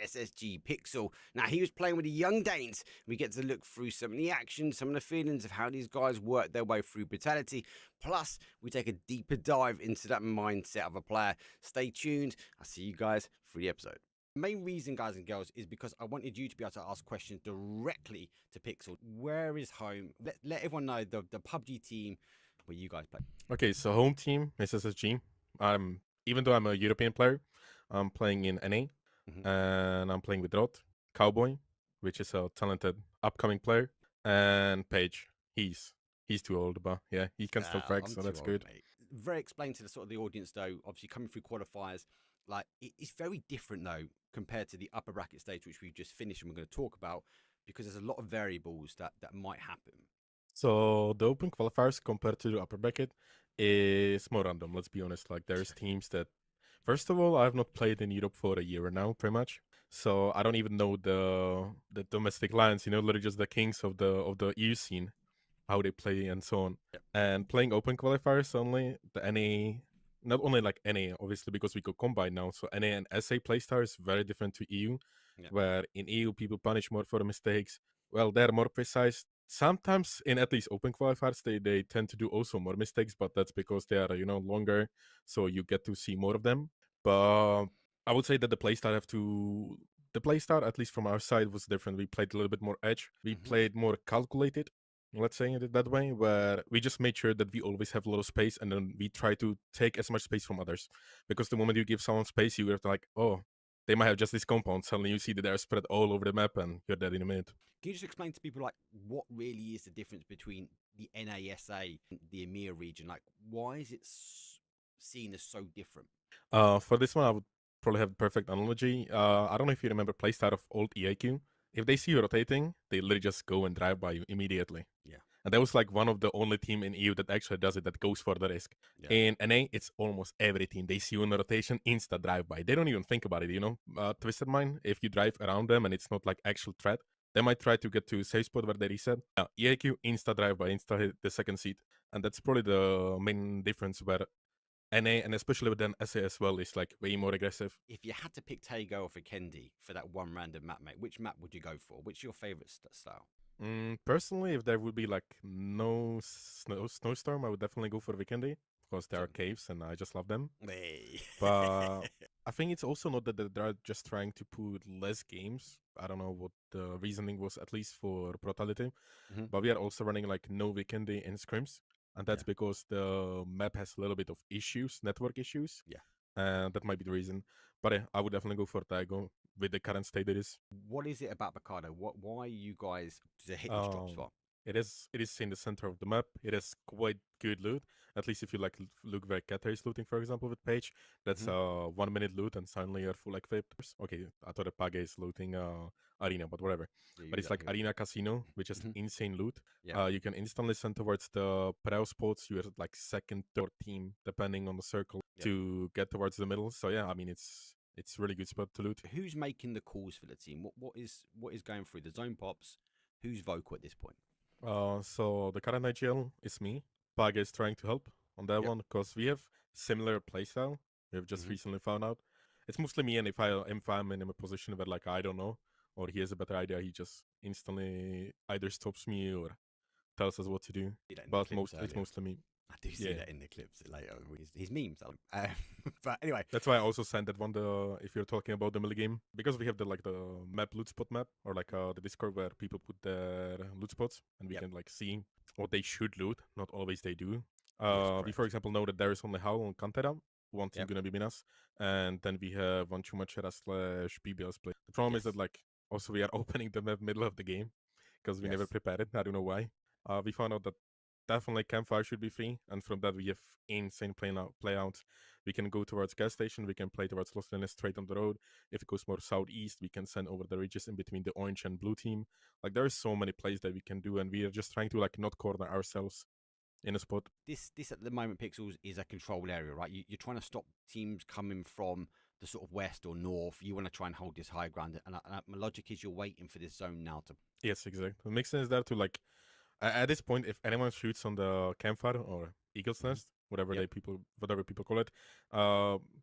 SSG Pixel. Now, he was playing with the Young Danes. We get to look through some of the action, some of the feelings of how these guys work their way through brutality. Plus, we take a deeper dive into that mindset of a player. Stay tuned. I'll see you guys for the episode. The main reason, guys and girls, is because I wanted you to be able to ask questions directly to Pixel. Where is home? Let everyone know the PUBG team where you guys play. Okay, so home team is SSG. Even though I'm a European player, I'm playing in NA, and I'm playing with Rot, Cowboy, which is a talented upcoming player, and Page. He's too old, but yeah, he can still frag, so that's good. Mate. Very explained to the sort of the audience though. Obviously, coming through qualifiers, like it's very different though compared to the upper bracket stage, which we've just finished and we're going to talk about, because there's a lot of variables that might happen. So the open qualifiers compared to the upper bracket is more random. Let's be honest. Like there's teams that, first of all, I have not played in Europe for a year now, pretty much. So I don't even know the domestic lions. You know, literally just the kings of the EU scene, how they play and so on. Yep. And playing open qualifiers only, the NA, not only like NA, obviously because we go combine now. So NA and SA playstyle is very different to EU, where in EU people punish more for the mistakes. Well, they're more precise. Sometimes in at least open qualifiers, they tend to do also more mistakes, but that's because they are, longer, so you get to see more of them. But I would say that the playstyle at least from our side, was different. We played a little bit more edge. We played more calculated, let's say it that way, where we just made sure that we always have a lot of space, and then we try to take as much space from others. Because the moment you give someone space, you have to like, oh, they might have just this compound. Suddenly you see that they're spread all over the map, and you're dead in a minute. Can you just explain to people like what really is the difference between the NASA and the EMEA region? Like, why is it seen as so different? For this one, I would probably have the perfect analogy. I don't know if you remember playstyle of old EAQ. If they see you rotating, they literally just go and drive by you immediately. Yeah. And that was like one of the only team in EU that actually does it, that goes for the risk. Yeah. In NA, it's almost every team. They see you in the rotation, insta drive by. They don't even think about it, you know? Twisted Mind, if you drive around them and it's not like actual threat, they might try to get to a safe spot where they reset. EAQ, insta drive by, insta hit the second seat. And that's probably the main difference, where NA, and especially with then SA as well, is like way more aggressive. If you had to pick Tago or Kendi for that one random map, mate, which map would you go for? Which is your favorite style? Personally, if there would be like no snowstorm, I would definitely go for Vikendi, because there are caves and I just love them. Hey. But I think it's also not that they're just trying to put less games. I don't know what the reasoning was, at least for Brutality. But we are also running like no Vikendi in scrims. And that's because the map has a little bit of issues, network issues. Yeah. And that might be the reason. But I would definitely go for Taigo with the current state it is. What is it about Bacado? Why are you guys to hit these drops for? It is in the center of the map. It is quite good loot. At least if you like look where Kata is looting, for example, with Page. That's 1 minute loot and suddenly you're full equipped. Okay, I thought that Page is looting Arena, but whatever. Yeah, but it's like Arena Casino, which is insane loot. Yeah. You can instantly send towards the Preo spots. You're like second, third team, depending on the circle, to get towards the middle. So yeah, I mean it's really good spot to loot. Who's making the calls for the team? What is going through the zone pops? Who's vocal at this point? So the current IGL is me. Pag is trying to help on that one, because we have similar playstyle. We have just recently found out. It's mostly me, and if I'm in a position where like I don't know, or he has a better idea, he just instantly either stops me or tells us what to do. But it's mostly me. I do see that in the clips later. His memes. But anyway, that's why I also sent that one. If you're talking about the melee game, because we have the map loot spot map, or like the Discord where people put their loot spots, and we can like see what they should loot. Not always they do. We for example know that there is only Howl on Cantera. One team gonna be Minas, and then we have one Chumachera / PBL split. The problem is that like also we are opening the map middle of the game, because we never prepared it. I don't know why. We found out that definitely campfire should be free, and from that we have insane playouts. We can go towards gas station, we can play towards Los Leones straight on the road. If it goes more southeast, we can send over the ridges in between the orange and blue team. Like there are so many plays that we can do, and we are just trying to like not corner ourselves in a spot. This at the moment, Pixels, is a controlled area, right? You're trying to stop teams coming from the sort of west or north. You want to try and hold this high ground, and my logic is you're waiting for this zone now to. Yes, exactly. It makes sense there to like. At this point, if anyone shoots on the campfire or Eagle's Nest, whatever Yep. whatever people call it.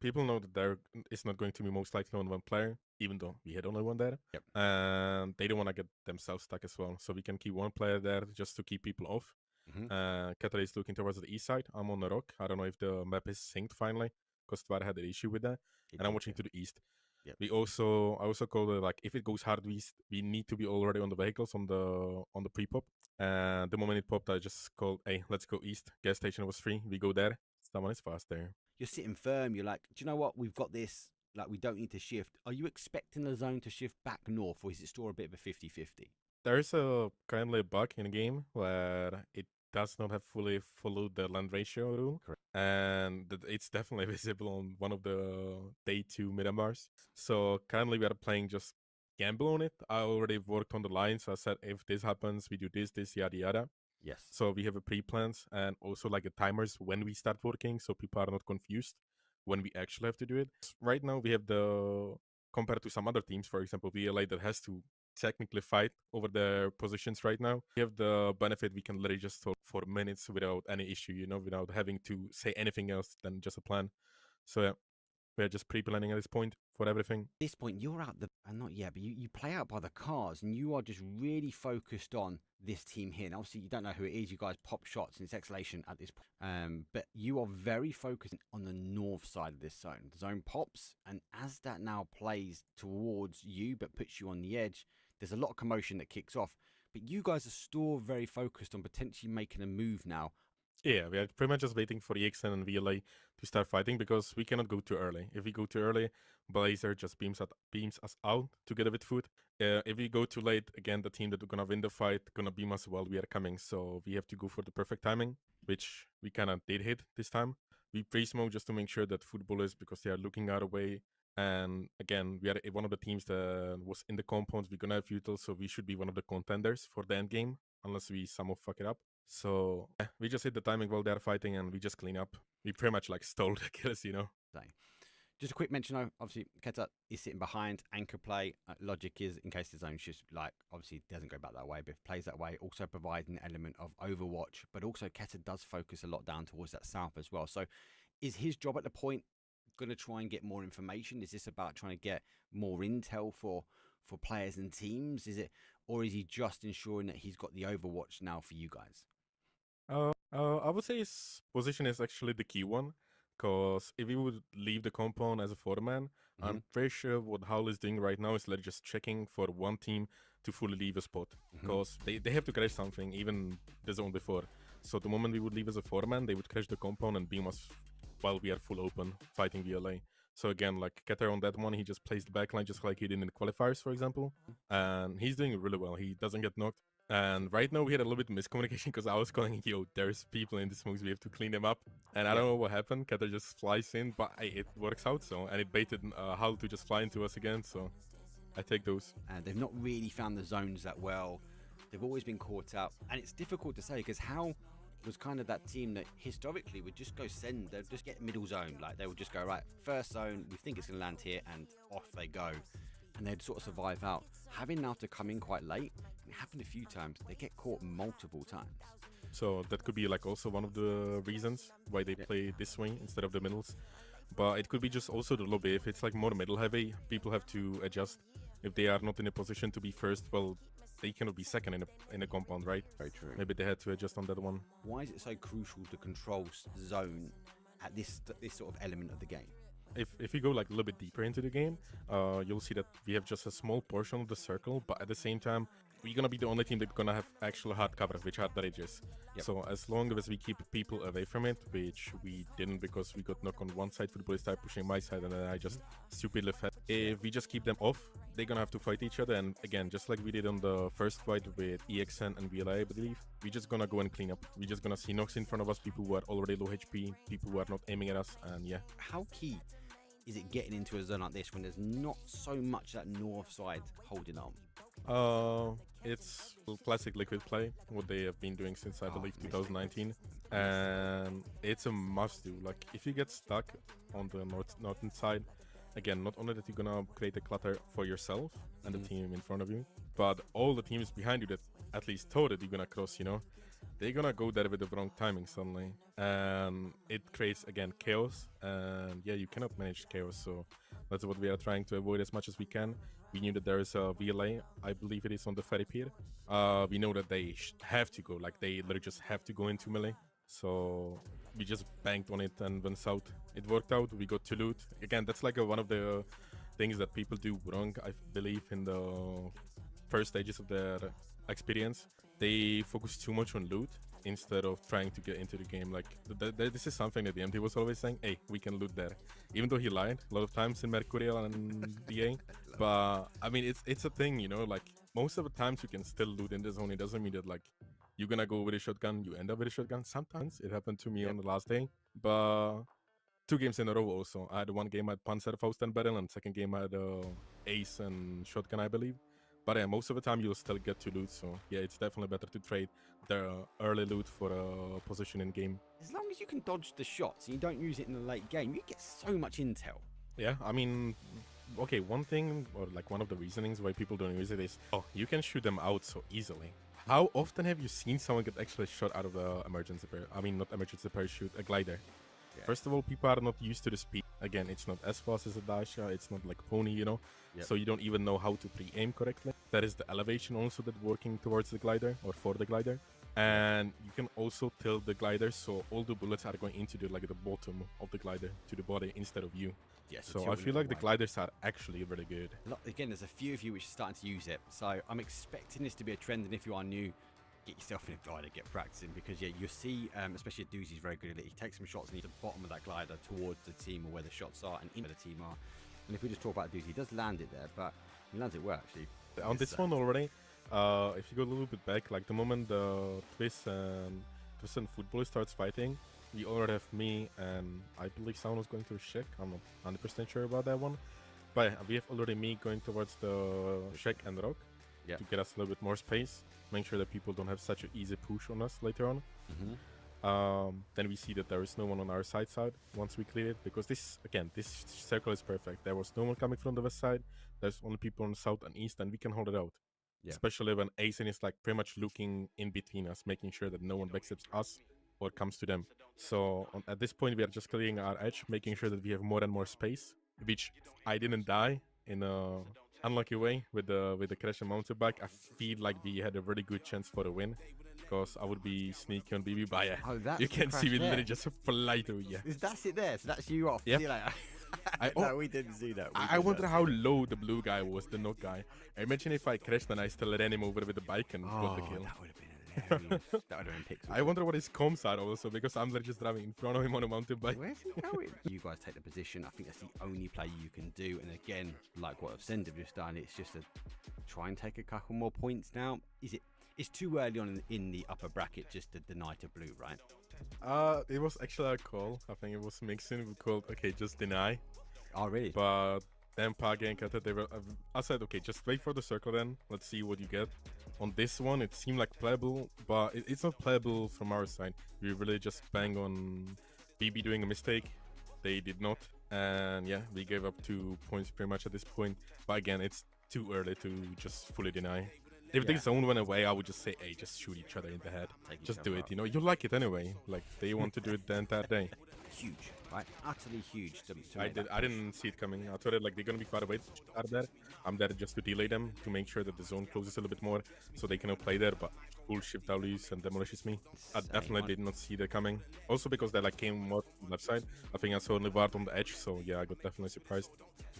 People know that there is not going to be most likely on one player, even though we had only one there. Yep. And they don't want to get themselves stuck as well. So we can keep one player there just to keep people off. Katra is looking towards the east side. I'm on the rock. I don't know if the map is synced finally, because Tvar had an issue with that. And I'm watching to the east. Yep. I also call it, like, if it goes hard east, we need to be already on the vehicles on the pre-pop. And the moment it popped, I just called, hey, let's go east. Gas station was free. We go there. Someone is fast there. You're sitting firm. You're like, do you know what? We've got this. Like, we don't need to shift. Are you expecting the zone to shift back north, or is it still a bit of a 50-50? There's currently a bug in the game where it does not have fully followed the land ratio rule. Correct. And it's definitely visible on one of the day 2 midamars. So currently we are playing just gamble on it. I already worked on the lines. So I said, if this happens, we do this, yada yada. Yes. So we have a pre-plans and also like the timers when we start working, so people are not confused when we actually have to do it. Right now we have compared to some other teams, for example, VLA, that has to technically fight over their positions right now. We have the benefit we can literally just talk for minutes without any issue, without having to say anything else than just a plan. So yeah, we're just pre-planning at this point for everything. At this point, you're out not yet, but you play out by the cars, and you are just really focused on this team here. And obviously, you don't know who it is. You guys pop shots, and it's escalation at this point. But you are very focused on the north side of this zone. The zone pops, and as that now plays towards you, but puts you on the edge, there's a lot of commotion that kicks off. But you guys are still very focused on potentially making a move now. Yeah, we are pretty much just waiting for EXN and VLA to start fighting, because we cannot go too early. If we go too early, Blazer just beams us out together with food. If we go too late, again, the team that are gonna win the fight gonna beam us while we are coming. So we have to go for the perfect timing, which we kind of did hit this time. We pre-smoke just to make sure that football is, because they are looking our way. And again, we are one of the teams that was in the compounds. We're gonna have util, so we should be one of the contenders for the end game, unless we somehow fuck it up. So yeah, we just hit the timing while they're fighting, and we just clean up. We pretty much like stole the kills, Just a quick mention though, obviously Keta is sitting behind anchor play. Logic is, in case the zone shifts, like, obviously doesn't go back that way, but if it plays that way, also providing an element of overwatch. But also Keta does focus a lot down towards that south as well. So is his job at the point going to try and get more information? Is this about trying to get more intel for players and teams? Is it, or is he just ensuring that he's got the overwatch now for you guys? I would say his position is actually the key one, because if he would leave the compound as a foreman, I'm pretty sure what Howl is doing right now is like just checking for one team to fully leave a spot, because they have to crash something, even the zone before. So the moment we would leave as a foreman, they would crash the compound and beam us while we are full open fighting VLA. So again, like Keter on that one, he just plays the backline just like he did in the qualifiers, for example, and he's doing really well. He doesn't get knocked. And right now we had a little bit of miscommunication, because I was calling, yo, there's people in the smokes, we have to clean them up. And I don't know what happened. Keter just flies in, but it works out. So, and it baited Hal to just fly into us again. So I take those. They've not really found the zones that well. They've always been caught out, and it's difficult to say, because Hal was kind of that team that historically would just go they'd just get middle zone. Like, they would just go, right, first zone, we think it's going to land here, and off they go. And they'd sort of survive out. Having now to come in quite late, it happened a few times, they get caught multiple times. So that could be like also one of the reasons why they play this way instead of the middles. But it could be just also the lobby. If it's like more middle heavy, people have to adjust. If they are not in a position to be first, well, they cannot be second in a compound, right? Very true. Maybe they had to adjust on that one. Why is it so crucial to control zone at this sort of element of the game? If you go like a little bit deeper into the game, you'll see that we have just a small portion of the circle, but at the same time, we're gonna be the only team that's gonna have actual hard cover, which are the ridges. Yep. So as long as we keep people away from it, which we didn't, because we got knocked on one side, football started pushing my side, and then I just stupidly fed. If we just keep them off, they're gonna have to fight each other. And again, just like we did on the first fight with EXN and VLA, I believe, we're just gonna go and clean up. We're just gonna see knocks in front of us, people who are already low HP, people who are not aiming at us, and yeah. How key is it getting into a zone like this when there's not so much that north side holding on? It's classic Liquid play, what they have been doing since, I believe, 2019. And it's a must do. Like, if you get stuck on the northern side, again, not only that you're gonna create a clutter for yourself and the team in front of you, but all the teams behind you that at least thought that you're gonna cross, they're gonna go there with the wrong timing suddenly, and it creates again chaos. And yeah, you cannot manage chaos, so that's what we are trying to avoid as much as we can. We knew that there is a VLA, I believe it is on the ferry pier. We know that they have to go, like they literally just have to go into melee. So we just banked on it and went south. It worked out. We got to loot. Again, that's like one of the things that people do wrong, I believe, in the first stages of their experience. They focus too much on loot instead of trying to get into the game. Like, this is something that the MT was always saying, hey, we can loot there. Even though he lied a lot of times in Mercurial and DA. But, I mean, it's a thing, you know? Like, most of the times you can still loot in the zone. It doesn't mean that, like, you're gonna go with a shotgun, you end up with a shotgun. Sometimes it happened to me on the last day. But 2 games in a row also. I had one game I had Panzer, Faust and Barrel, and second game I had Ace and Shotgun, I believe. But yeah, most of the time you'll still get to loot, so yeah, it's definitely better to trade the early loot for a position in game. As long as you can dodge the shots and you don't use it in the late game, you get so much intel. Yeah, I mean, okay, one thing, or like one of the reasonings why people don't use it is, oh, you can shoot them out so easily. How often have you seen someone get actually shot out of the emergency not emergency parachute, a glider? Yeah. First of all, people are not used to the speed. Again, it's not as fast as a Dacia, it's not like Pony, you know? Yep. So you don't even know how to pre-aim correctly. That is the elevation also that working towards the glider or for the glider. And you can also tilt the glider so all the bullets are going into the bottom of the glider to the body instead of you. Yes, so I feel like the gliders are actually really good. Again, there's a few of you which are starting to use it. So I'm expecting this to be a trend, and if you are new, get yourself in a glider, get practicing, because yeah, you see, especially at Doozy's very good at it. He takes some shots and he's at the bottom of that glider towards the team or where the shots are and into the team are. And if we just talk about Doozy, he does land it there, but he lands it well actually. On this one already, if you go a little bit back, like the moment the Twist and Football starts fighting, we already have me and I believe someone was going to Shek. I'm not 100% sure about that one, but we have already me going towards the Shek and Rock to get us a little bit more space. Make sure that people don't have such an easy push on us later on. Then we see that there is no one on our side once we clear it, because this circle is perfect. There was no one coming from the west side. There's only people on the south and east, and we can hold it out. Yeah. Especially when Asen is like pretty much looking in between us, making sure that no one backsteps us or comes to them. So at this point, we are just clearing our edge, making sure that we have more and more space, which I didn't die in a unlucky way with the crash and mountain bike. I feel like we had a really good chance for a win, because I would be sneaky on BB, but yeah, you can see we literally just fly through. Yeah, that's it there. So that's you off. Yep. See you later. No, we didn't see that. I wonder how low the blue guy was, the knock guy. I imagine if I crashed and I still ran him over with the bike and got the kill. That would have been hilarious. That would have been pixels. I wonder what his comms are also, because I'm literally just driving in front of him on a mountain bike. Where's he going? You guys take the position. I think that's the only play you can do. And again, like what I've have just done, it's just to try and take a couple more points now. It's too early on in the upper bracket just to deny to blue, right? It was actually a call. I think it was mixing. We called, okay, just deny. Oh, really? But then Page and Kata, I said, okay, just wait for the circle then. Let's see what you get. On this one, it seemed like playable, but it's not playable from our side. We really just bang on BB doing a mistake. They did not. And yeah, we gave up 2 points pretty much at this point. But again, it's too early to just fully deny. If the zone went away, I would just say, hey, just shoot each other in the head. Just do it, you know? You like it anyway. Like, they want to do it the entire day. Huge, right? Utterly huge. I didn't see it coming. I thought like they're gonna be far away out there. I'm there just to delay them, to make sure that the zone closes a little bit more, so they cannot play there. But full shift W's and demolishes me. I definitely did not see that coming. Also because they like came more from the left side. I think I saw Livard on the edge, so yeah, I got definitely surprised.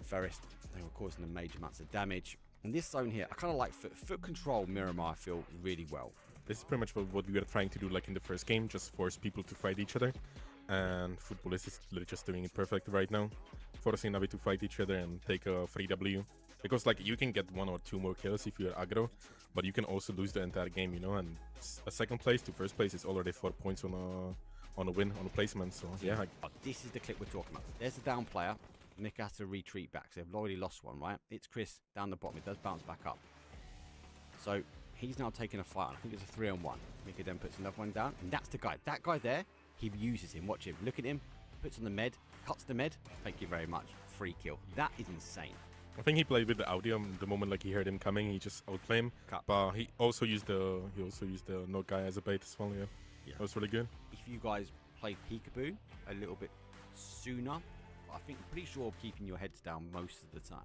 Ferris, they were causing them major amounts of damage. In this zone here, I kind of like foot control Miramar, I feel really well. This is pretty much what we were trying to do like in the first game, just force people to fight each other. And Football is literally just doing it perfect right now, forcing Navi to fight each other and take a free W. Because like you can get 1 or 2 more kills if you're aggro, but you can also lose the entire game, you know. And a second place to first place is already 4 points on a win, on a placement. So yeah. This is the clip we're talking about. There's the down player. Nick has to retreat back, so they've already lost one, right? It's Chris down the bottom. It does bounce back up. So he's now taking a fight. I think it's a 3-on-1. Nick then puts another one down, and that's the guy. That guy there, he uses him. Watch him. Look at him. Puts on the med. Cuts the med. Thank you very much. Free kill. That is insane. I think he played with the audio. The moment like he heard him coming, he just outplayed him. But he also used the knock guy as a bait as well. Yeah, that was really good. If you guys played Peekaboo a little bit sooner, I think I'm pretty sure keeping your heads down most of the time.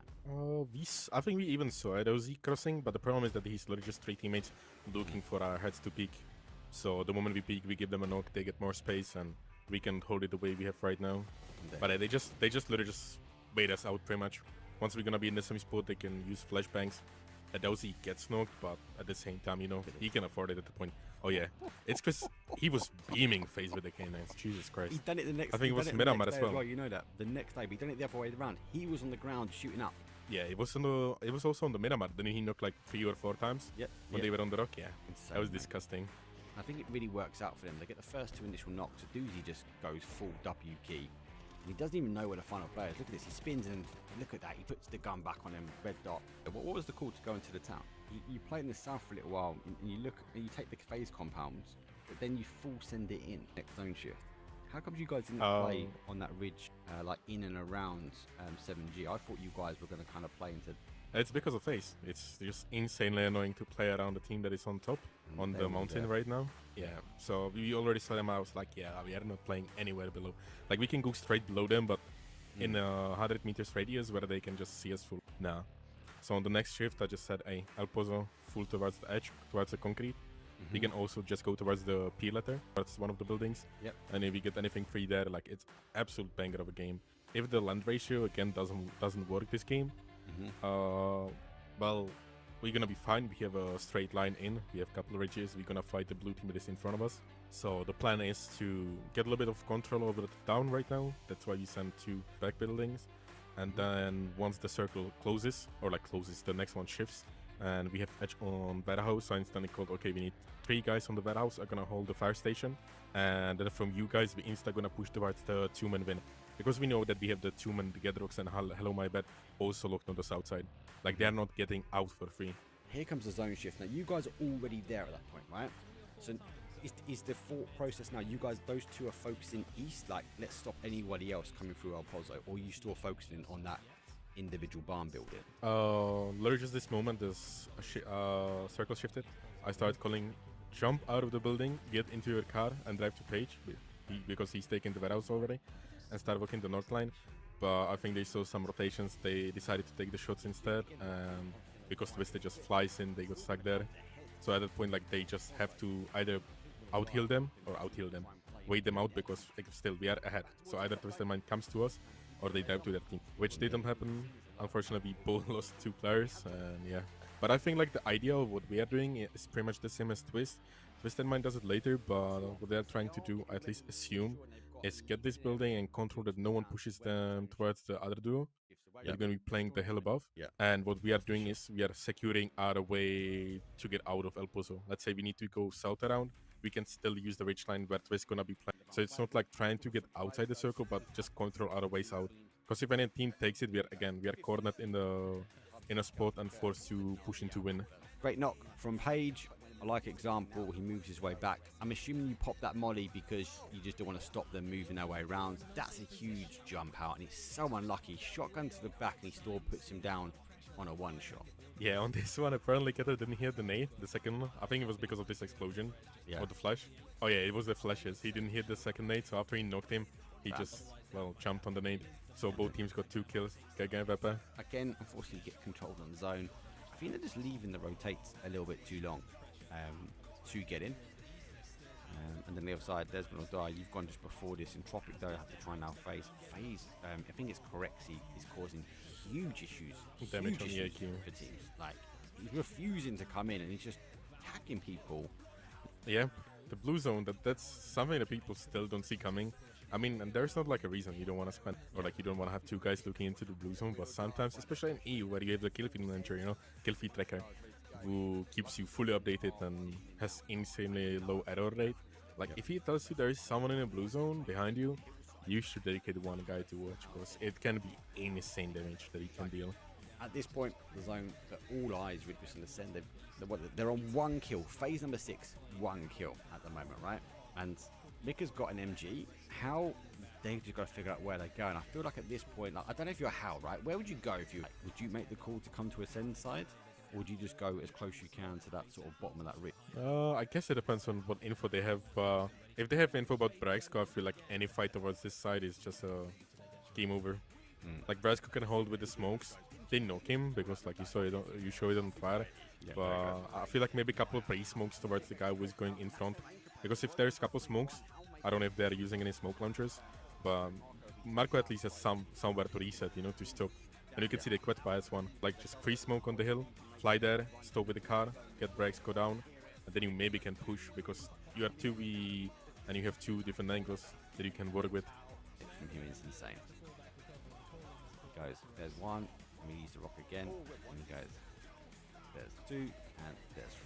I think we even saw it OZ crossing, but the problem is that he's literally just 3 teammates looking for our heads to peek. So the moment we peek, we give them a knock, they get more space, and we can hold it the way we have right now. But they just literally just bait us out pretty much. Once we're gonna be in the semi-spot, they can use flashbangs. Dozy gets knocked, but at the same time, you know, he can afford it at the point. Oh yeah, it's because he was beaming face with the K9s. Jesus Christ. He's done it the next. I think it was Miramar as well. You know that the next day, but he done it the other way around. He was on the ground shooting up. Yeah, it was also on the Miramar. Then he knocked like 3 or 4 times. When they were on the rock. Yeah, insane, that was disgusting. I think it really works out for them. They get the first 2 initial knocks. Dozy just goes full W key. He doesn't even know where the final player is. Look at this. He spins and look at that. He puts the gun back on him. Red dot. What was the call to go into the town? You play in the south for a little while, and you look and you take the phase compounds, but then you full send it in next zone shift. How come you guys didn't play on that ridge, like in and around 7G? I thought you guys were going to kind of play into. It's because of phase. It's just insanely annoying to play around the team that is on top on the mountain right now. Yeah, so we already saw them. I was like, yeah, we are not playing anywhere below. Like we can go straight below them, but in a 100 meters radius where they can just see us full. Nah. So on the next shift, I just said, hey, El Pozo full towards the edge, towards the concrete. We can also just go towards the P letter. That's one of the buildings. Yep. And if we get anything free there, like it's absolute banger of a game. If the land ratio again doesn't work this game, well, we're gonna be fine. We have a straight line in. We have a couple of ridges. We're gonna fight the blue team that is in front of us. So the plan is to get a little bit of control over the town right now. That's why we send 2 back buildings. And then once the circle closes, the next one shifts, and we have edge on warehouse. So instantly called, okay, we need 3 guys on the warehouse are gonna hold the fire station, and then from you guys we insta gonna push towards the 2-man win, because we know that we have the 2-man Gedrox and Hello My Bad also locked on the south side. Like they're not getting out for free. Here comes the zone shift. Now you guys are already there at that point, right? So is the thought process now you guys, those 2 are focusing east, like let's stop anybody else coming through El Pozo, or are you still focusing on that individual barn building? Literally just this moment this circle shifted. I started calling jump out of the building, get into your car and drive to Page, because he's taken the warehouse already, and start working the north line. But I think they saw some rotations, they decided to take the shots instead, and because Twisted just flies in, they got stuck there. So at that point, like they just have to either out-heal them or out-heal them, wait them out, because like, still we are ahead. So either Twisted Mind comes to us or they dive to their team, which didn't happen. Unfortunately, we both lost 2 players, and yeah. But I think like the idea of what we are doing is pretty much the same as Twisted Mind does it later, but what they are trying to do, I at least assume, is get this building and control that no one pushes them towards the other duo. They're going to be playing the hill above. And what we are doing is we are securing our way to get out of El Pozo. Let's say we need to go south around, we can still use the ridge line where Twist going to be playing. So it's not like trying to get outside the circle, but just control our ways out. Because if any team takes it, we are cornered in a spot and forced to push in to win. Great knock from Page. I like example, he moves his way back. I'm assuming you pop that molly because you just don't want to stop them moving their way around. That's a huge jump out, and it's so unlucky. Shotgun to the back, and he still puts him down on a 1-shot. Yeah, on this one, apparently Keter didn't hit the nade, the second one. I think it was because of this explosion or the flash. Oh yeah, it was the flashes. He didn't hit the second nade, so after he knocked him, he just, well, jumped on the nade. So both teams got 2 kills. Again, unfortunately, get controlled on the zone. I think they're just leaving the rotates a little bit too long to get in. And then the other side, Desmond will die. You've gone just before this. Entropic, though, have to try now phase. I think it's Correxy is causing huge issues. Damage on the AQ for teams. Like, he's refusing to come in and he's just hacking people. Yeah, the blue zone, that's something that people still don't see coming. I mean, and there's not like a reason you don't want to spend, or like you don't want to have 2 guys looking into the blue zone, but sometimes, especially in EU, where you have the kill feed manager, kill feed tracker, who keeps you fully updated and has insanely low error rate. Like, if he tells you there is someone in a blue zone behind you, you should dedicate 1 guy to watch, because it can be insane damage that he can deal. At this point, the zone, all eyes with Gibson Ascend, they're on 1 kill. Phase number 6, 1 kill at the moment, right? And Mika's got an MG. How they've just got to figure out where they're going. I feel like at this point, like, I don't know if you're Hal, right? Where would you go if you would you make the call to come to Ascend side, or would you just go as close as you can to that sort of bottom of that ridge? I guess it depends on what info they have. If they have info about Braxco, I feel like any fight towards this side is just a game over. Like Braxco can hold with the smokes. They knock him because, like you saw, you show it on fire. Yeah, But I feel like maybe a couple of pre-smokes towards the guy who is going in front. Because if there's a couple smokes, I don't know if they're using any smoke launchers, but Marco at least has somewhere to reset, you know, to stop. And you can see they quit bias one. Like just pre-smoke on the hill, fly there, stop with the car, get brakes, go down, and then you maybe can push because you are 2v and you have 2 different angles that you can work with. From him is insane. He goes, there's one, and he used to rock again, and he goes, there's 2, and there's 3.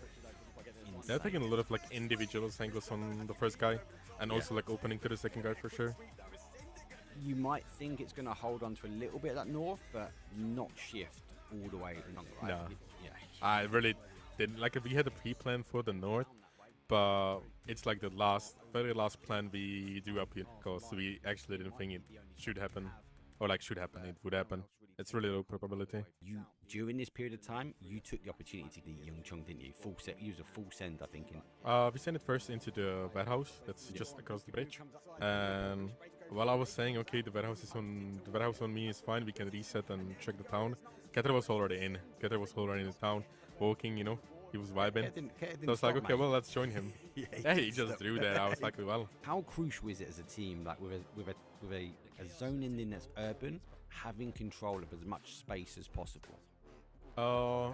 They're taking a lot of like individual angles on the first guy, and also like opening to the second guy for sure. You might think it's going to hold on to a little bit of that north, but not shift all the way along, right? No. Yeah. I really didn't. Like, we had a pre-plan for the north, but it's like the very last plan we do up here, because we actually didn't think it should happen. Or like should happen, it would happen. It's really low probability. You, during this period of time, you took the opportunity to get Young Chung, didn't you? Full set, use a full send, I think. We sent it first into the warehouse that's just across the bridge. And while I was saying, okay, the warehouse on me is fine, we can reset and check the town. Keter was already in. Keter was already in the town, walking, you know, he was vibing. So I was like, okay, well, let's join him. Yeah, he just drew that. I was like, well. How crucial is it as a team, like with a zone ending that's urban, having control of as much space as possible?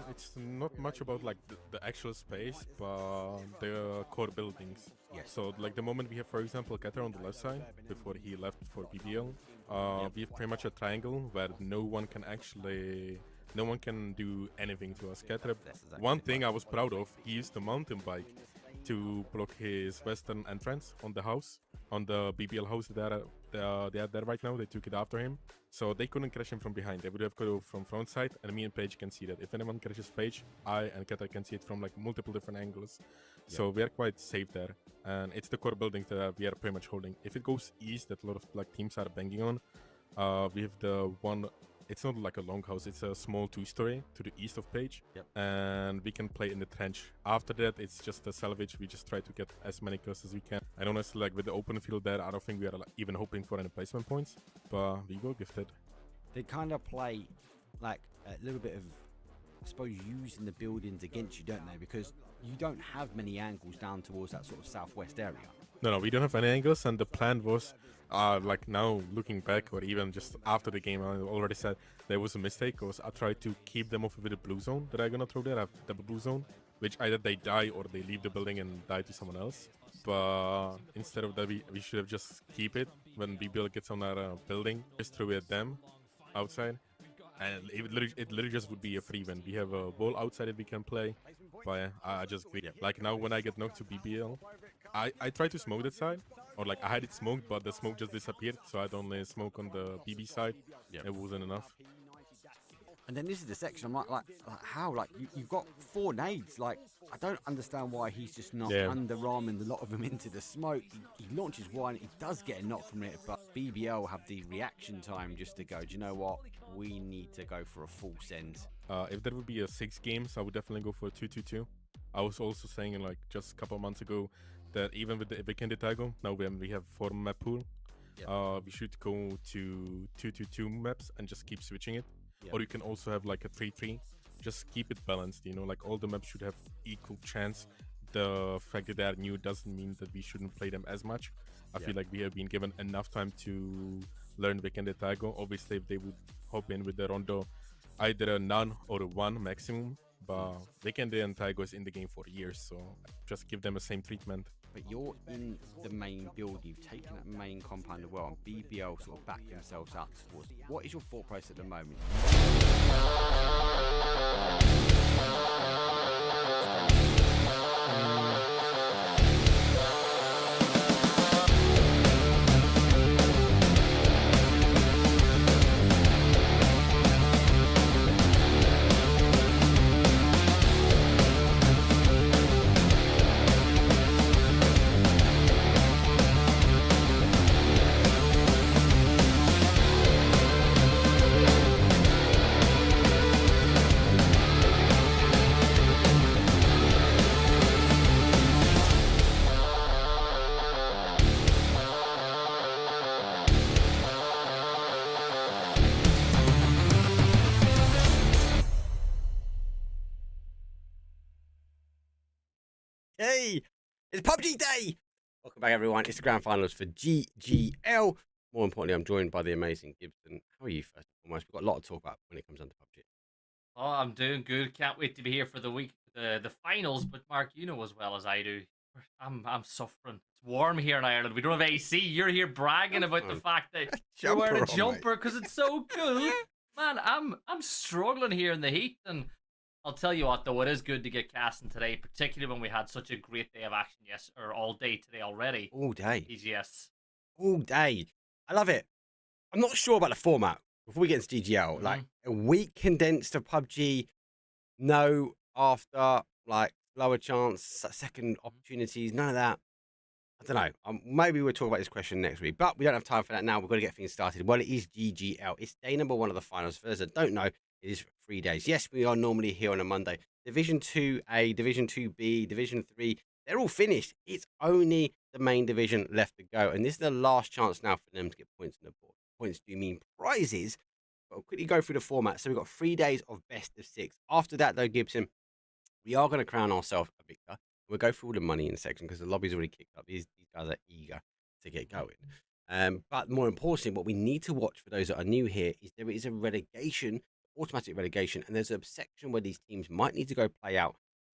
It's not much about like the actual space, but the core buildings. Yes. So like the moment we have, for example, Keter on the left side before he left for BBL, we have pretty much a triangle where no one can do anything to us. Keter, Exactly one thing I was proud of, he used a mountain bike to block his western entrance on the house, on the BBL house they are there right now. They took it after him, so they couldn't crash him from behind. They would have go from front side, and me and Paige can see that. If anyone crashes Paige, I and Keter can see it from like multiple different angles. So we are quite safe there, and it's the core buildings that we are pretty much holding. If it goes east, that a lot of like teams are banging on, we have the one. It's not like a long house, it's a small 2-story to the east of Page. And we can play in the trench. After that, it's just a salvage. We just try to get as many kills as we can. And honestly, like with the open field there, I don't think we are like, even hoping for any placement points, but we will gift it. They kind of play like a little bit of, I suppose, using the buildings against you, don't they? Because you don't have many angles down towards that sort of southwest area. No, we don't have any angles, and the plan was, like now looking back, or even just after the game, I already said there was a mistake, because I tried to keep them off with the blue zone that I'm gonna throw there. I have double blue zone, which either they die or they leave the building and die to someone else. But instead of that, we should have just keep it. When BBL gets on our building, just throw it at them outside. And it literally just would be a free win. We have a wall outside that we can play, but I just like now when I get knocked to BBL, I try to smoke that side, or like I had it smoked, but the smoke just disappeared, so I'd only smoke on the BB side. It wasn't enough. And then this is the section. I'm like how? Like you've got 4 nades. Like I don't understand why he's just not underarming a lot of them into the smoke. He launches one. He does get a knock from it, but BBL have the reaction time just to go, do you know what? We need to go for a full send. If there would be a 6 games, I would definitely go for a 2-2-2. I was also saying like just a couple of months ago that even with the Weekend Tago, now when we have 4 map pool, we should go to 2-2-2 maps and just keep switching it. Or you can also have like a 3-3. Just keep it balanced, you know, like all the maps should have equal chance. The fact that they are new doesn't mean that we shouldn't play them as much. I feel like we have been given enough time to learn Weekend Tago. Obviously, if they would hop in with the Rondo, either a none or a 1 maximum. But Weekend Tago is in the game for years, so just give them the same treatment. But you're in the main build, you've taken that main compound as well, and BBL sort of back themselves up towards. What is your thought process at the moment? Hey, it's PUBG Day! Welcome back, everyone. It's the grand finals for GGL. More importantly, I'm joined by the amazing Gibson. How are you, first and foremost? We've got a lot to talk about when it comes down to PUBG. Oh, I'm doing good. Can't wait to be here for the week, the finals. But Mark, you know as well as I do, I'm suffering. It's warm here in Ireland. We don't have AC. You're here bragging Come about the on. fact that you're Jumper wearing a on, mate. jumper because it's so cool. Man, I'm struggling here in the heat, and I'll tell you what though, it is good to get casting today, particularly when we had such a great day of action or all day today already. All day. EGS. All day. I love it. I'm not sure about the format. Before we get into GGL, like a week condensed of PUBG, no after, like lower chance, second opportunities, none of that. I don't know. Maybe we'll talk about this question next week, but we don't have time for that now. We've got to get things started. Well, it is GGL. It's day number 1 of the finals. For those that don't know, it is 3 days. Yes, we are normally here on a Monday. Division 2A, Division 2B, Division 3, they're all finished. It's only the main division left to go. And this is the last chance now for them to get points on the board. Points do mean prizes. But I'll quickly go through the format. So we've got 3 days of best of 6. After that, though, Gibson, we are going to crown ourselves a victor. We'll go through all the money in a section because the lobby's already kicked up. These guys are eager to get going. But more importantly, what we need to watch for those that are new here is there is a relegation, automatic relegation, and there's a section where these teams might need to go play out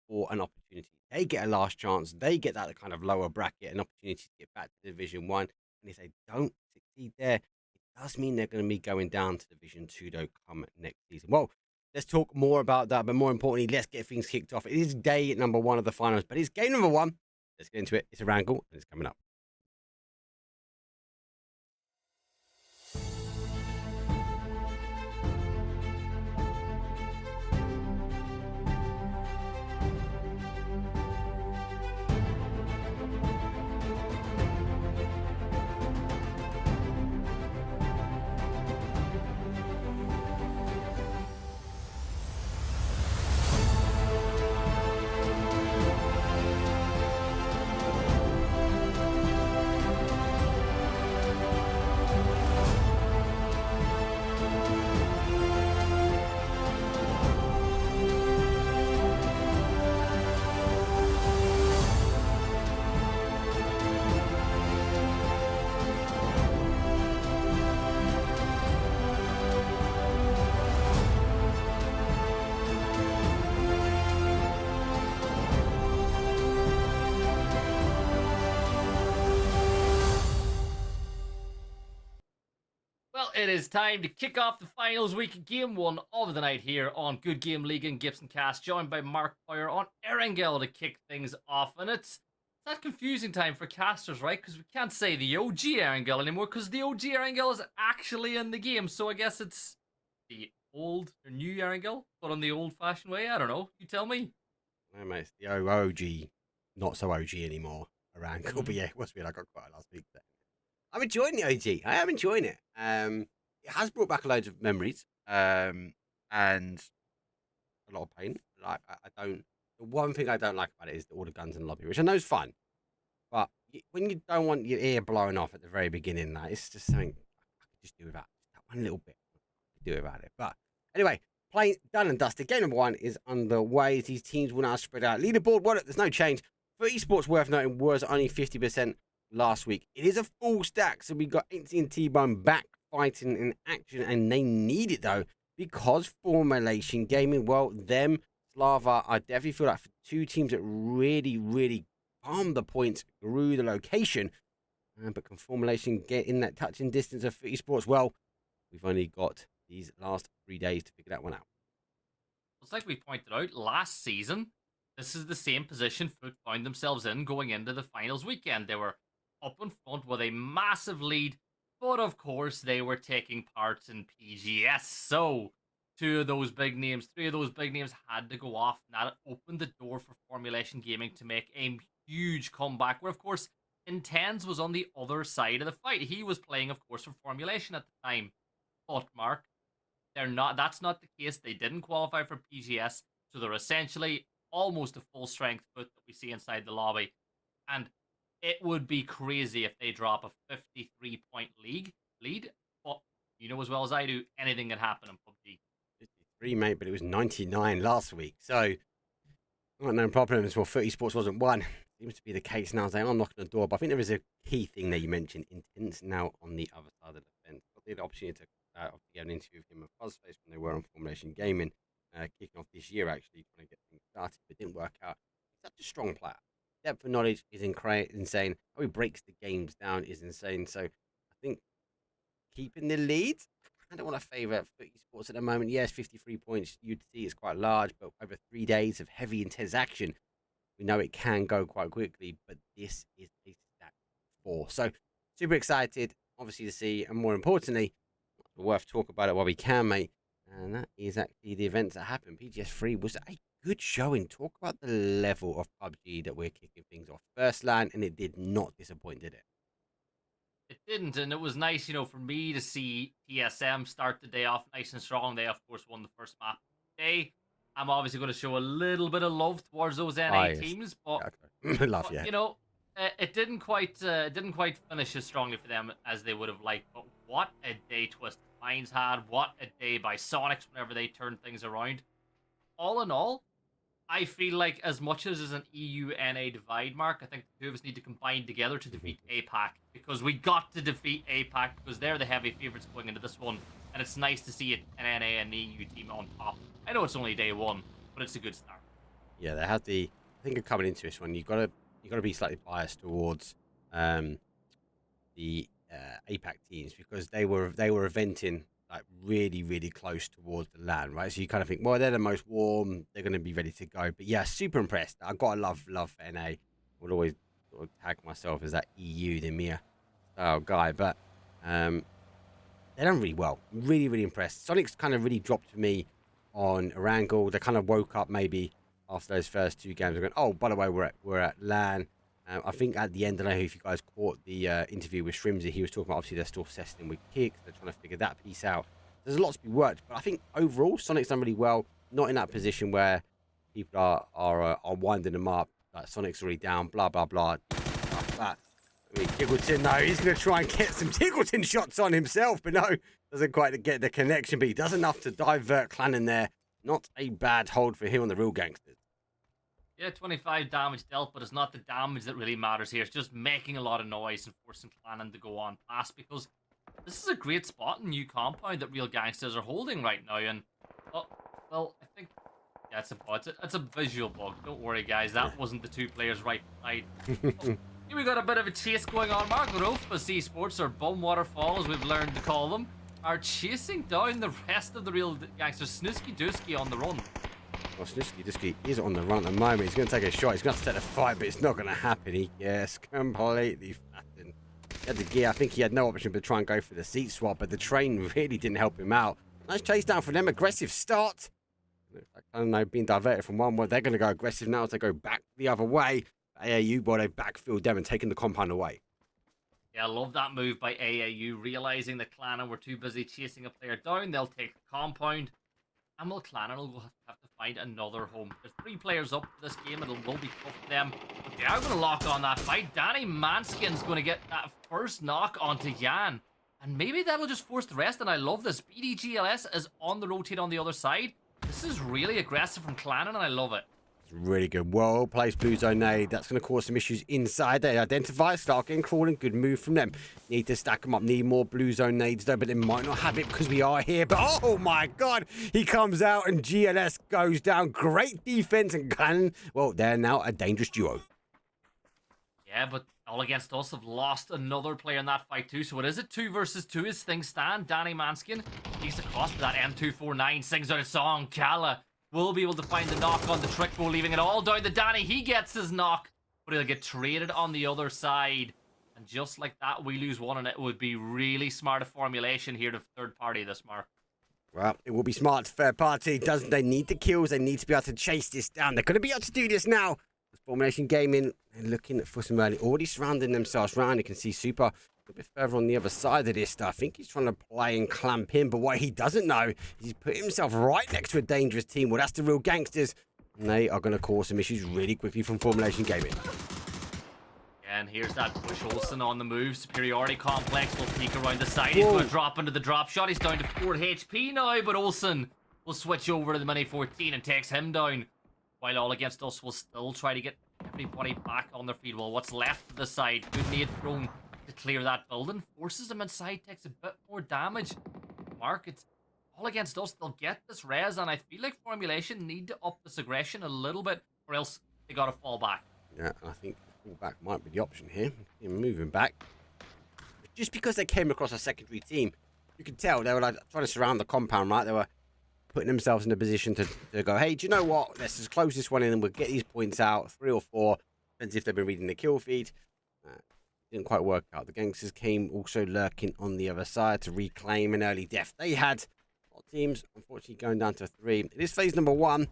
for an opportunity. They get a last chance. They get that kind of lower bracket, an opportunity to get back to Division 1. And if they don't succeed there, it does mean they're going to be going down to Division 2, though, come next season. Well, let's talk more about that, but more importantly, let's get things kicked off. It is day number 1 of the finals, but it's game number 1. Let's get into it. It's a wrangle, and it's coming up. Well, it is time to kick off the finals week, game 1 of the night here on Good Game Ligaen GibsonCasts, joined by Mark Power on Erangel to kick things off. And it's that confusing time for casters, right? Because we can't say the OG Erangel anymore, because the OG Erangel is actually in the game. So I guess it's the old or new Erangel, but on the old-fashioned way. I don't know. You tell me. No, mate, it's the OG, not so OG anymore. Around, but yeah, it was weird. I got quite a last week there. I'm enjoying the OG. I am enjoying it. It has brought back a load of memories, and a lot of pain. Like I don't. The one thing I don't like about it is all the guns in the lobby, which I know is fun, but when you don't want your ear blowing off at the very beginning, like it's just something I could just do without. That one little bit, I could do without it. But anyway, playing done and dusted. Game number 1 is underway. These teams will now spread out. Leaderboard, well, there's no change. For esports, worth noting, was only 50% last week. It is a full stack, so we got 80 and T-Bone back fighting in action, and they need it though because Formulation Gaming, well, them, Slava, I definitely feel like for 2 teams that really farmed the points, grew the location, but can Formulation get in that touching distance of esports? Well, we've only got these last 3 days to figure that one out. It's like we pointed out last season. This is the same position Foot found themselves in going into the finals weekend. They were up in front with a massive lead, but of course they were taking part in PGS. So 2 of those big names, 3 of those big names had to go off, and that opened the door for Formulation Gaming to make a huge comeback. Where of course Intense was on the other side of the fight. He was playing, of course, for Formulation at the time. But Mark, they're not. That's not the case. They didn't qualify for PGS, so they're essentially almost a full strength Foot that we see inside the lobby. And it would be crazy if they drop a 53-point lead. But you know as well as I do, anything can happen in PUBG. 53, mate, but it was 99 last week. So Right, no problems. Well, 30 Sports wasn't one. Seems to be the case now. They are knocking the door, but I think there is a key thing that you mentioned. Intense now on the other side of the fence. Got the opportunity to get an interview with him at Fuzzface when they were on Formulation Gaming, kicking off this year, actually, trying to get things started, but it didn't work out. He's such a strong player. Depth of knowledge is insane. How he breaks the games down is insane. So I think keeping the lead, I don't want to favour 30 Sports at the moment. Yes, 53 points. You'd see it's quite large, but over 3 days of heavy, intense action, we know it can go quite quickly. But this is a stat 4. So super excited, obviously, to see, and more importantly, worth talk about it while we can, mate. And that is actually the events that happened. PGS3 was a good showing. Talk about the level of PUBG that we're kicking things off. First land, and it did not disappoint, did it? It didn't, and it was nice, for me to see TSM start the day off nice and strong. They, of course, won the first map of the day. I'm obviously going to show a little bit of love towards those NA teams, but, love, yeah. It didn't quite finish as strongly for them as they would have liked. But what a day Twisted Minds had! What a day by Sonics whenever they turned things around. All in all, I feel like as much as there's an EU-NA divide, Mark, I think the two of us need to combine together to defeat APAC, because we got to defeat APAC because they're the heavy favourites going into this one, and it's nice to see an NA and EU team on top. I know it's only day one, but it's a good start. Yeah, they had I think coming into this one, you gotta be slightly biased towards the APAC teams, because they were eventing like really, really close towards the land, right? So you kind of think, well, they're the most warm, they're going to be ready to go. But yeah, super impressed. I got a love for NA. I would always sort of tag myself as that EU, the EMEA style guy, but they done really well. Really, really impressed. Sonic's kind of really dropped for me on Erangel. They kind of woke up maybe after those first 2 games. They're going, oh, by the way, we're at LAN. I think at the end, I don't know if you guys caught the interview with Shrimsy. He was talking about, obviously, they're still testing with kicks. They're trying to figure that piece out. There's a lot to be worked, but I think overall, Sonic's done really well. Not in that position where people are winding them up. Like, Sonic's already down, blah, blah, blah. I mean, Tiggleton, no, he's going to try and get some Tiggleton shots on himself, but no, doesn't quite get the connection, but he does enough to divert Clan in there. Not a bad hold for him on the real gangsters. Yeah, 25 damage dealt, but it's not the damage that really matters here. It's just making a lot of noise and forcing Clannon to go on past, because this is a great spot in new compound that real gangsters are holding right now. And, well, I think, yeah, it's a visual bug. Don't worry, guys. That wasn't the 2 players right side. Here we got a bit of a chase going on. Mark Rufus Esports, or Bum Waterfall, as we've learned to call them, are chasing down the rest of the real gangsters. Snooski Dooski on the run. Well, Snooski is on the run at the moment. He's going to take a shot. He's going to have to take the fight, but it's not going to happen. He gets completely flattened. He had the gear. I think he had no option but to try and go for the seat swap, but the train really didn't help him out. Nice chase down for them. Aggressive start. I don't know, being diverted from one way. They're going to go aggressive now as they go back the other way. AAU, boy, they backfield them and taking the compound away. Yeah, I love that move by AAU, realizing that Clannon were too busy chasing a player down. They'll take the compound, and Clannon will have to find another home. There's 3 players up for this game, and it will be tough for them. But they are going to lock on that fight. Danny Manskin's going to get that first knock onto Jan, and maybe that'll just force the rest. And I love this. BDGLS is on the rotate on the other side. This is really aggressive from Clannon, and I love it. Really good. Well placed blue zone nade. That's going to cause some issues inside. They identify, start getting crawling. Good move from them. Need to stack them up. Need more blue zone nades though, but they might not have it because we are here. But oh my god, he comes out and GLS goes down. Great defense, and Cannon, well, they're now a dangerous duo. Yeah, but All Against Us have lost another player in that fight too. So what is it? 2 versus 2 as things stand. Danny Manskin takes across with that M249, sings out a song. Kala will be able to find the knock on the trick ball, leaving it all down to Danny. He gets his knock, but he'll get traded on the other side. And just like that, we lose one, and it would be really smart a formulation here to third party this, Mark. Well, it will be smart to third party. They need the kills. They need to be able to chase this down. They're going to be able to do this now. Formulation Gaming, they're looking for some early, already surrounding themselves around. You can see Super a bit further on the other side of this stuff. I think he's trying to play and clamp in, but what he doesn't know is he's put himself right next to a dangerous team. Well, that's the real gangsters, and they are going to cause some issues really quickly from Formulation Gaming. And here's that push. Olsen on the move. Superiority complex will peek around the side. He's going to drop into the drop shot. He's down to 4 HP now, but Olsen will switch over to the Mini 14 and takes him down. while All Against Us will still try to get everybody back on their feet. Well, what's left of the side, good nade thrown to clear that building, forces them inside, takes a bit more damage. Mark, it's All Against Us, they'll get this res, and I feel like Formulation need to up this aggression a little bit, or else they gotta fall back. Yeah, I think fall back might be the option here. Moving back. Just because they came across a secondary team, you could tell they were like trying to surround the compound, right? They were putting themselves in a position to go, hey, do you know what? Let's just close this one in and we'll get these points out, 3 or 4. Depends if they've been reading the kill feed. Didn't quite work out. The gangsters came also lurking on the other side to reclaim an early death. They had a lot of teams, unfortunately, going down to 3. It is phase number 1.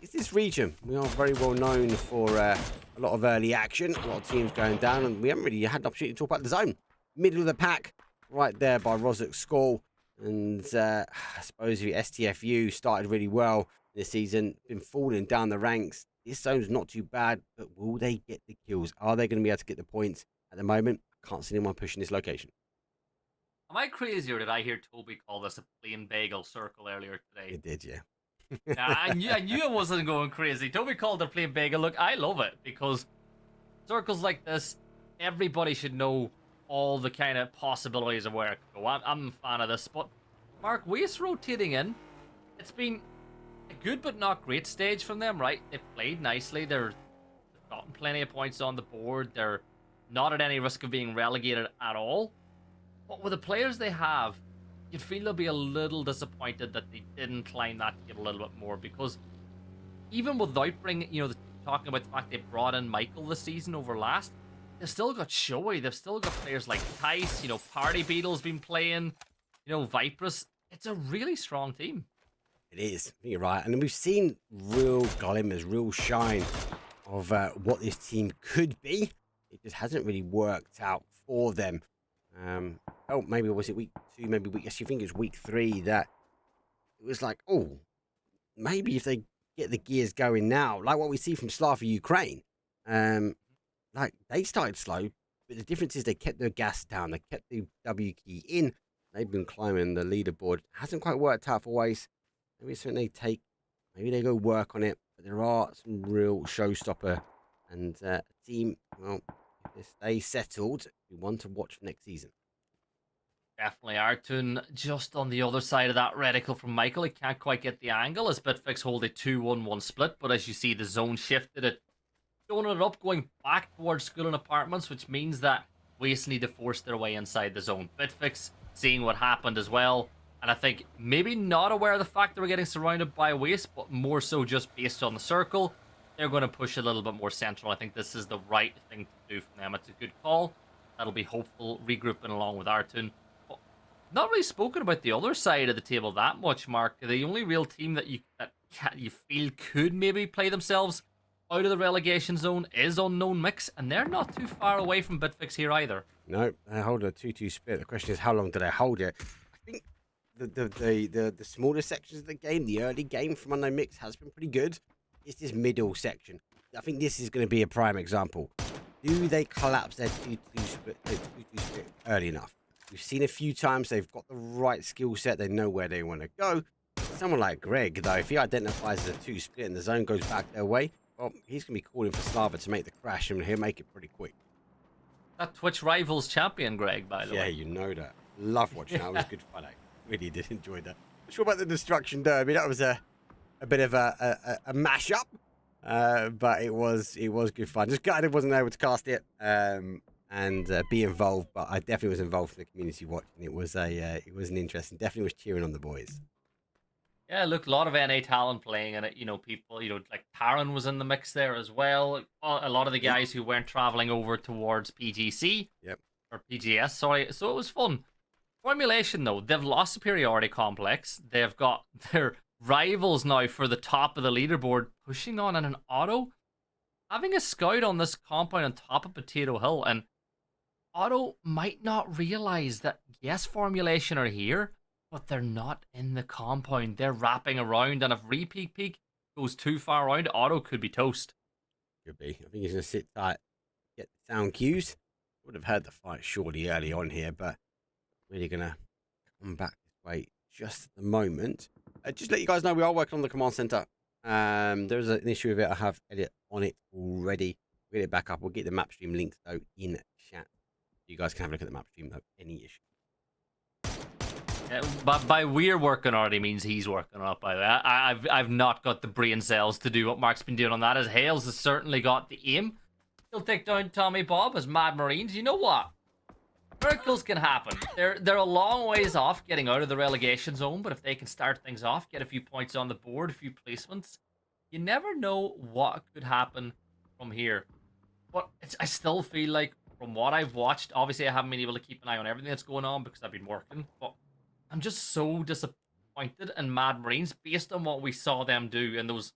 It's this region. We are very well known for a lot of early action, a lot of teams going down, and we haven't really had an opportunity to talk about the zone. Middle of the pack, right there by Rozhok School. And I suppose the STFU started really well this season, been falling down the ranks. This zone's not too bad, but will they get the kills? Are they going to be able to get the points? At the moment, I can't see anyone pushing this location. Am I crazy, or did I hear Toby call this a plain bagel circle earlier today? It did, yeah. I knew I wasn't going crazy. Toby called it a plain bagel. Look, I love it, because circles like this, everybody should know all the kind of possibilities of where it could go. I'm a fan of this, but Mark, Waste rotating in, it's been a good but not great stage from them, right? They've played nicely. They've gotten plenty of points on the board. They're not at any risk of being relegated at all. But with the players they have, you'd feel they'll be a little disappointed that they didn't climb that table a little bit more, because even without bringing, talking about the fact they brought in Michael this season over last, they've still got Shoei. They've still got players like Tice, Party Beetle's been playing, Vipress. It's a really strong team. It is. I think you're right. And we've seen real glimmers, real shine of what this team could be. It just hasn't really worked out for them. Maybe was it week 2? Maybe I think it was week 3 that it was like, oh, maybe if they get the gears going now, like what we see from Slava Ukraine, like they started slow, but the difference is they kept their gas down, they kept the W key in. They've been climbing the leaderboard. Hasn't quite worked out for Waste. Maybe it's something they take. Maybe they go work on it. But there are some real showstopper and a team. Well, if they stay settled, we want to watch for next season. Definitely. Artun just on the other side of that reticle from Michael. He can't quite get the angle as Bitfix hold a 2-1-1 split. But as you see, the zone shifted it, throwing it up, going back towards school and apartments, which means that Waste need to force their way inside the zone. Bitfix seeing what happened as well, and I think maybe not aware of the fact they were getting surrounded by Waste, but more so just based on the circle, they're going to push a little bit more central. I think this is the right thing to do for them. It's a good call. That'll be hopeful, regrouping along with Artun. But not really spoken about the other side of the table that much, Mark. The only real team that you feel could maybe play themselves out of the relegation zone is Unknown Mix, and they're not too far away from Bitfix here either. No, they hold a 2-2 split. The question is, how long do they hold it? I think the smaller sections of the game, the early game from Unknown Mix has been pretty good. It's this middle section. I think this is going to be a prime example. Do they collapse their 2-2 split early enough? We've seen a few times they've got the right skill set. They know where they want to go. Someone like Greg, though, if he identifies as a 2 split and the zone goes back their way, well, he's going to be calling for Slava to make the crash, and he'll make it pretty quick. That Twitch Rivals champion, Greg, by the way. Yeah, you know that. Love watching that. It was good fun. I really did enjoy that. Not sure about the Destruction Derby. That was a bit of a mash-up, but it was good fun. Just gutted I wasn't able to cast it and be involved, but I definitely was involved in the community watching. It was an interesting. Definitely was cheering on the boys. Yeah, look, a lot of NA talent playing in it. People, like Taran was in the mix there as well. A lot of the guys who weren't traveling over towards PGC. Yep. Or PGS, sorry. So it was fun. Formulation, though, they've lost superiority complex. They've got their rivals now for the top of the leaderboard pushing on in an auto. Having a scout on this compound on top of Potato Hill, and Auto might not realize that, yes, Formulation are here, but they're not in the compound. They're wrapping around, and if Repeat Peak goes too far around, Auto could be toast. Could be. I think he's going to sit tight, get the sound cues. Would have heard the fight surely early on here, but really going to come back this way just at the moment. Just let you guys know, we are working on the command center There's an issue with it. I have edit on it already. We'll get it back up. We'll get the map stream linked though in chat. You guys can have a look at the map stream though. Any issue. But by we're working on it, he means he's working on it. By the way, I've not got the brain cells to do what Mark's been doing on that. As Hales has certainly got the aim. He'll take down Tommy Bob as Mad Marines. You know what? Miracles can happen. They're a long ways off getting out of the relegation zone, but if they can start things off, get a few points on the board, a few placements, you never know what could happen from here. But I still feel like, from what I've watched, obviously I haven't been able to keep an eye on everything that's going on because I've been working, but I'm just so disappointed in Mad Marines based on what we saw them do in those,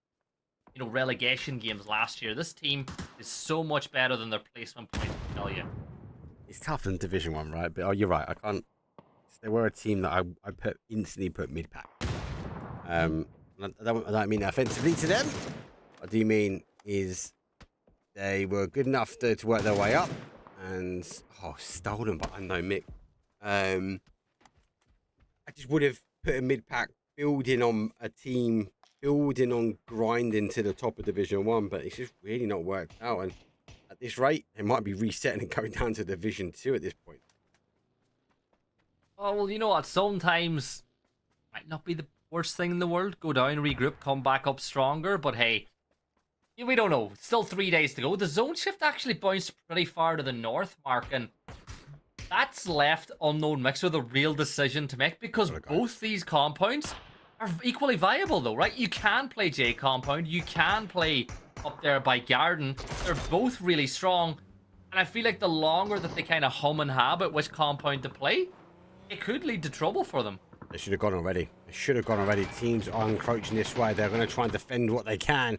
relegation games last year. This team is so much better than their placement points, I tell you. It's tougher than Division 1, right? But you're right. I can't. They were a team that I instantly put mid pack. I don't mean offensively to them. What I do mean is they were good enough to work their way up, and stolen by unknown Mick. I just would have put a mid pack building on a team, building on grinding to the top of Division 1, but it's just really not worked out. And at this rate, it might be resetting and going down to Division 2 at this point. Oh, well, you know what? Sometimes might not be the worst thing in the world. Go down, regroup, come back up stronger. But hey, we don't know. Still 3 days to go. The zone shift actually bounced pretty far to the north, Mark, and that's left Unknown Mix with a real decision to make because both these compounds are equally viable, though, right? You can play J compound. You can play up there by Garden. They're both really strong, and I feel like the longer that they kind of hum and habit which compound to play, it could lead to trouble for them. They should have gone already. They should have gone already. Teams are encroaching this way. They're going to try and defend what they can.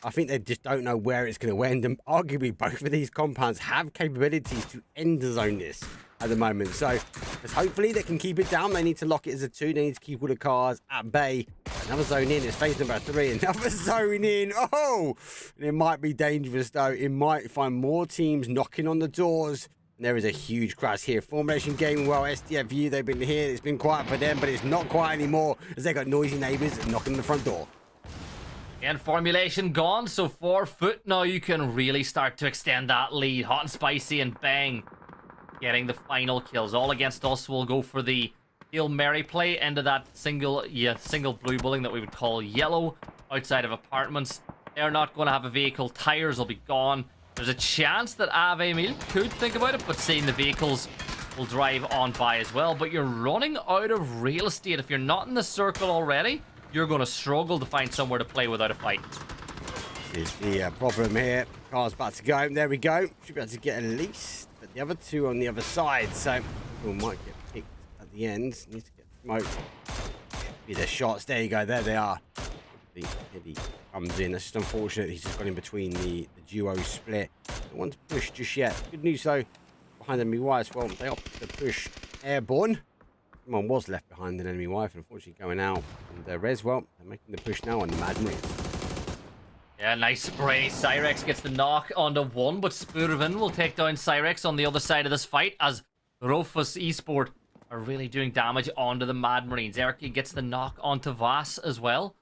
I think they just don't know where it's going to end, and arguably both of these compounds have capabilities to end the zone this at the moment. So hopefully they can keep it down. They need to lock it as a 2. They need to keep all the cars at bay. Another zone in. It's phase number 3. Another zone in. Oh, and it might be dangerous though. It might find more teams knocking on the doors. And there is a huge crash here. Formation Gaming, well, SDFU, they've been here. It's been quiet for them, but it's not quiet anymore as they got noisy neighbors knocking on the front door. And formulation gone, so 4 foot now you can really start to extend that lead. Hot and Spicy and Bang getting the final kills. All against us will go for the Hail Mary play into that single blue building that we would call yellow outside of apartments. They're not going to have a vehicle. Tires will be gone. There's a chance that Ave Emil could think about it, but seeing the vehicles will drive on by as well. But you're running out of real estate. If you're not in the circle already, you're going to struggle to find somewhere to play without a fight. This is the problem here. Car's about to go. There we go. Should be able to get at least, but the other 2 on the other side. So we might get picked at the end. Needs to get smoked. Be the shots. There you go. There they are. The Eddie comes in. That's just unfortunate. He's just got in between the duo split. No one's pushed just yet. Good news though. Behind enemy wires. Well, they opted to push airborne. Someone was left behind an enemy wife, unfortunately going out. And Res, well, they're making the push now on the Mad Marines. Yeah, nice spray. Cyrex gets the knock onto 1, but Spurvin will take down Cyrex on the other side of this fight as Rofus Esport are really doing damage onto the Mad Marines. Erky gets the knock onto Vass as well.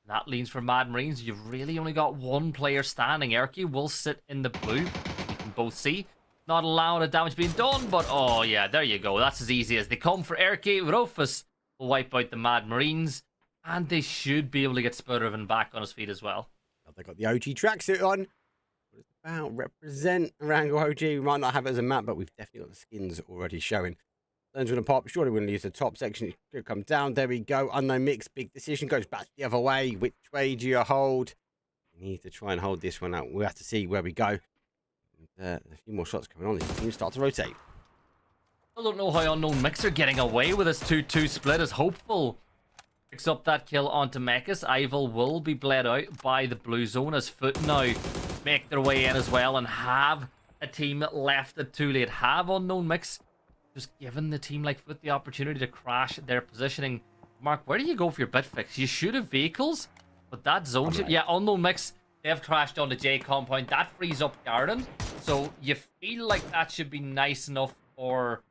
That leans for Mad Marines. You've really only got 1 player standing. Erky will sit in the blue. You can both see. Not allowing the damage being done, but oh yeah, there you go. That's as easy as they come for Erky. Rofus will wipe out the Mad Marines, and they should be able to get Spurvin back on his feet as well. They got the OG tracksuit on. What is it about? Represent Rango OG. We might not have it as a map, but we've definitely got the skins already showing. Zone's going to pop. Surely we're going to use the top section. It could come down. There we go. Unknown Mix. Big decision. Goes back the other way. Which way do you hold? We need to try and hold this one out. We'll have to see where we go. A few more shots coming on. These teams start to rotate. I don't know how Unknown Mix are getting away with this 2-2 split. As Hopeful picks up that kill onto Mechas. Ival will be bled out by the blue zone as Foot now make their way in as well and have a team left it too late. Have Unknown Mix just given the team like Foot the opportunity to crash their positioning. Mark, where do you go for your bit fix? You should have vehicles, but that zone should... Yeah, Unknown Mix, they've crashed on the J compound. That frees up Garden. So you feel like that should be nice enough for,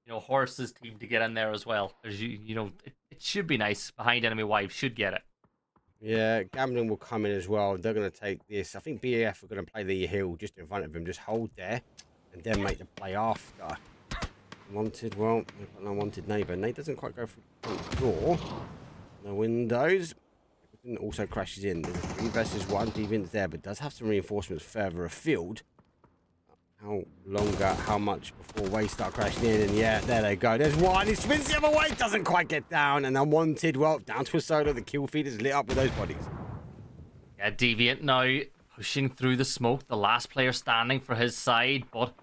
Horse's team to get in there as well. There's, it should be nice. Behind enemy wives should get it. Yeah, gambling will come in as well. They're going to take this. I think BAF are going to play the hill just in front of him. Just hold there and then make the play after. Wanted, well, we've got an unwanted neighbour. Nate doesn't quite go through the front door. No windows. Everything also crashes in. There's a 3 versus 1. DIV's there, but does have some reinforcements further afield. How longer, how much before waves start crashing in? And yeah, there they go. There's one. He spins the other way. Doesn't quite get down. And unwanted, well, down to a solo. The kill feed is lit up with those bodies. Yeah, Deviant now pushing through the smoke. The last player standing for his side. But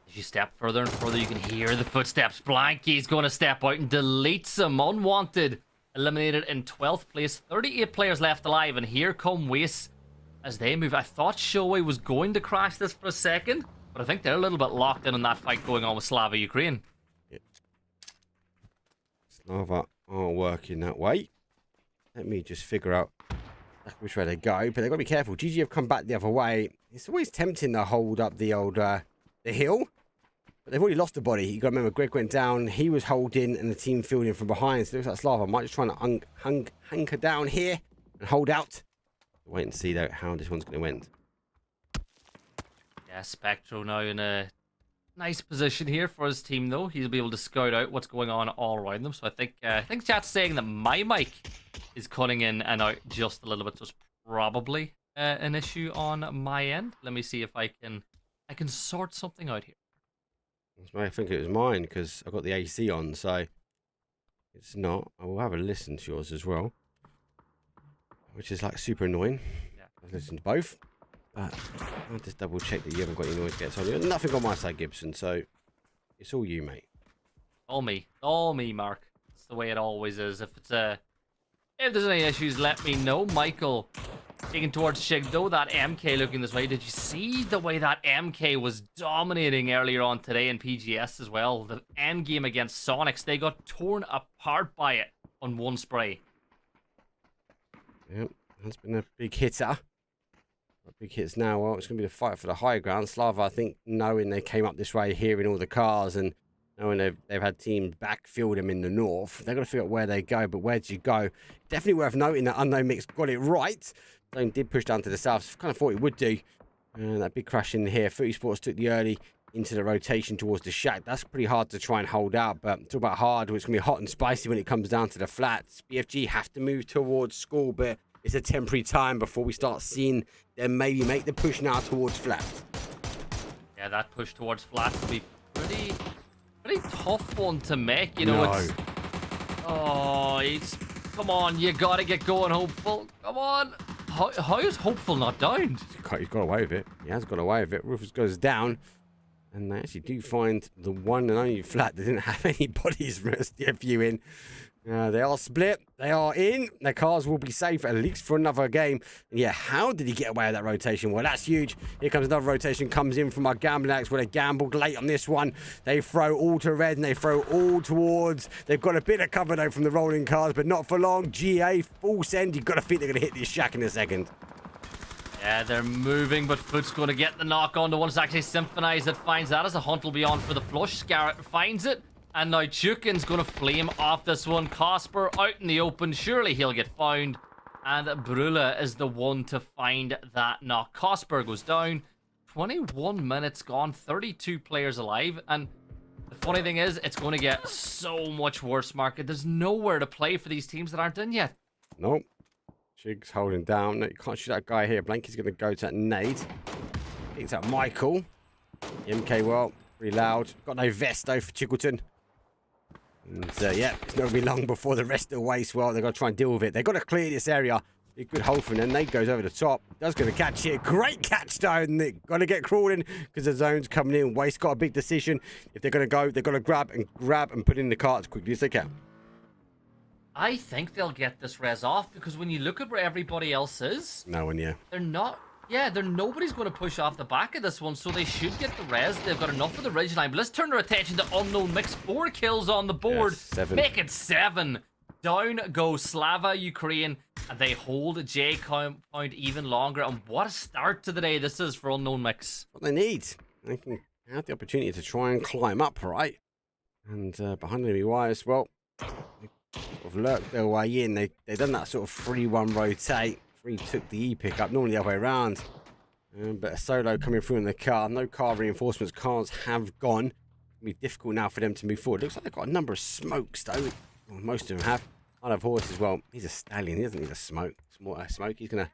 as you step further and further, you can hear the footsteps. Blanky's going to step out and deletes him. Unwanted. Eliminated in 12th place. 38 players left alive. And here come Waste as they move. I thought Shoei was going to crash this for a second. But I think they're a little bit locked in on that fight going on with Slava Ukraine. Yeah. Slava aren't working that way. Let me just figure out which way they go. But they've got to be careful. GG have come back the other way. It's always tempting to hold up the old the hill. But they've already lost the body. You got to remember, Greg went down. He was holding and the team fielding from behind. So it looks like Slava might just trying to hunker down here and hold out. Wait and see though how this one's going to end. Yeah, Spectro now in a nice position here for his team, though. He'll be able to scout out what's going on all around them. So I think chat's saying that my mic is cutting in and out just a little bit. So it's probably an issue on my end. Let me see if I can sort something out here. I think it was mine because I got the AC on, so it's not. I will have a listen to yours as well, which is like super annoying. Yeah. I've listened to both. But I'll just double check that you haven't got any noise gates on. You've got nothing on my side, Gibson, so it's all you, mate. All me, Mark. It's the way it always is. If there's any issues, let me know. Michael taking towards Shigdo, that MK looking this way. Did you see the way that MK was dominating earlier on today in PGS as well? The end game against Sonics, they got torn apart by it on one spray. Yep, that's been a big hitter. Big hits now. Well, it's going to be the fight for the high ground. Slava, I think, knowing they came up this way, hearing all the cars, and knowing they've had teams backfield them in the north, they've got to figure out where they go. But where do you go? Definitely worth noting that Unknown Mix got it right. Zone did push down to the south. Kind of thought it would do. And that big crash in here. Footy Sports took the early into the rotation towards the shack. That's pretty hard to try and hold out, but it's all about hard. It's going to be hot and spicy when it comes down to the flats. BFG have to move towards school, but it's a temporary time before we start seeing them maybe make the push now towards flats. Yeah, that push towards flats will be pretty tough one to make. You know, come on, you gotta get going, Hopeful. Come on. How is Hopeful not downed? He's got away with it. He has got away with it. Rufus goes down. And they actually do find the one and only flat that didn't have any bodies for SDFU in. They are split. They are in. Their cars will be safe at least for another game. And yeah, how did he get away with that rotation? Well, that's huge. Here comes another rotation. Comes in from our gambling acts where they gambled late on this one. They throw all to red and they throw all towards. They've got a bit of cover though from the rolling cars, but not for long. GA, full send. You've got to think they're going to hit this shack in a second. Yeah, they're moving, but Foot's going to get the knock on. The one that's actually Symphonized that finds that as a hunt will be on for the flush. Scarrett finds it. And now Chukin's going to flame off this one. Cosper out in the open. Surely he'll get found. And Brula is the one to find that knock. Cosper goes down. 21 minutes gone. 32 players alive. And the funny thing is, it's going to get so much worse, Mark. There's nowhere to play for these teams that aren't in yet. Nope. Chig's holding down. No, you can't shoot that guy here. Blanky's going to go to that nade. Picks up Michael. MK, well, pretty loud. Got no vest, though, for Chiggleton. And, yeah, it's not going to be long before the rest of the waste. Well, they've got to try and deal with it. They've got to clear this area. A good hold from them. Nade goes over the top. Does going to catch it. Great catch, though. And they've got to get crawling because the zone's coming in. Waste got a big decision. If they're going to go, they've got to grab and put in the cart as quickly as they can. I think they'll get this res off because when you look at where everybody else is, no one, yeah. They're not. Yeah, nobody's going to push off the back of this one, so they should get the res. They've got enough of the ridge line. But let's turn our attention to Unknown Mix. 4 kills on the board. Yes, 7. Make it 7. Down goes Slava Ukraine, and they hold J compound even longer. And what a start to the day this is for Unknown Mix. What they need. They can have the opportunity to try and climb up, right? And behind enemy wires, well, sort of lurked their way in. They done that sort of 3-1 rotate. 3 took the E pick up, normally the other way around. But a solo coming through in the car. No car reinforcements. Cars have gone. It'll be difficult now for them to move forward. Looks like they've got a number of smokes though. Well, most of them have. I love horse as well. He's a stallion. He doesn't need a smoke. Smoke. He's going to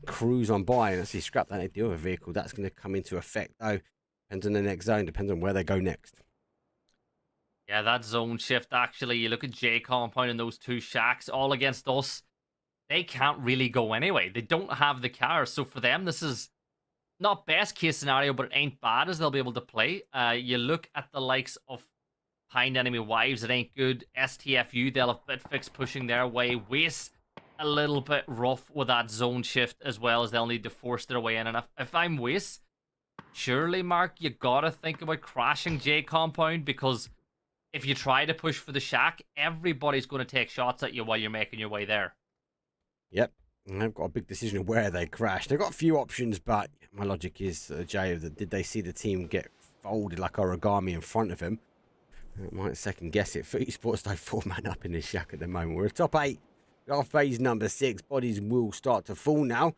cruise on by and actually scrap that deal with a vehicle. That's going to come into effect though. Depends on the next zone. Depends on where they go next. Yeah, that zone shift, actually. You look at J Compound and those 2 shacks all against us. They can't really go anyway. They don't have the cars. So for them, this is not best case scenario, but it ain't bad as they'll be able to play. You look at the likes of Behind Enemy Wives, it ain't good. STFU, they'll have Bitfix pushing their way. Waste a little bit rough with that zone shift as well, as they'll need to force their way in. And if I'm Waste, surely, Mark, you gotta think about crashing J Compound, because if you try to push for the shack, everybody's going to take shots at you while you're making your way there. Yep. And they've got a big decision of where they crash. They've got a few options, but my logic is, Jay, that did they see the team get folded like origami in front of them? I might second guess it. Esports though 4-man up in this shack at the moment. We're at top 8. We are phase number 6. Bodies will start to fall now.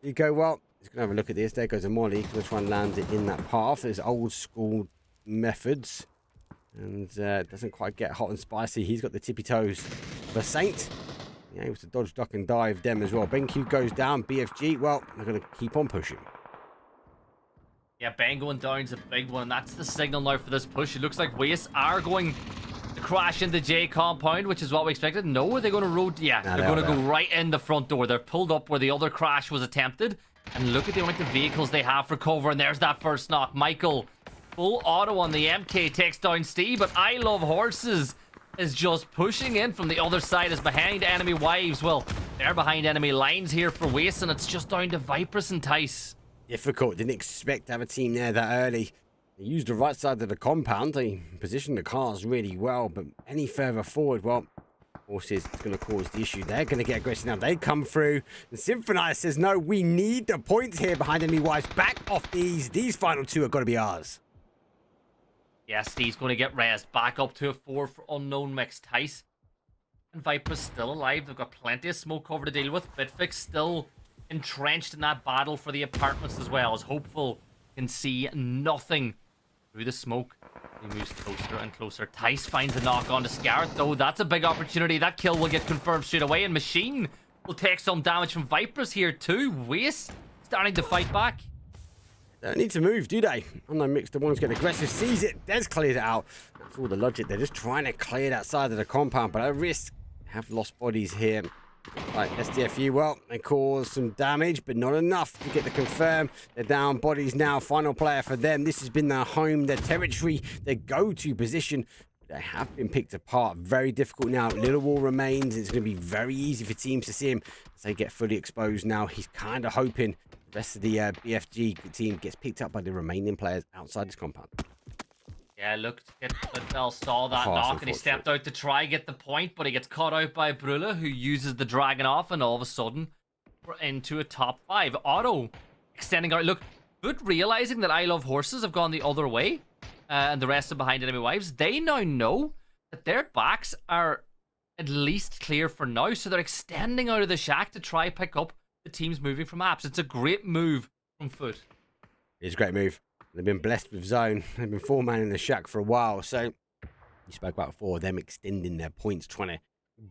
You go, well, he's going to have a look at this. There goes a Molly. He's going to try and land it in that path. There's old school methods. And doesn't quite get hot and spicy. He's got the tippy toes of a saint. Yeah, able to dodge, duck, and dive them as well. BenQ goes down. BFG, well, they're going to keep on pushing. Yeah, Ben going down's a big one, and that's the signal now for this push. It looks like Waste are going to crash into J Compound, which is what we expected. No, are they going to road? Yeah, they're going to go right in the front door. They're pulled up where the other crash was attempted. And look at the amount of vehicles they have for cover, and there's that first knock. Michael, full auto on the MK, takes down Steve, but I Love Horses is just pushing in from the other side as Behind Enemy Wives. Well, they're behind enemy lines here for Waste, and it's just down to Vipress and Tice. Difficult. Didn't expect to have a team there that early. They used the right side of the compound. They positioned the cars really well, but any further forward, well, Horses is going to cause the issue. They're going to get aggressive now. They come through. The Symphonize says, no, we need the points here. Behind Enemy Wives. Back off these. These final 2 are going to be ours. Yeah, Steve's going to get raised back up to a 4 for Unknown Mixed Tice. And Viper's still alive. They've got plenty of smoke cover to deal with. Bitfix still entrenched in that battle for the apartments as well, as Hopeful can see nothing through the smoke. He moves closer and closer. Tice finds a knock on to Scarrett, though. That's a big opportunity. That kill will get confirmed straight away, and Machine will take some damage from Vipers here too. Waste starting to fight back. They don't need to move, do they? Unknown Mixed, the one's getting aggressive, sees it, Des clears it out. That's all the logic. They're just trying to clear that side of the compound, but at risk, have lost bodies here. Right, STFU, well, they cause some damage, but not enough to get the confirm. They're down bodies now. Final player for them. This has been their home, their territory, their go-to position. They have been picked apart. Very difficult now. Little Wall remains. It's going to be very easy for teams to see him as they get fully exposed now. He's kind of hoping the rest of the BFG team gets picked up by the remaining players outside this compound. Yeah, look, Bell saw that knock and he stepped out to try get the point, but he gets caught out by Brula, who uses the Dragon off, and all of a sudden we're into a top 5. Otto extending out. Look, Foot realizing that I Love Horses have gone the other way, and the rest of Behind Enemy Wives, they now know that their backs are at least clear for now, so they're extending out of the shack to try pick up the teams moving from apps. It's a great move from Foot. It's a great move. They've been blessed with zone. They've been 4-man in the shack for a while. So you spoke about 4 of them extending their points, trying to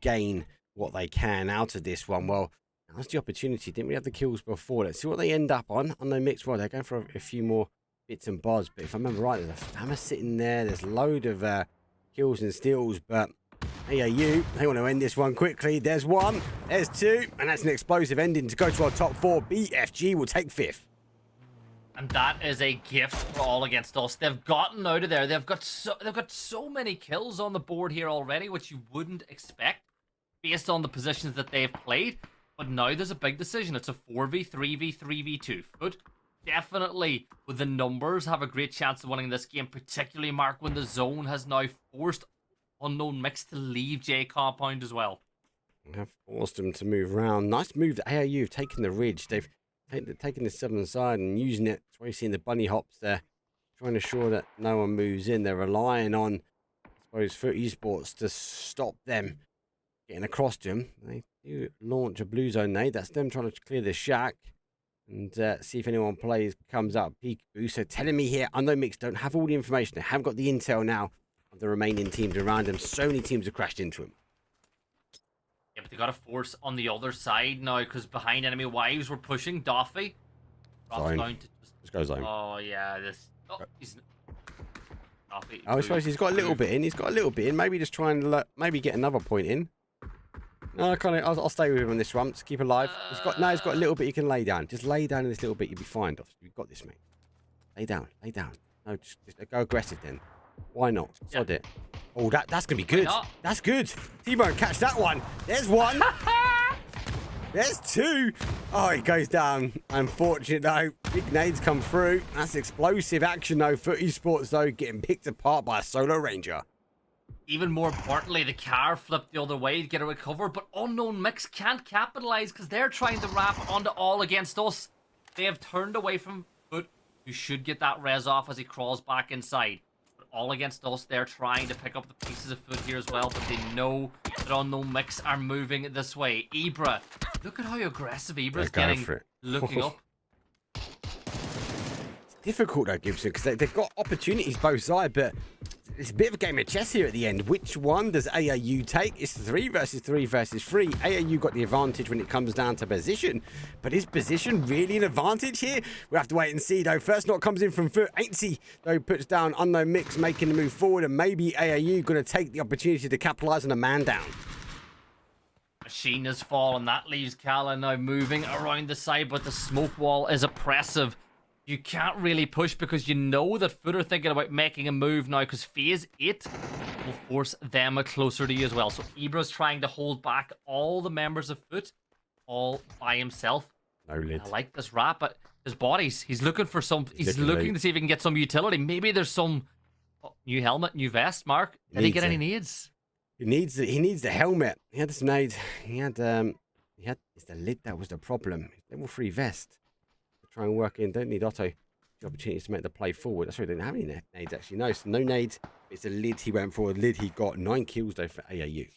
gain what they can out of this one. Well, that's the opportunity. Didn't we have the kills before? Let's see what they end up on the mix. Well, they're going for a few more bits and bobs. But if I remember right, there's a Fama sitting there. There's a load of kills and steals. But AAU, they want to end this one quickly. There's 1, there's 2, and that's an explosive ending to go to our top 4. BFG will take 5th. And that is a gift for all against us. They've gotten out of there. They've got so many kills on the board here already, which you wouldn't expect based on the positions that they've played. But now there's a big decision. It's a 4v3v 3v2. Foot definitely, with the numbers, have a great chance of winning this game, particularly, Mark, when the zone has now forced Unknown Mixed to leave J Compound as well. Have forced them to move around. Nice move to AAU, taking the ridge. They've taking the southern side and using it. That's why you're seeing the bunny hops there, trying to ensure that no one moves in. They're relying on, I suppose, Foot Esports to stop them getting across to him. They do launch a blue zone nade. That's them trying to clear the shack and see if anyone comes up. Peekaboo. So telling me here, Unknown Mix don't have all the information. They haven't got the intel now of the remaining teams around them. So many teams have crashed into him. Yeah, but they got a force on the other side now because behind enemy wives were pushing. Doffy drops down to just go zone. Oh yeah, this. Oh, he's. Doffy, I suppose he's got a little bit in. He's got a little bit in. Maybe just try and maybe get another point in. No, I'll stay with him on this one. Just keep alive. He's got a little bit you can lay down. Just lay down in this little bit. You'll be fine, Doff. You've got this, mate. Lay down. No, just go aggressive then. Why not? Sod it. Oh, that's gonna be good. That's good. T-Bone, catch that one. There's one. There's two. Oh, he goes down. Unfortunate though. Big nades come through. That's explosive action though. Foot Esports though getting picked apart by a solo ranger. Even more importantly, the car flipped the other way to get a recover, but Unknown Mix can't capitalize because they're trying to wrap onto all against us. They have turned away from Foot, who should get that res off as he crawls back inside. But all against us, they're trying to pick up the pieces of Foot here as well, but they know that Unknown Mix are moving this way. Ibra, look at how aggressive Ibra's getting, looking up. It's difficult though, Gibson, because they've got opportunities both sides, but it's a bit of a game of chess here at the end. Which one does AAU take? It's 3 versus 3 versus 3. AAU got the advantage when it comes down to position. But is position really an advantage here? We'll have to wait and see, though. First knock comes in from Foot. Aintsy, though, puts down Unknown Mix, making the move forward. And maybe AAU going to take the opportunity to capitalize on a man down. Machine has fallen. That leaves Callan now moving around the side, but the smoke wall is oppressive. You can't really push because you know that Foot are thinking about making a move now because phase 8 will force them closer to you as well. So Ibra's trying to hold back all the members of Foot all by himself. No lid. I like this wrap, but his bodies, he's looking for some, he's looking to see if he can get some utility. Maybe there's some new helmet, new vest, Mark. Did he get any needs? He needs the helmet. He had some nades. It's the lid that was the problem. Level 3 vest. Try and work in. Don't need Otto the opportunities to make the play forward. That's why they didn't have any nades actually. No, so no nades. It's a lid he went for. A lid he got. 9 kills though for AAU.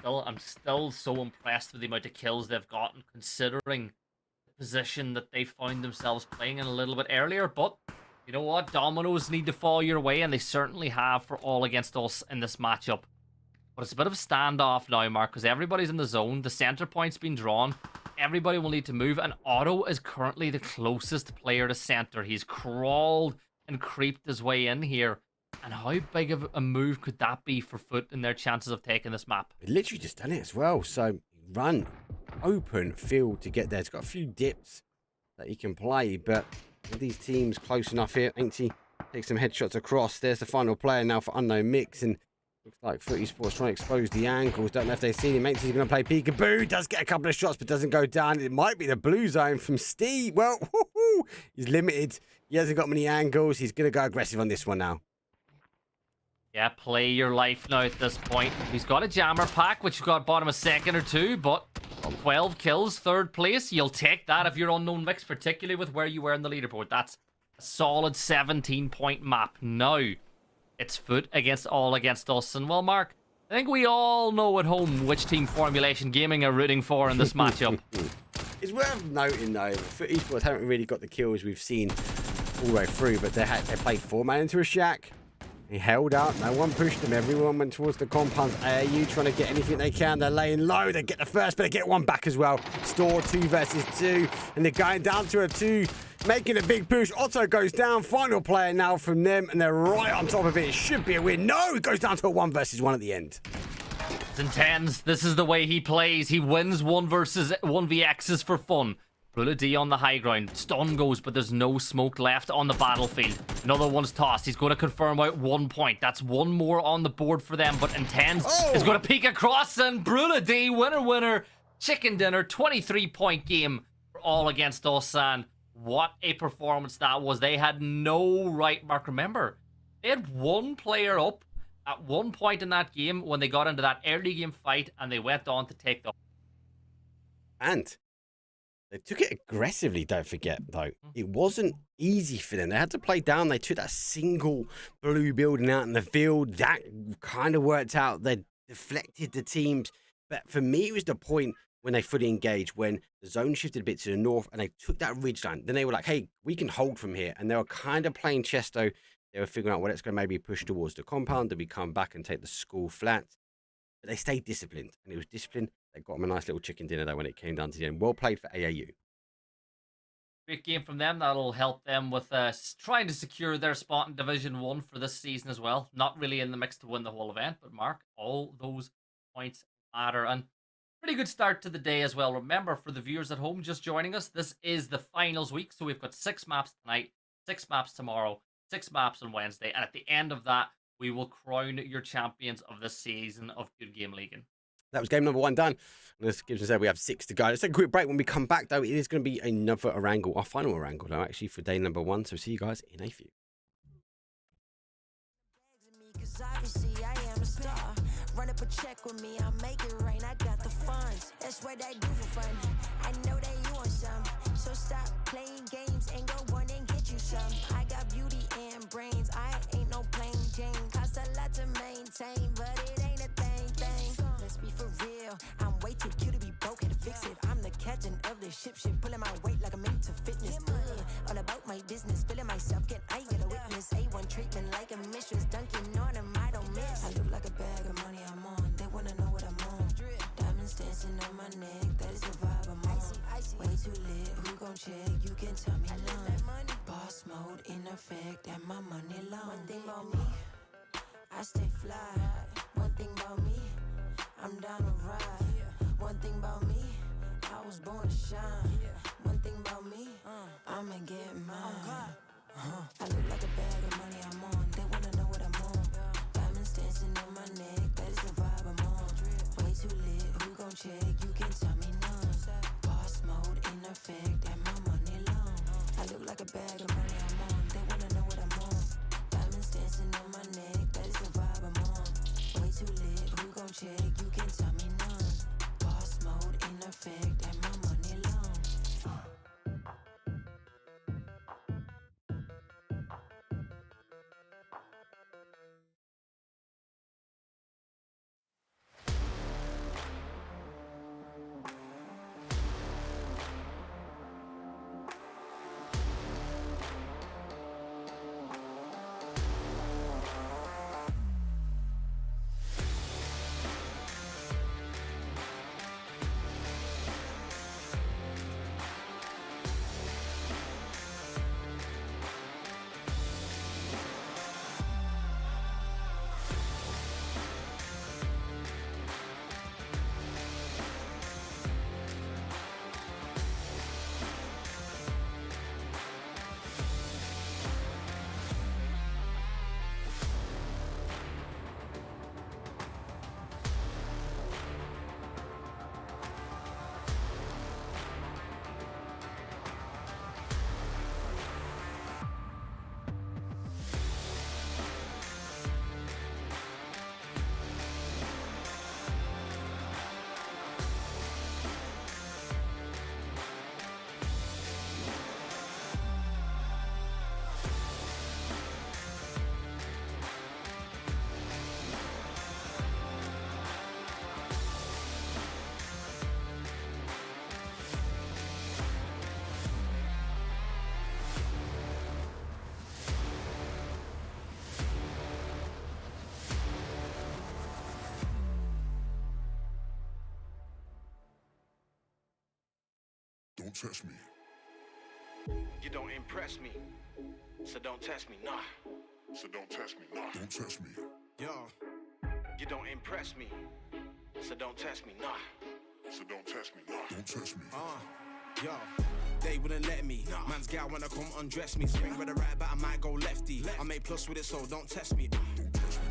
I'm still so impressed with the amount of kills they've gotten, considering the position that they found themselves playing in a little bit earlier. But you know what? Dominoes need to fall your way, and they certainly have for all against us in this matchup. But it's a bit of a standoff now, Mark, because everybody's in the zone. The center point's been drawn. Everybody will need to move, and Otto is currently the closest player to center. He's crawled and creeped his way in here. And how big of a move could that be for Foot in their chances of taking this map? He literally just done it as well. So run open field to get there. It's got a few dips that he can play, but with these teams close enough here, Ainty takes some headshots across. There's the final player now for Unknown Mix, and looks like Foot Esports trying to expose the ankles. Don't know if they've seen him. Ainty's going to play peekaboo. Does get a couple of shots, but doesn't go down. It might be the blue zone from Steve. Well, he's limited. He hasn't got many angles. He's going to go aggressive on this one now. Yeah, play your life now at this point. He's got a jammer pack, which got bottom a second or two, but 12 kills, 3rd place. You'll take that if you're Unknown Mix, particularly with where you were in the leaderboard. That's a solid 17-point map. Now, it's Foot against all against us. And well, Mark, I think we all know at home which team Formulation Gaming are rooting for in this matchup. It's worth noting, though, Foot Esports haven't really got the kills we've seen all the way through, but they played 4-man into a shack. He held out. No one pushed them. Everyone went towards the compounds. AAU trying to get anything they can. They're laying low. They get the first, but they get one back as well. Store 2 versus 2. And they're going down to a 2. Making a big push. Otto goes down. Final player now from them. And they're right on top of it. It should be a win. No, it goes down to a 1 versus 1 at the end. It's intense. This is the way he plays. He wins 1 versus 1vx's for fun. Brula D on the high ground. Stun goes, but there's no smoke left on the battlefield. Another one's tossed. He's going to confirm out 1 point. That's 1 more on the board for them, but Intense is going to peek across, and Brula D, winner. Chicken dinner, 23-point game for all against us, and what a performance that was. They had no right, Mark. Remember, they had 1 player up at 1 point in that game when they got into that early game fight, and they went on to take the... And they took it aggressively, don't forget, though. It wasn't easy for them. They had to play down. They took that single blue building out in the field. That kind of worked out their deflected the teams. But for me, it was the point when they fully engaged, when the zone shifted a bit to the north and they took that ridge line. Then they were like, hey, we can hold from here. And they were kind of playing chess, though. They were figuring out, well, let's go maybe push towards the compound. Then we come back and take the school flat. But they stayed disciplined. And it was discipline. They got them a nice little chicken dinner, though, when it came down to the end. Well played for AAU. Great game from them. That'll help them with trying to secure their spot in Division 1 for this season as well. Not really in the mix to win the whole event, but Mark, all those points matter. And pretty good start to the day as well. Remember, for the viewers at home just joining us, this is the finals week. So we've got 6 maps tonight, 6 maps tomorrow, 6 maps on Wednesday. And at the end of that, we will crown your champions of this season of Good Game Ligaen. That was game number 1 done. And as Gibson said, we have 6 to go. Let's take a quick break. When we come back, though, it is going to be another Orangle, our final Orangle, though, actually, for day number 1. So see you guys in a few. Run up a check with me, I'll make it rain. I got the funds. That's what I do for fun. I know that you want some. So stop playing games and go run and get you some. I got beauty and brains. I ain't no plain Jane. Cost a lot to maintain, but it ain't a thing. Let's be for real. I'm way too cute to be broke and to fix it. I'm the captain of the ship, pulling my weight like I'm into fitness. All about my business, feeling myself, I get a witness. A1 treatment like a mistress, dunking on them, I don't miss. I look like a bag of money I'm on. They wanna know what I'm on. Diamonds dancing on my neck, that is the vibe I'm on. Way too lit, who gon' check? You can tell me none. Boss mode in effect, and my money long. One thing about me, I stay fly. One thing about me, I'm down to ride. One thing about me, I was born to shine. One thing about me, I'ma get mine. I look like a bag of money I'm on. They wanna know what I'm on. Diamonds dancing on my neck, that is the vibe I'm on. Way too lit, who gon' check? You can tell me none. Boss mode in effect, and my money long. I look like a bag of money I'm on. They wanna know what I'm on. Diamonds dancing on my neck, that is the vibe I'm on. Way too lit, who gon' check? You can tell me none. Boss mode in effect, and my money long. Don't test me. You don't impress me, so don't test me, nah. So don't test me. Nah. Don't test me. Yo. You don't impress me, so don't test me, nah. So don't test me. Nah. Don't test me. Yo, they wouldn't let me. Man's gal wanna come undress me. Swing with the right, but I might go lefty. I make plus with it, so don't test me.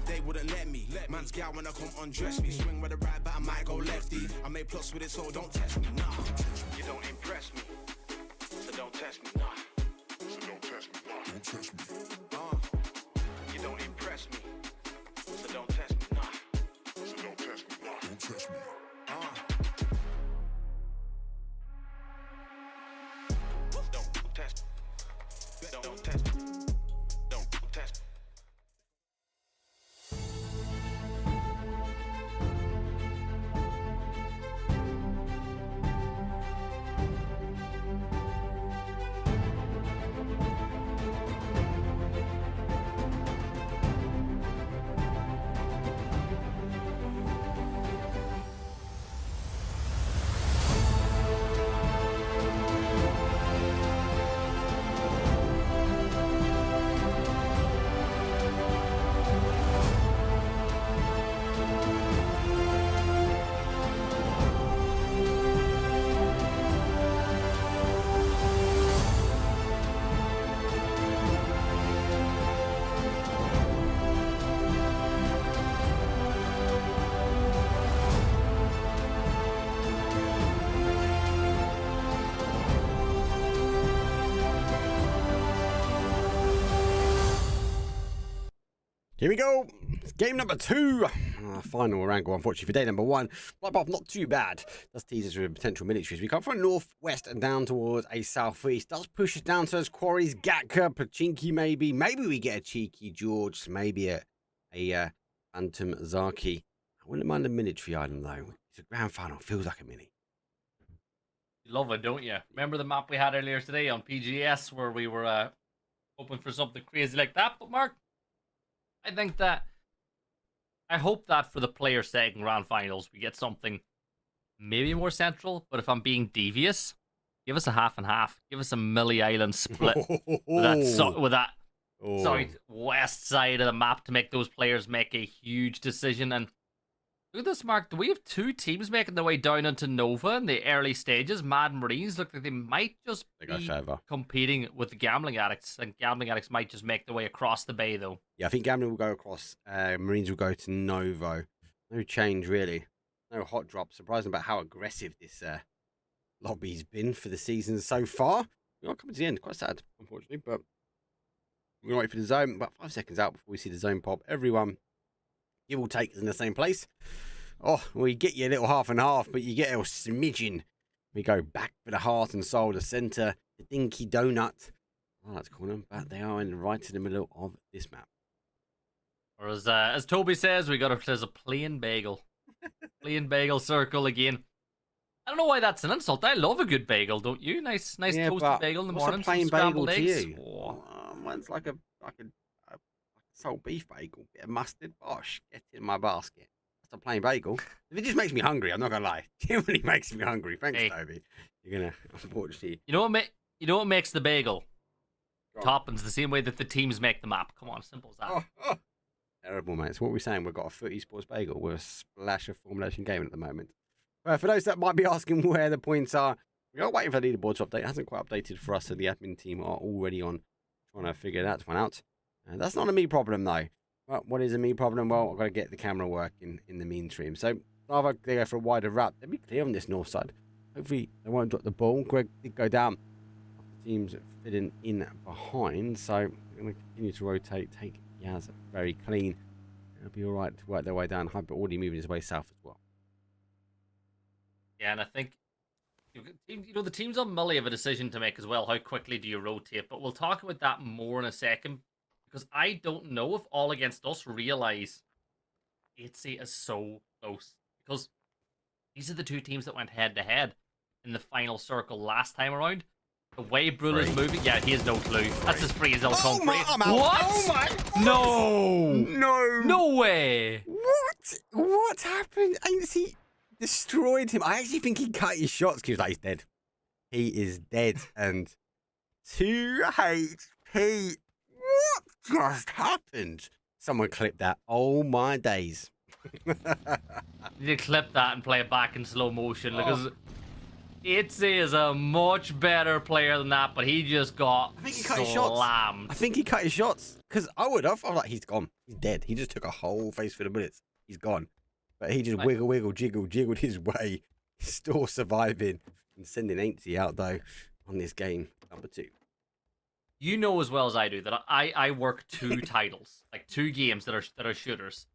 They wouldn't let me. Man's gal wanna come undress me. Swing with the right, but I might go lefty. I make plus with it, so don't test me. Nah. You don't impress me, so don't test me. Nah. So don't test me. Nah. Don't test me. You don't impress me, so don't test me. Nah. So don't test me. Nah. Don't test me. Don't test. Don't test. Don't test. Here we go. It's game number 2. Final wrangle, unfortunately, for day number 1. But not too bad. Does tease us with potential militaries. We come from northwest and down towards a southeast. Does push us down to those quarries. Gatka, Pachinki, maybe. Maybe we get a cheeky George. Maybe a Phantom Zaki. I wouldn't mind a military item, though. It's a grand final. Feels like a mini. You love it, don't you? Remember the map we had earlier today on PGS where we were hoping for something crazy like that? But, Mark, I hope that for the player second grand finals, we get something maybe more central. But if I'm being devious, give us a half and half. Give us a Millie Island split with that southwest side of the map to make those players make a huge decision. And look at this, Mark. Do we have 2 teams making their way down into Nova in the early stages? Mad Marines look like they might just be competing with the Gambling Addicts, and Gambling Addicts might just make their way across the bay, though. Yeah, I think Gambling will go across. Marines will go to Novo. No change, really. No hot drop. Surprising about how aggressive this lobby's been for the season so far. We're not coming to the end. Quite sad, unfortunately, but we're going to wait for the zone. About 5 seconds out before we see the zone pop. Everyone, give or take, is in the same place. Oh, well, you get your little half and half, but you get a smidgen. We go back for the heart and soul, the centre, the dinky donut. I like to call them, but they are right in the middle of this map. Or as Toby says, there's a plain bagel. Plain bagel circle again. I don't know why that's an insult. I love a good bagel, don't you? Nice toasted bagel in the morning. What's a plain bagel to eggs. you? Oh, mine's like a salt beef bagel, bit of mustard. Bosh, get in my basket. That's a plain bagel. If it just makes me hungry, I'm not gonna lie. It really makes me hungry. Thanks, Toby. You're gonna, unfortunately. You know what makes the bagel? Toppings, the same way that the teams make the map. Come on, simple as that. Terrible, mate. So what we're saying, we've got a Foot Esports bagel with a splash of Formulation Gaming at the moment. For those that might be asking where the points are, we are waiting for the leaderboard to update. It hasn't quite updated for us, so the admin team are already on trying to figure that one out. That's not a me problem, though. Well, what is a me problem? Well, I've got to get the camera working in the meantime. So rather they go for a wider wrap. They'll be clear on this north side. Hopefully they won't drop the ball. Greg did go down. The team's fitting in behind, so we're going to continue to rotate. Take Yaz very clean. It'll be all right to work their way down. Hyper already moving his way south as well. Yeah, and I think the teams on Millie have a decision to make as well. How quickly do you rotate? But we'll talk about that more in a second, because I don't know if All Against Us realize 8C is so close, because these are the 2 teams that went head to head in the final circle last time around. The way Brula's moving, yeah, he has no clue. That's as free as they'll come. What? Oh my! No way! What happened? He destroyed him. I actually think he cut his shots because he was like, he's dead. He is dead. And 2 HP. What just happened? Someone clipped that. Oh my days. You need to clip that and play it back in slow motion, because Itzy is a much better player than that, but he just got slammed. I think he cut his shots, because I was like, he's gone. He's dead. He just took a whole face full of bullets. He's gone. But he just jiggled his way, still surviving and sending 80 out, though, on this game number 2. You know as well as I do that I work 2 titles, like 2 games that are shooters.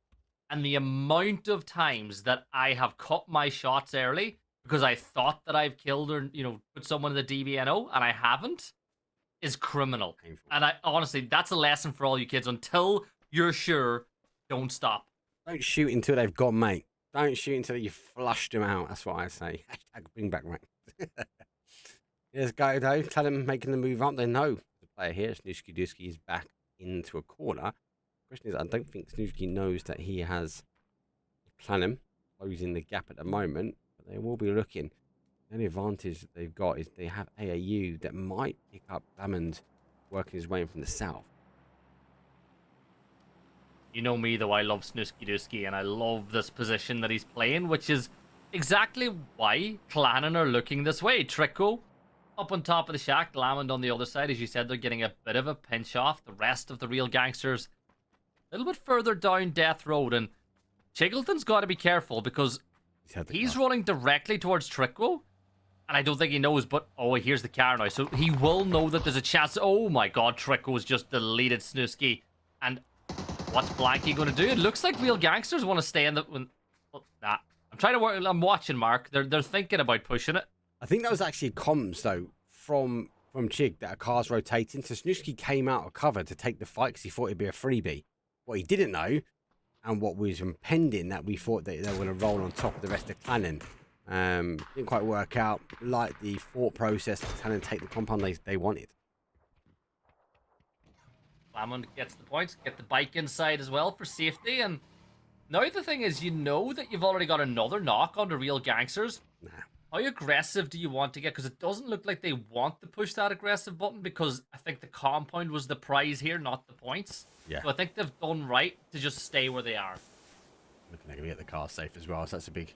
And the amount of times that I have cut my shots early because I thought that I've killed or, put someone in the DBNO and I haven't is criminal. Painful. And I honestly, that's a lesson for all you kids. Until you're sure, don't stop. Don't shoot until they've gone, mate. Don't shoot until you've flushed them out. That's what I say. Hashtag bring back rank. Let's go, though. Tell them making the move up. They know the player here. Snooski Dooski is back into a corner. The question is, I don't think Snooski knows that he has Clanham closing the gap at the moment. But they will be looking. The only advantage that they've got is they have AAU that might pick up Hammond working his way in from the south. You know me, though, I love Snooski Dooski, and I love this position that he's playing, which is exactly why Clannon are looking this way. Trico up on top of the shack, Lamond on the other side. As you said, they're getting a bit of a pinch off. The rest of the real gangsters a little bit further down Death Road, and Chiggleton's got to be careful because he's running directly towards Trico, and I don't think he knows, but here's the car now, so he will know that there's a chance. Oh my god, Trico's just deleted Snooski, and What's Blanky going to do? It looks like real gangsters want to stay in the... Nah. I'm trying to work... I'm watching, Mark. They're thinking about pushing it. I think that was actually comms, though, from Chig that a car's rotating. So Snooski came out of cover to take the fight because he thought it'd be a freebie. What he didn't know, and what was impending, that we thought that they were going to roll on top of the rest of Clannon. Didn't quite work out. Like the thought process to Clannon take the compound they wanted. Flamon gets the points, get the bike inside as well for safety. And now the thing is, you know that you've already got another knock on the real gangsters. Nah. How aggressive do you want to get? Because it doesn't look like they want to push that aggressive button, because I think the compound was the prize here, not the points. Yeah. So I think they've done right to just stay where they are. Looking like we get the car safe as well, so that's a big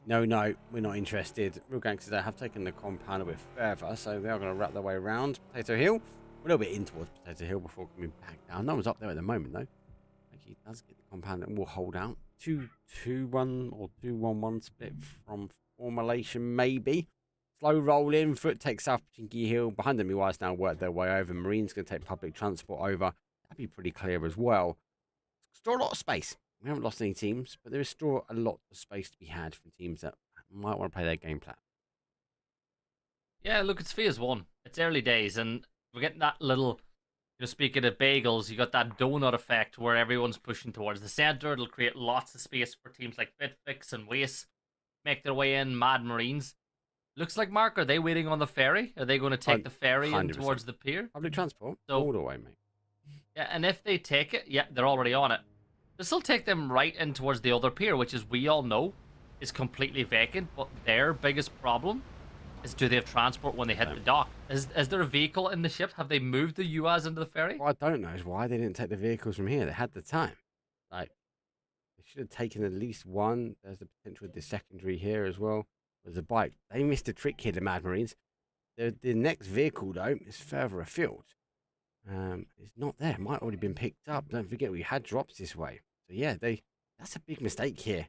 no, we're not interested. Real gangsters have taken the compound a bit further, so they are going to wrap their way around Potato Hill. We're a little bit in towards Potato Hill before coming back down. No one's up there at the moment, though. Actually, does get the compound and will hold out. 2-2-1 or 2-1-1 split from formulation, maybe. Slow roll in. Foot takes South Pachinki Hill. Behind them, Miwai's now worked their way over. Marine's going to take public transport over. That'd be pretty clear as well. Still a lot of space. We haven't lost any teams, but there is still a lot of space to be had from teams that might want to play their game plan. Yeah, look, it's phase 1. It's early days, and we're getting that little, speaking of bagels, you got that donut effect where everyone's pushing towards the center. It'll create lots of space for teams like Bitfix and Waste make their way in. Mad Marines. Looks like, Mark, are they waiting on the ferry? Are they going to take the ferry in 100%. towards the pier? Public transport, So, all the way, mate. Yeah, and if they take it, yeah, they're already on it. This will take them right in towards the other pier, which, as we all know, is completely vacant. But their biggest problem is, do they have transport when they hit the dock? Is there a vehicle in the ship? Have they moved the UAS into the ferry? What I don't know is why they didn't take the vehicles from here. They had the time. Like, they should have taken at least one. There's the potential of the secondary here as well. There's a bike. They missed a trick here, the Mad Marines. The next vehicle, though, is further afield. It's not there. It might have already been picked up. Don't forget, we had drops this way. So, yeah, that's a big mistake here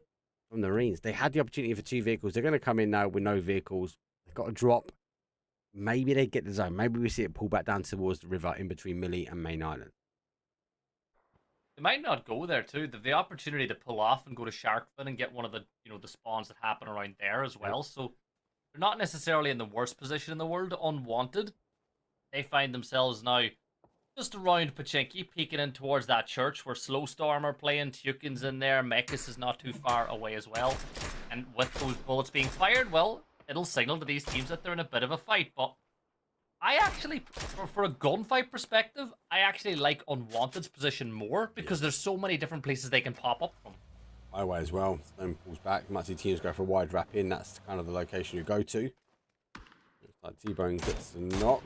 from the Marines. They had the opportunity for 2 vehicles. They're going to come in now with no vehicles. They've got a drop. Maybe they get the zone. Maybe we see it pull back down towards the river in between Millie and Main Island. They might not go there too. They've the opportunity to pull off and go to Sharkfin and get one of the the spawns that happen around there as well. So they're not necessarily in the worst position in the world. Unwanted. They find themselves now just around Pachinki, peeking in towards that church where Slowstorm are playing. Tukin's in there. Mekis is not too far away as well. And with those bullets being fired, well, it'll signal to these teams that they're in a bit of a fight. But I actually, for a gunfight perspective, I actually like Unwanted's position more because there's so many different places they can pop up from. My way as well. Stone pulls back. You might see teams go for a wide wrap in. That's kind of the location you go to. Looks like T-Bone gets the knock.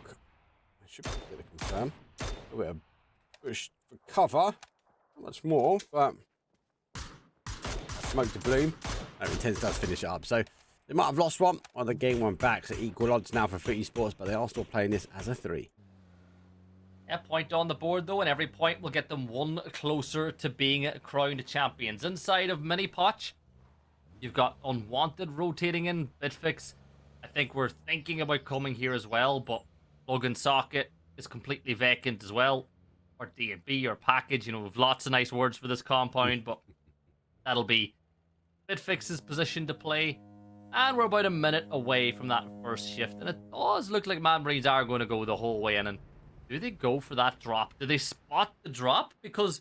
I should be able to confirm. A bit of push for cover. Not much more, but smoke to bloom. Intense does finish it up. So they might have lost one, or they gain one back. So equal odds now for Fruity Sports, but they are still playing this as a 3. Yeah, point on the board though, and every point will get them one closer to being crowned champions. Inside of Mini Potch, you've got Unwanted rotating in. Bitfix, I think we're thinking about coming here as well, but Plug-in Socket is completely vacant as well. Or D&B or Package, we've lots of nice words for this compound, but that'll be Bitfix's position to play. And we're about a minute away from that first shift, and it does look like Mad Marines are going to go the whole way in. And do they go for that drop? Do they spot the drop? Because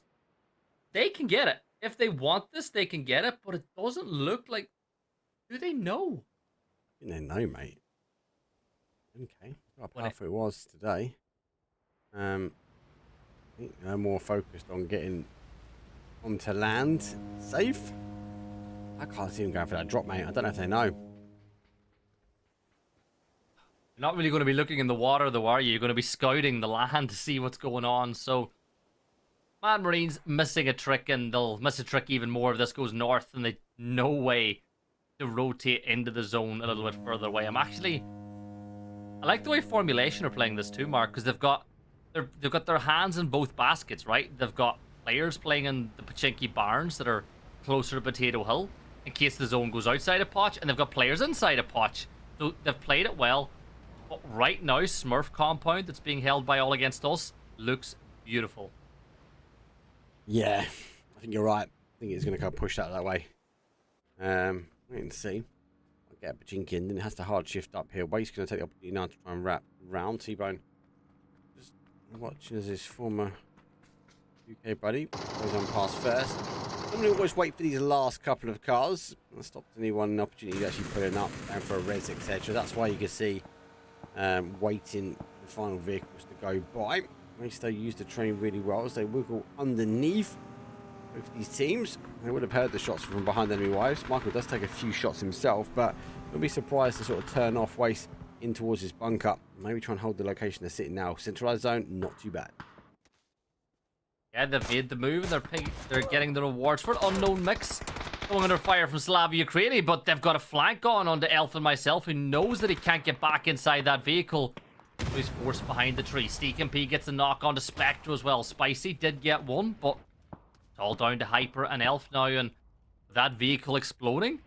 they can get it. If they want this, they can get it, but it doesn't look like... Do they know? I think they know, mate. Okay. How powerful it was today. I think they're more focused on getting onto land safe. I can't see them going for that drop, mate. I don't know if they know. You're not really going to be looking in the water, though, are you? You're going to be scouting the land to see what's going on. So, Mad Marines missing a trick, and they'll miss a trick even more if this goes north, and they no way to rotate into the zone a little bit further away. I like the way Formulation are playing this too, Mark, because they've got their hands in both baskets, right? They've got players playing in the Pachinki Barns that are closer to Potato Hill in case the zone goes outside of Potch, and they've got players inside of Potch. So they've played it well. But right now, Smurf compound that's being held by All Against Us looks beautiful. Yeah, I think you're right. I think it's going to go push that way. Wait and see. I'll get a Bajinki in, then it has to hard shift up here. Wade's going to take the opportunity now to try and wrap round. T-Bone just watching as his former UK buddy goes on past first. Normally always wait for these last couple of cars. That stops anyone an opportunity to actually put it up, down for a res, etc. That's why you can see waiting for the final vehicles to go by. Race they use the train really well as they wiggle underneath both these teams. They would have heard the shots from behind enemy wives. Michael does take a few shots himself, but don't be surprised to sort of turn off Waste in towards his bunker. Maybe try and hold the location they're sitting now. Centralized zone, not too bad. Yeah, they've made the move. They're getting the rewards for it. Unknown mix going under fire from Slavia Ukraini, but they've got a flank on onto Elf and myself, who knows that he can't get back inside that vehicle. So he's forced behind the tree. Steak P gets a knock onto Spectre as well. Spicy did get one, but it's all down to Hyper and Elf now, and that vehicle exploding.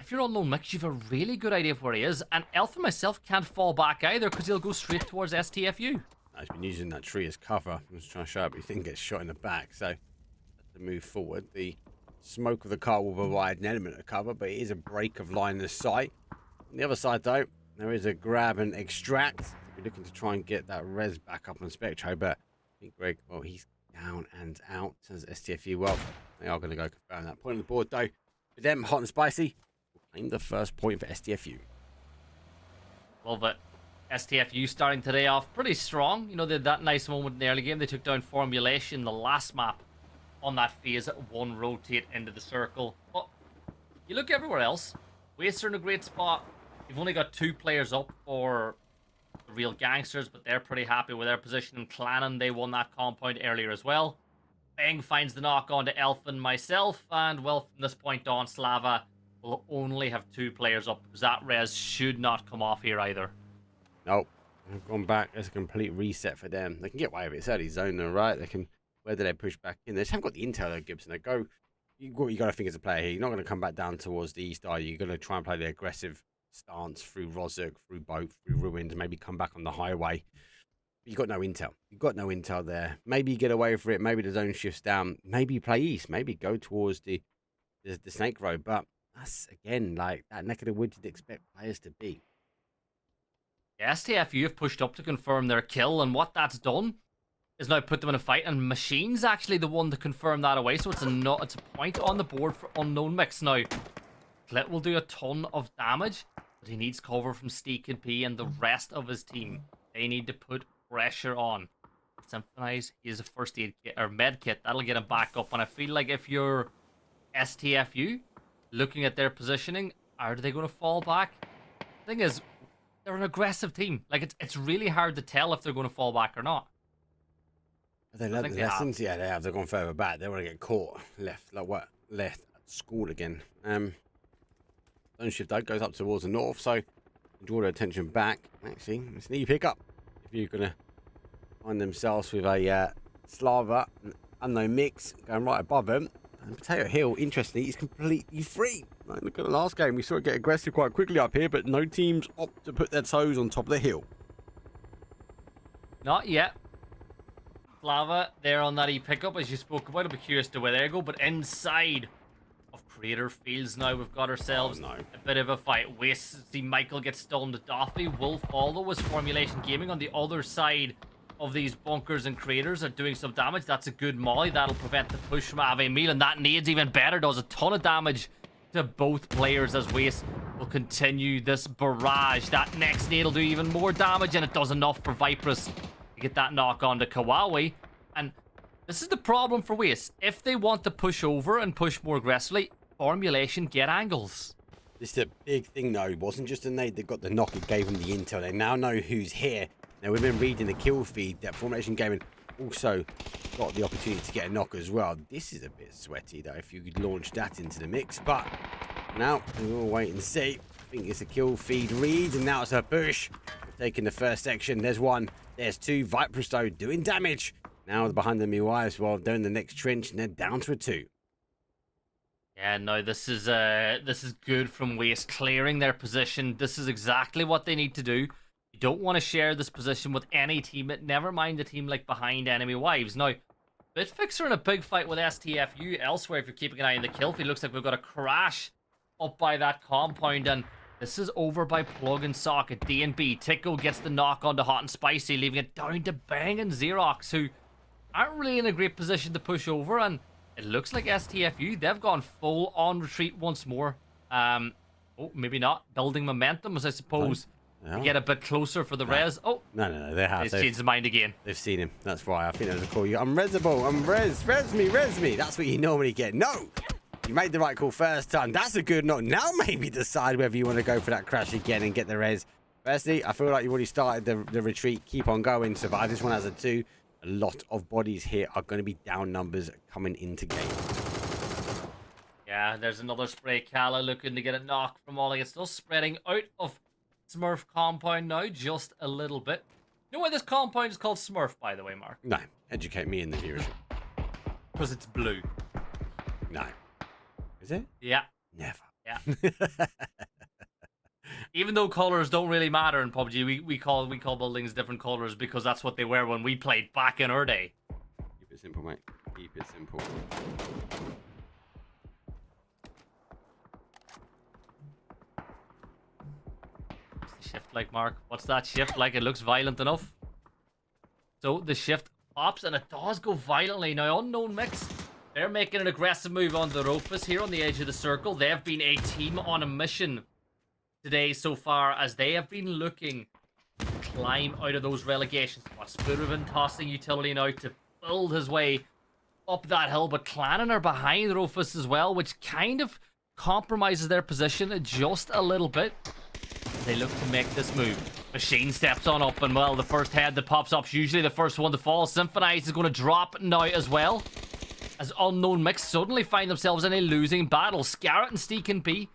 If you're Unknown Mix, you've a really good idea of where he is, and Elf and myself can't fall back either because he'll go straight towards STFU. He's been using that tree as cover. I was trying to show up, but he didn't get shot in the back. So to move forward, the smoke of the car will provide an element of cover, but it is a break of line of sight. On the other side, though, there is a grab and extract. We're looking to try and get that res back up on Spectro, but I think Greg, well, he's down and out. Says STFU, well, they are going to go confirm that point on the board, though. For them, hot and spicy, will claim the first point for STFU. Love it. STFU starting today off pretty strong. You know, they had that nice moment in the early game. They took down Formulation, the last map on that phase, one rotate into the circle. But you look everywhere else, Waste are in a great spot. You've only got 2 players up for the Real Gangsters, but they're pretty happy with their position. In Clannon, they won that compound earlier as well. Bang finds the knock on to Elf and myself, and well, from this point on, Slava will only have 2 players up, because that res should not come off here either. Nope. They've gone back. It's a complete reset for them. They can get away with it. It's early zone, though, right? They can. Where do they push back in? They just haven't got the intel, though, Gibson. They go. You got to think as a player here. You're not going to come back down towards the east, are you? You're going to try and play the aggressive stance through Rozuk, through Boat, through Ruins, maybe come back on the highway. But you've got no intel. You've got no intel there. Maybe you get away for it. Maybe the zone shifts down. Maybe you play east. Maybe go towards the Snake Road. But that's, again, like that neck of the woods you'd expect players to be. Yeah, STFU have pushed up to confirm their kill, and what that's done is now put them in a fight, and Machine's actually the one to confirm that away, so it's a point on the board for Unknown Mix. Now, Clit will do a ton of damage, but he needs cover from Steak and P and the rest of his team. They need to put pressure on. Symphonize, he has a first aid kit, or med kit, that'll get him back up, and I feel like if you're STFU, looking at their positioning, are they going to fall back? The thing is, they're an aggressive team. Like, it's really hard to tell if they're going to fall back or not. Have they learned the lessons? Yeah, they have. They've gone further back. They want to get caught. Left. Like what? Left. At school again. Zone shift though goes up towards the north, so draw their attention back. Actually, it's an easy pick up. If you're going to find themselves with a Slava, an Unknown Mix, going right above them. And Potato Hill, interestingly, is completely free. Like, look at the last game. We saw it get aggressive quite quickly up here, but no teams opt to put their toes on top of the hill. Not yet. Slava, they're on that pickup as you spoke about. I'll be curious to where they go, but inside of Crater Fields now, we've got ourselves a bit of a fight. Waste, see Michael get stolen to Doffy. Will follow as Formulation Gaming on the other side of these bunkers and craters are doing some damage. That's a good molly. That'll prevent the push from Ave Meal, and that nades even better. Does a ton of damage to both players as Waste will continue this barrage. That next nade will do even more damage, and it does enough for Viperus to get that knock on to Kawaii. And this is the problem for Waste. If they want to push over and push more aggressively, Formulation get angles. This is a big thing, though. It wasn't just a nade that got the knock. It gave them the intel. They now know who's here. Now, we've been reading the kill feed that Formulation Gaming also got the opportunity to get a knock as well. This is a bit sweaty, though, if you could launch that into the mix. But now, we'll wait and see. I think it's a kill feed read, and now it's a push. We're taking the first section. There's one. There's 2. Viperus, though, doing damage. Now, behind the MIWIs, while they're in the next trench, and they're down to a 2. Yeah, no, this is good from Waste, clearing their position. This is exactly what they need to do. You don't want to share this position with any team, never mind a team like behind enemy wives. Now, Bitfix are in a big fight with STFU elsewhere if you're keeping an eye on the kill feed. Looks like we've got a crash up by that compound, and this is over by plug and socket. D&B, Tickle gets the knock onto Hot and Spicy, leaving it down to Bang and Xerox, who aren't really in a great position to push over, and it looks like STFU, they've gone full on retreat once more. Oh, maybe not. Building momentum, as I suppose. No. Get a bit closer for the res. Oh, No, they have. he's changed his mind again. They've seen him. That's why. I think there was a call. I'm resable. I'm res me. That's what you normally get. No! You made the right call first time. That's a good knock. Now maybe decide whether you want to go for that crash again and get the res. Firstly, I feel like you've already started the retreat. Keep on going. Survive this one as a 2. A lot of bodies here are going to be down numbers coming into game. Yeah, there's another spray. Kala looking to get a knock from Ollie. It's still spreading out of Smurf compound now, just a little bit. You know why this compound is called Smurf, by the way, Mark? No. Educate me in the viewership. Because it's blue. No. Is it? Yeah. Never. Yeah. Even though colors don't really matter in PUBG, we call buildings different colors because that's what they were when we played back in our day. Keep it simple, mate. Keep it simple. What's the shift like, Mark? What's that shift like? It looks violent enough. So the shift pops and it does go violently. Now, Unknown Mix, they're making an aggressive move on the Rofus here on the edge of the circle. They have been a team on a mission today so far, as they have been looking to climb out of those relegation spots. Spurvin tossing utility now to build his way up that hill, but Clannon are behind Rofus as well, which kind of compromises their position just a little bit. They look to make this move. Machine steps on up, and well, the first head that pops up is usually the first one to fall. Symphonize is going to drop now as well, as Unknown Mix suddenly find themselves in a losing battle. Scarrett and Steak and B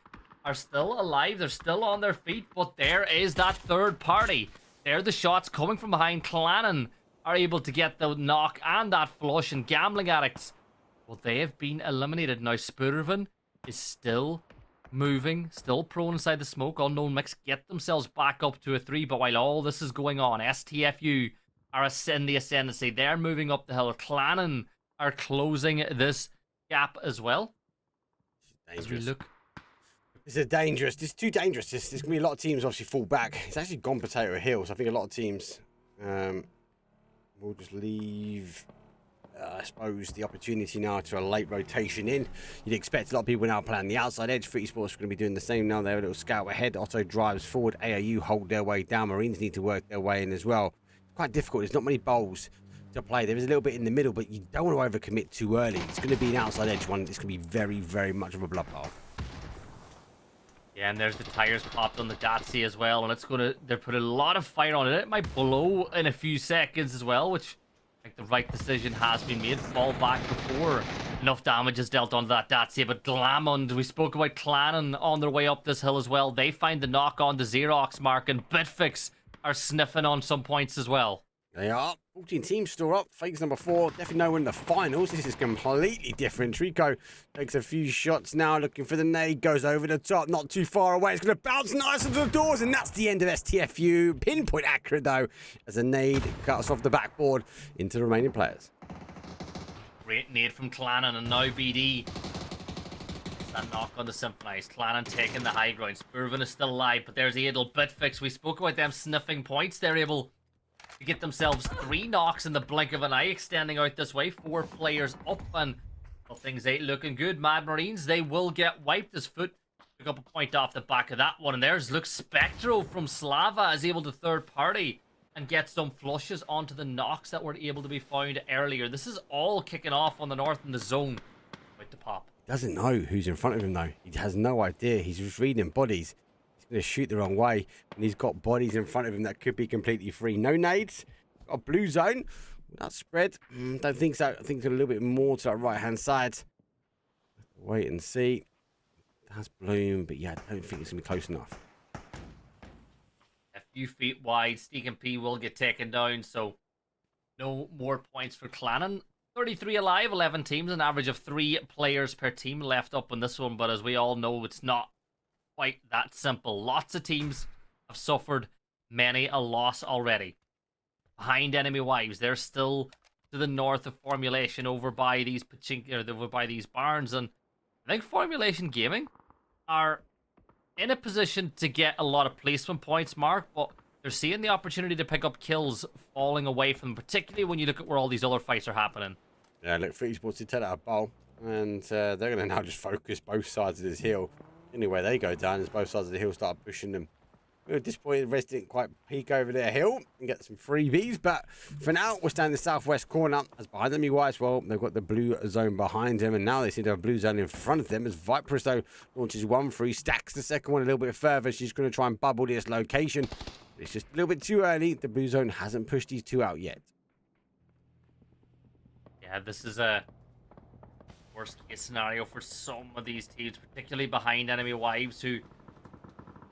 are still alive. They're still on their feet, but there is that third party. There the shots coming from behind. Clannon are able to get the knock and that flush, and Gambling Addicts, well, they have been eliminated. Now Spurvin is still moving, still prone inside the smoke. Unknown Mix get themselves back up to a 3, but while all this is going on, STFU are in the ascendancy. They're moving up the hill. Clannon are closing this gap as well. As we look, this is dangerous. This is too dangerous. There's going to be a lot of teams obviously fall back. It's actually gone potato hill, so I think a lot of teams will just leave, I suppose, the opportunity now to a late rotation in. You'd expect a lot of people now playing the outside edge. Footy Sports are going to be doing the same now. They're a little scout ahead. Otto drives forward. AAU hold their way down. Marines need to work their way in as well. It's quite difficult. There's not many bowls to play. There is a little bit in the middle, but you don't want to overcommit too early. It's going to be an outside edge one. It's going to be very, very much of a bloodbath. yeah, and there's the tires popped on the Datsy as well, and it's gonna, they're putting a lot of fire on it. It might blow in a few seconds as well, which I think the right decision has been made. Fall back before enough damage is dealt onto that Datsy. But Glamond, we spoke about Clannon on their way up this hill as well. They find the knock on the Xerox, Mark, and Bitfix are sniffing on some points as well. They are. 14 teams still up. Fakes number 4. Definitely know in the finals. This is completely different. Trico takes a few shots now, looking for the nade. Goes over the top, not too far away. It's going to bounce nice into the doors, and that's the end of STFU. Pinpoint accurate, though, as a nade cuts off the backboard into the remaining players. Great nade from Clannon, and now BD. It's that knock on the Symphonize. Clannon taking the high ground. Spurvin is still alive, but there's Adel. Bitfix. We spoke about them sniffing points. They're able to get themselves 3 knocks in the blink of an eye, extending out this way. 4 players up, and well, things ain't looking good. Mad Marines, they will get wiped. His foot took up a point off the back of that one, and there's looks Spectro from Slava is able to third party and get some flushes onto the knocks that were able to be found earlier. This is all kicking off on the north in the zone. About to pop. He doesn't know who's in front of him, though. He has no idea. He's just reading bodies. He's going to shoot the wrong way, and he's got bodies in front of him that could be completely free. No nades. Got a blue zone. That spread. Don't think so. I think it's a little bit more to that right-hand side. Wait and see. That's Bloom, but yeah, I don't think it's going to be close enough. A few feet wide. Steak and P will get taken down, so no more points for Clannon. 33 alive, 11 teams, an average of 3 players per team left up on this one, but as we all know, it's not quite that simple. Lots of teams have suffered many a loss already. Behind enemy wives, they're still to the north of Formulation over by these over by these barns, and I think Formulation Gaming are in a position to get a lot of placement points, Mark, but they're seeing the opportunity to pick up kills falling away from them, particularly when you look at where all these other fights are happening. Yeah, look, Footy Sports did take that a bowl, and they're going to now just focus both sides of this hill. Anyway, they go down as both sides of the hill start pushing them. We were disappointed Reds didn't quite peek over their hill and get some freebies, but for now, we're standing in the southwest corner. As behind them, as well, they've got the blue zone behind them, and now they seem to have a blue zone in front of them as Viperus, though, launches 1-3, stacks the second one a little bit further. She's going to try and bubble this location. It's just a little bit too early. The blue zone hasn't pushed these two out yet. Yeah, this is a worst case scenario for some of these teams, particularly behind enemy wives, who,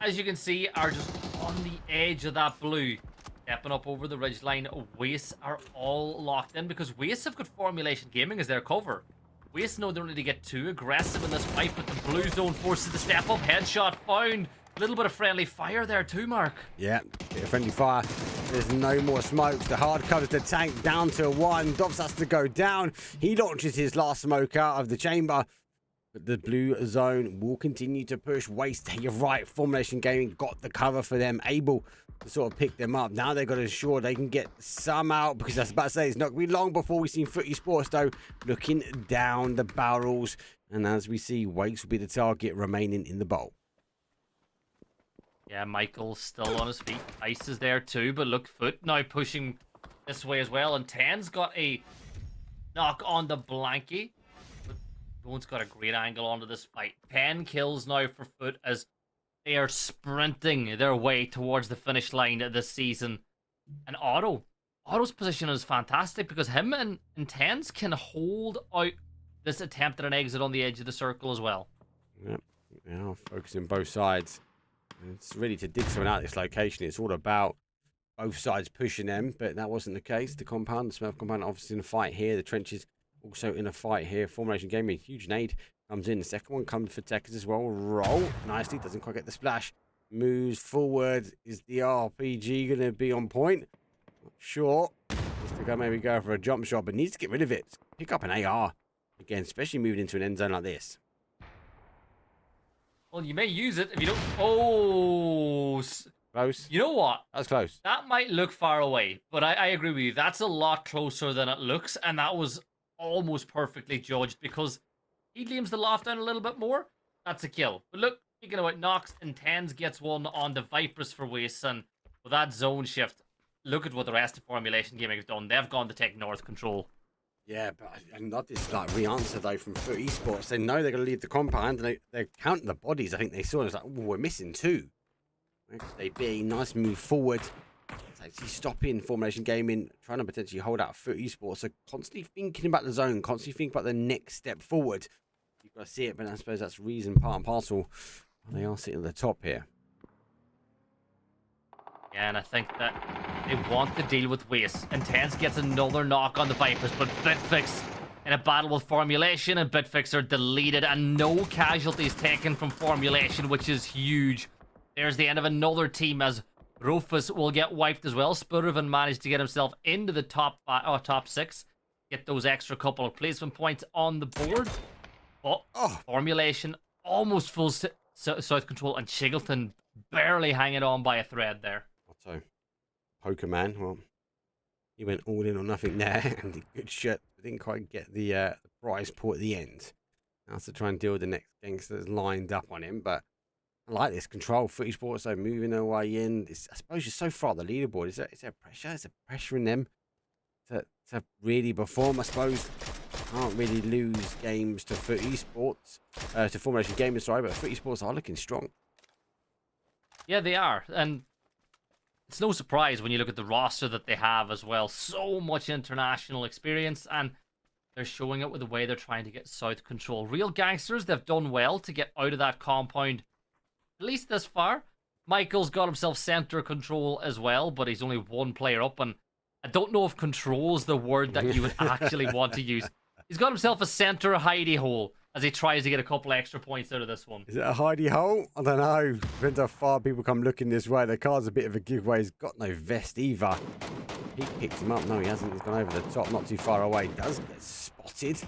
as you can see, are just on the edge of that blue. Stepping up over the ridgeline, Waste are all locked in because Waste have got Formulation Gaming as their cover. Waste know they don't need to get too aggressive in this fight, but the blue zone forces the step up. Headshot found. A little bit of friendly fire there too, Mark. Yeah, bit of friendly fire. There's no more smokes. The hard covers the tank down to 1. Dobbs has to go down. He launches his last smoke out of the chamber. But the blue zone will continue to push. Waste, you're right. Formulation Gaming got the cover for them, able to sort of pick them up. Now they've got to ensure they can get some out, because I was about to say it's not going to be long before we see Footy Sports, though, looking down the barrels. And as we see, Waste will be the target remaining in the bowl. Yeah, Michael's still on his feet. Ice is there too, but look, Foot now pushing this way as well. And Ten's got a knock on the Blanky. But Bone's got a great angle onto this fight. 10 kills now for Foot as they are sprinting their way towards the finish line this season. And Otto's position is fantastic because him and Tens can hold out this attempt at an exit on the edge of the circle as well. Yep, yeah, focusing both sides. It's really to dig someone out of this location. It's all about both sides pushing them, but that wasn't the case. The compound, the Smurf compound, obviously in a fight here. The trenches also in a fight here. Formulation Gaming, huge nade comes in. The second one comes for Tekkas as well. Roll nicely, doesn't quite get the splash. Moves forward. Is the RPG going to be on point? Not sure. Needs to go maybe go for a jump shot, but needs to get rid of it. Pick up an AR again, especially moving into an end zone like this. Well, you may use it if you don't... Oh... Close. You know what? That was close. That might look far away, but I agree with you. That's a lot closer than it looks, and that was almost perfectly judged because he leaves the loft down a little bit more. That's a kill. But look, speaking about knocks, and Tens gets one on the Vipers for Waste, and with that zone shift, look at what the rest of Formulation Gaming have done. They've gone to take North control. Yeah, but not this like re-answer though from Foot Esports. They know they're going to leave the compound, and they're counting the bodies. I think they saw it. It's like, oh, we're missing 2. Where could they be? Nice move forward. It's actually stopping Formulation Gaming, trying to potentially hold out Foot Esports. So constantly thinking about the zone, constantly thinking about the next step forward. You've got to see it, but I suppose that's reason part and parcel. They are sitting at the top here. Yeah, and I think that they want to deal with Waste. And Tens gets another knock on the Vipers, but Bitfix in a battle with Formulation, and Bitfix are deleted, and no casualties taken from Formulation, which is huge. There's the end of another team as Rufus will get wiped as well. Spurven managed to get himself into the top 6. Get those extra couple of placement points on the board. But Formulation almost full south control, and Chigleton barely hanging on by a thread there. So, Poker Man, well, he went all in or nothing there, and a good shot, but didn't quite get the prize pull at the end. Now to try and deal with the next gangsters lined up on him, but I like this control. Footy Sports, so moving their way in. I suppose you're so far up the leaderboard. Is there pressure? Is there pressure in them to really perform? I suppose can't really lose games to Footy Sports, to Formulation Gamers, sorry, but Footy Sports are looking strong. Yeah, they are, and it's no surprise when you look at the roster that they have as well. So much international experience, and they're showing it with the way they're trying to get South control. Real gangsters, they've done well to get out of that compound, at least this far. Michael's got himself center control as well, but he's only 1 player up, and I don't know if control is the word that you would actually want to use. He's got himself a center hidey hole as he tries to get a couple extra points out of this one. Is it a hidey hole? I don't know. Depends how far people come looking this way. The card's a bit of a giveaway. He's got no vest either. He picked him up. No, he hasn't. He's gone over the top, not too far away. Does get spotted.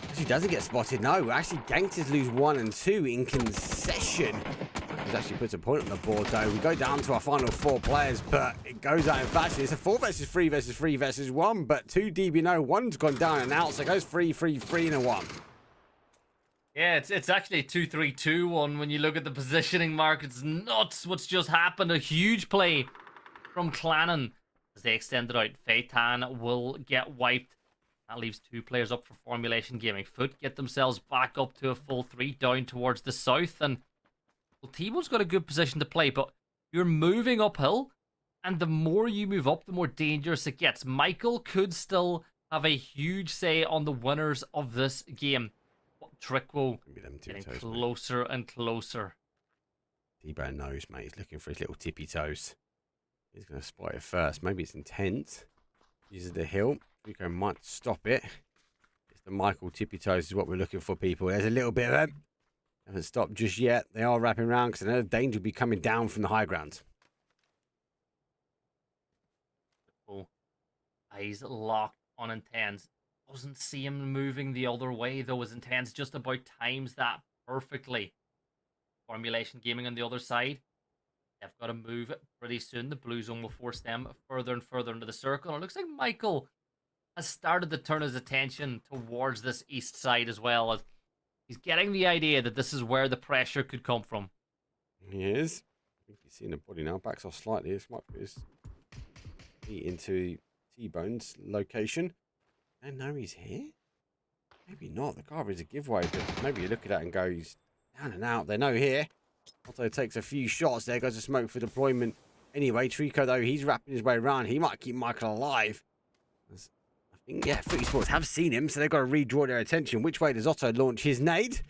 Actually, doesn't get spotted. No, actually, Gangsters lose 1 and 2 in concession. He's actually puts a point on the board, though. We go down to our final 4 players, but it goes out in fashion. It's a 4 versus 3 versus 3 versus 1, but 2 DBNO. One's gone down and out, so it goes 3, 3, 3, and a 1. Yeah, it's actually a 2-3-2-1 when you look at the positioning, Mark. It's nuts what's just happened. A huge play from Clannon as they extend it out. Feitan will get wiped. That leaves 2 players up for Formulation Gaming. Foot get themselves back up to a full 3 down towards the south. And well, T-Bone's got a good position to play, but you're moving uphill. And the more you move up, the more dangerous it gets. Michael could still have a huge say on the winners of this game. Trickwell getting closer and closer. T-Bone knows, mate. He's looking for his little tippy toes. He's going to spot it first. Maybe it's intent. Uses the hill. Rico might stop it. It's the Michael tippy toes is what we're looking for, people. There's a little bit of them. Haven't stopped just yet. They are wrapping around because another danger will be coming down from the high ground. Oh, eyes locked on Intense. Doesn't see him moving the other way, though. His Intense just about times that perfectly. Formulation Gaming on the other side. They've got to move pretty soon. The blue zone will force them further and further into the circle. And it looks like Michael has started to turn his attention towards this east side as well. As he's getting the idea that this is where the pressure could come from. He is. I think he's seen the body now. Backs off slightly. This might put his feet into T-Bone's location. And now he's here? Maybe not. The cover is a giveaway, but maybe you look at that and go, he's down and out. They know here. Otto takes a few shots. There goes the smoke for deployment. Anyway, Trico, though, he's wrapping his way around. He might keep Michael alive. I think, yeah, Footy Sports have seen him, so they've got to redraw their attention. Which way does Otto launch his nade?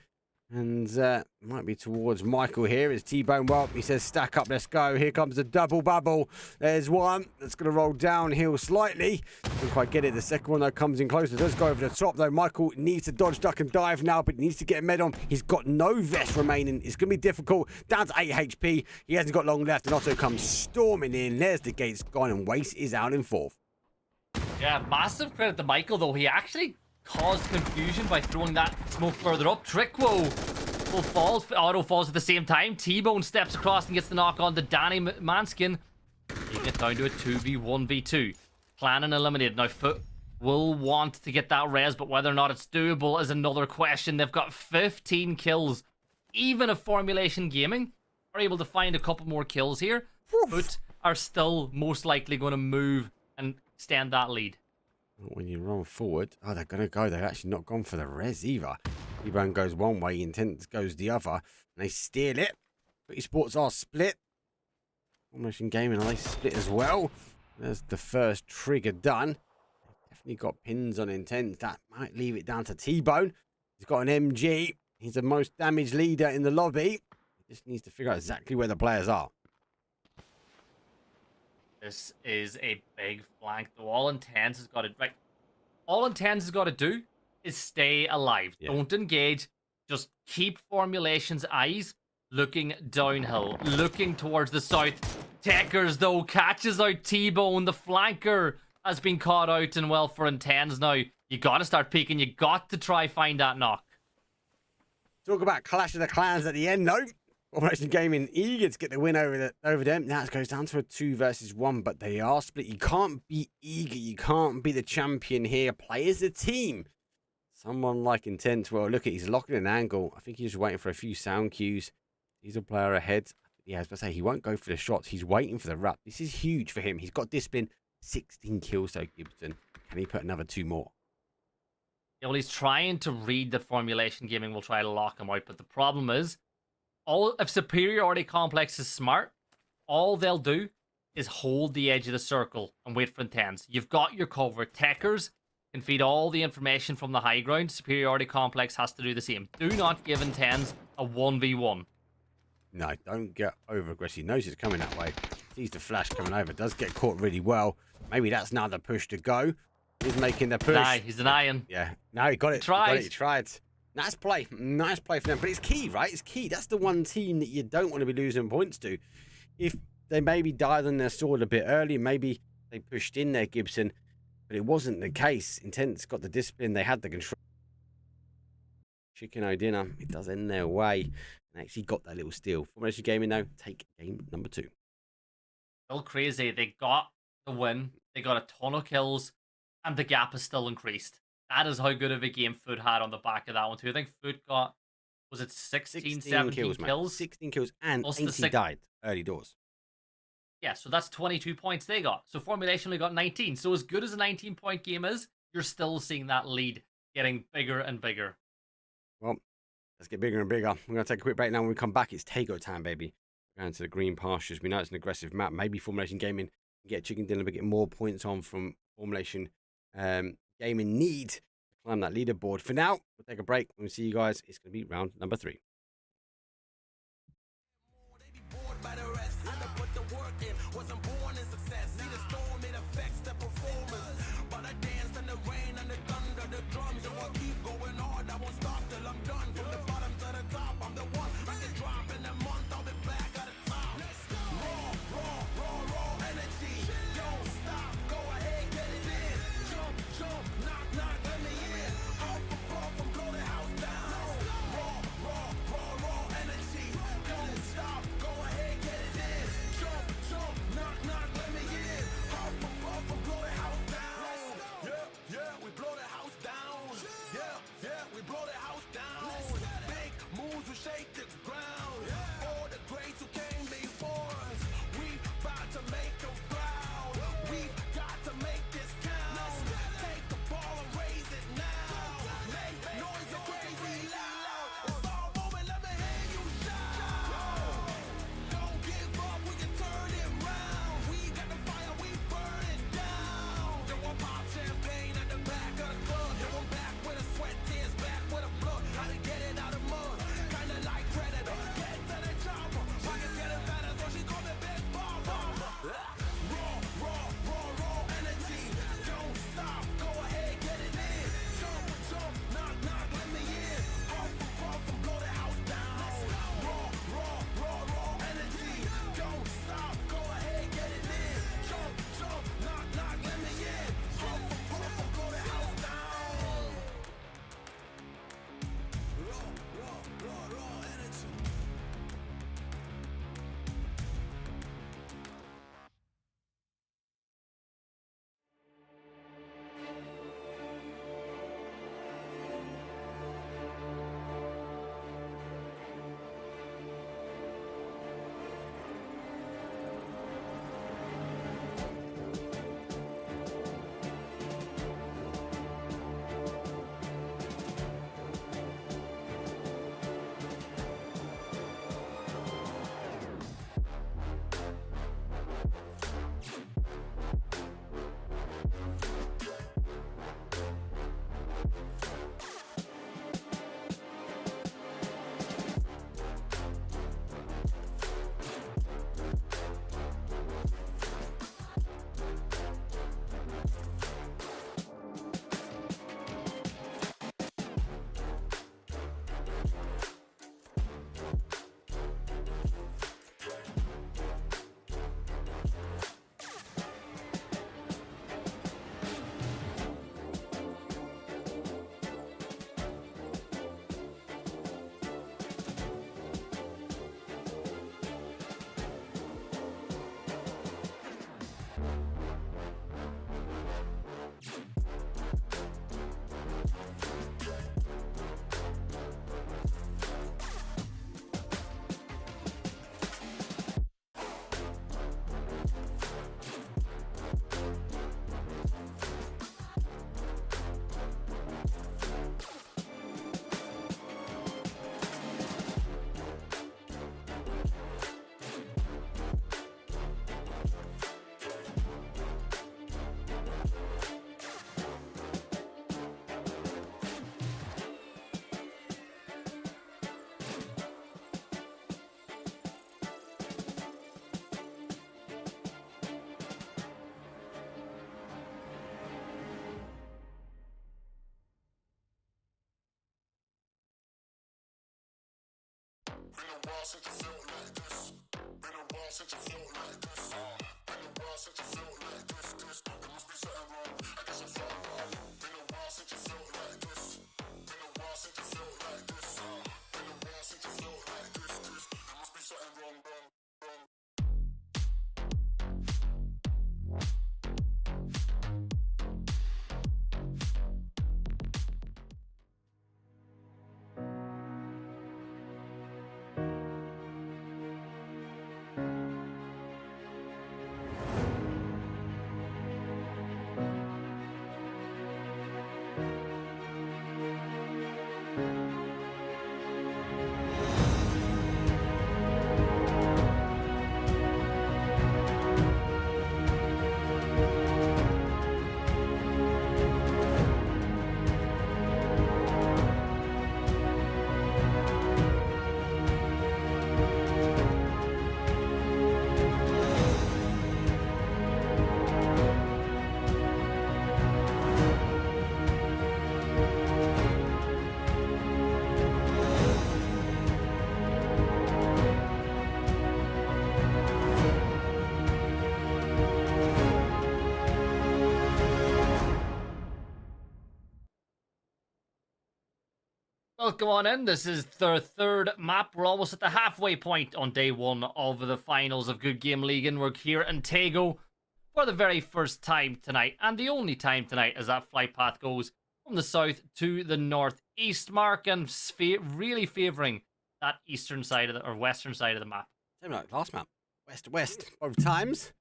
And might be towards Michael here. It's T-Bone. Well, he says, stack up, let's go. Here comes the double bubble. There's one that's going to roll downhill slightly. Didn't quite get it. The second one, though, comes in closer. Does go over the top, though. Michael needs to dodge, duck, and dive now, but he needs to get a med on. He's got no vest remaining. It's going to be difficult. Down to 8 HP. He hasn't got long left, and Otto comes storming in. There's the gates gone, and Waste is out in 4th. Yeah, massive credit to Michael, though. He actually caused confusion by throwing that smoke further up. Trickwell falls, auto falls at the same time. T-Bone steps across and gets the knock on to Danny Manskin. Taking it down to a 2v1v2. Clannon eliminated. Now Foot will want to get that res, but whether or not it's doable is another question. They've got 15 kills. Even if Formulation Gaming are able to find a couple more kills here, Foot are still most likely going to move and extend that lead. When you run forward, oh, they're going to go. They've actually not gone for the res either. T-Bone goes one way, Intense goes the other, and they steal it. Footy Sports are split. Formulation Gaming, are they split as well? There's the first trigger done. Definitely got pins on Intense. That might leave it down to T-Bone. He's got an MG. He's the most damaged leader in the lobby. He just needs to figure out exactly where the players are. This is a big flank, though. All Intense has got to all Intense has got to do is stay alive. Yeah. Don't engage. Just keep Formulation's eyes looking downhill, looking towards the south. Techers, though, catches out T-Bone. The flanker has been caught out, and well, for Intense now, you got to start peeking. You got to try find that knock. Talk about Clash of the Clans at the end, though. Formulation Gaming eager to get the win over them. Now it goes down to a 2 versus 1, but they are split. You can't be eager. You can't be the champion here. Play as a team. Someone like Intense, well, look at, he's locking an angle. I think he's just waiting for a few sound cues. He's a player ahead. Yeah, I was about to say, he won't go for the shots. He's waiting for the wrap. This is huge for him. He's got discipline. 16 kills, though, Gibson. Can he put another 2 more? Yeah, well, he's trying to read that Formulation Gaming will try to lock him out, but the problem is, if Superiority Complex is smart, all they'll do is hold the edge of the circle and wait for Intense. You've got your cover. Techers can feed all the information from the high ground. Superiority Complex has to do the same. Do not give Intense a 1v1. No, don't get over aggressive. He knows it's coming that way. Sees the flash coming over. Does get caught really well. Maybe that's now the push to go. He's making the push. Nah, he's denying. Yeah. No, he got it. He tried. Nice play. Nice play for them. But it's key, right? It's key. That's the one team that you don't want to be losing points to. If they maybe died on their sword a bit early, maybe they pushed in there, Gibson, but it wasn't the case. Intense got the discipline, they had the control. Chicken O dinner, it does end their way, and actually got that little steal. Formation Gaming now take game number 2. Still crazy. They got the win. They got a ton of kills, and the gap is still increased. That is how good of a game Foot had on the back of that one too. I think Foot got, was it 16 17 kills? 16 kills, and Plus 80 died early doors. Yeah, so that's 22 points they got. So Formulation only got 19. So as good as a 19-point game is, you're still seeing that lead getting bigger and bigger. Well, let's get bigger and bigger. We're going to take a quick break now. When we come back, it's Takeover time, baby. Going to the green pastures. We know it's an aggressive map. Maybe Formulation Gaming can get chicken dinner, but get more points on from Formulation Gaming need to climb that leaderboard. For now, we'll take a break. When we see you guys, it's going to be round number 3. Been a while since you felt like this. Been a while since you felt like this. Been a Welcome on in. This is the third map. We're almost at the halfway point on day one of the finals of Good Game Ligaen. We're here in Tego for the very first time tonight, and the only time tonight as that flight path goes from the south to the northeast, Mark, and really favouring that eastern side of or western side of the map. Same like last map, west to west, both times.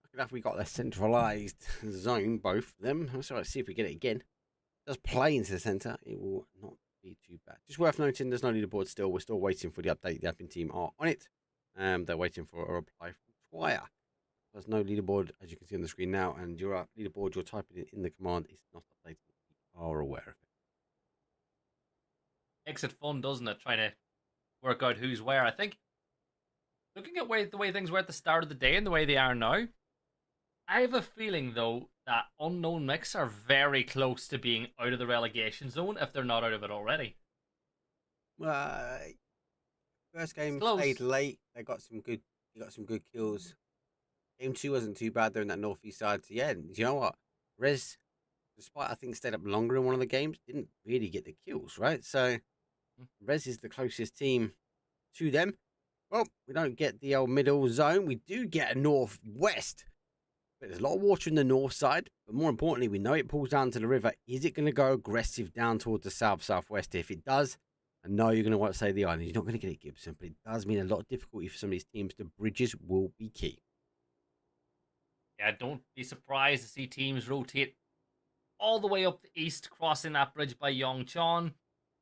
Lucky enough we got the centralised zone, both of them. So let's see if we get it again. Just play into the centre. It will not be too bad. Just worth noting, there's no leaderboard still. We're still waiting for the update. The admin team are on it. They're waiting for a reply from Twire. There's no leaderboard, as you can see on the screen now, and your leaderboard, you're typing it in the command, is not updated. We are aware of it. Makes it fun, doesn't it? Trying to work out who's where. I think, looking at the way things were at the start of the day and the way they are now, I have a feeling, though, that Unknown Mix are very close to being out of the relegation zone if they're not out of it already. First game stayed late. They got some good kills. Game 2 wasn't too bad. They're in that northeast side. So yeah, you know what? Rez, despite I think stayed up longer in one of the games, didn't really get the kills, right? So Rez is the closest team to them. Well, we don't get the old middle zone. We do get a northwest. But there's a lot of water in the north side. But more importantly, we know it pulls down to the river. Is it going to go aggressive down towards the south-southwest? If it does, I know you're going to want to say the island. You're not going to get it, Gibson. But it does mean a lot of difficulty for some of these teams. The bridges will be key. Yeah, don't be surprised to see teams rotate all the way up the east, crossing that bridge by Yongchon.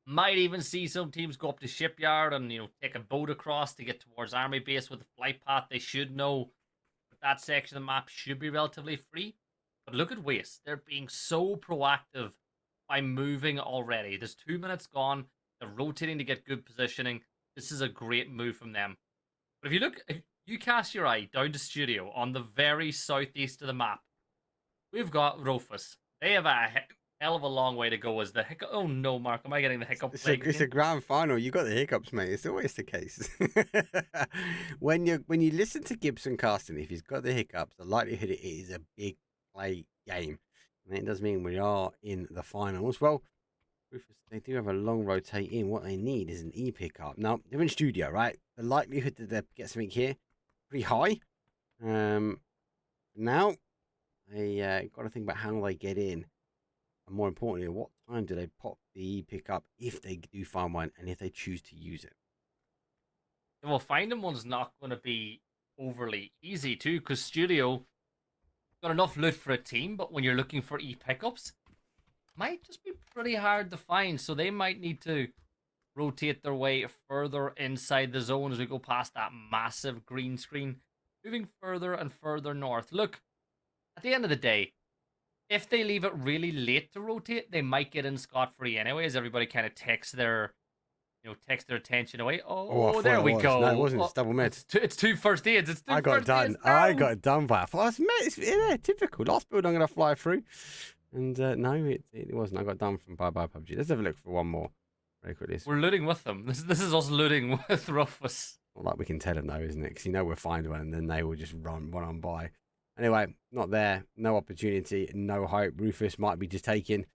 Might even see some teams go up to Shipyard and, take a boat across to get towards Army Base with a flight path. They should know that section of the map should be relatively free. But look at Waste. They're being so proactive by moving already. There's 2 minutes gone. They're rotating to get good positioning. This is a great move from them. But if you cast your eye down to Studio on the very southeast of the map, we've got Rufus. They have a hell of a long way to go as the hiccup. Oh no, Mark, am I getting the hiccup? It's a grand final. You got the hiccups, mate. It's always the case. when you listen to Gibson casting, if he's got the hiccups, the likelihood it is a big play game, and it does mean we are in the finals. Well, Rufus, they do have a long rotate in. What they need is an E pickup. Now they're in Studio, right? The likelihood that they get something here pretty high. Now they got to think about how they get in. And more importantly, at what time do they pop the pickup if they do find one and if they choose to use it? Well, finding one's not going to be overly easy too, because Studio got enough loot for a team, but when you're looking for e-pickups, might just be pretty hard to find. So they might need to rotate their way further inside the zone as we go past that massive green screen, moving further and further north. Look, at the end of the day, if they leave it really late to rotate, they might get in scot-free anyway, as everybody kind of takes their attention away. Oh, there we go. No, it wasn't. It's double med. It's two first aids. It's two I got first done. aids. I got done by a first med. Yeah, typical. Last build I'm going to fly through. And no, it wasn't. I got done from bye-bye PUBG. Let's have a look for one more very quickly. We're looting with them. This is us looting with Rufus. Not like we can tell them though, isn't it? Because we'll find one and then they will just run on by. Anyway, not there. No opportunity, no hope. Rufus might be just taking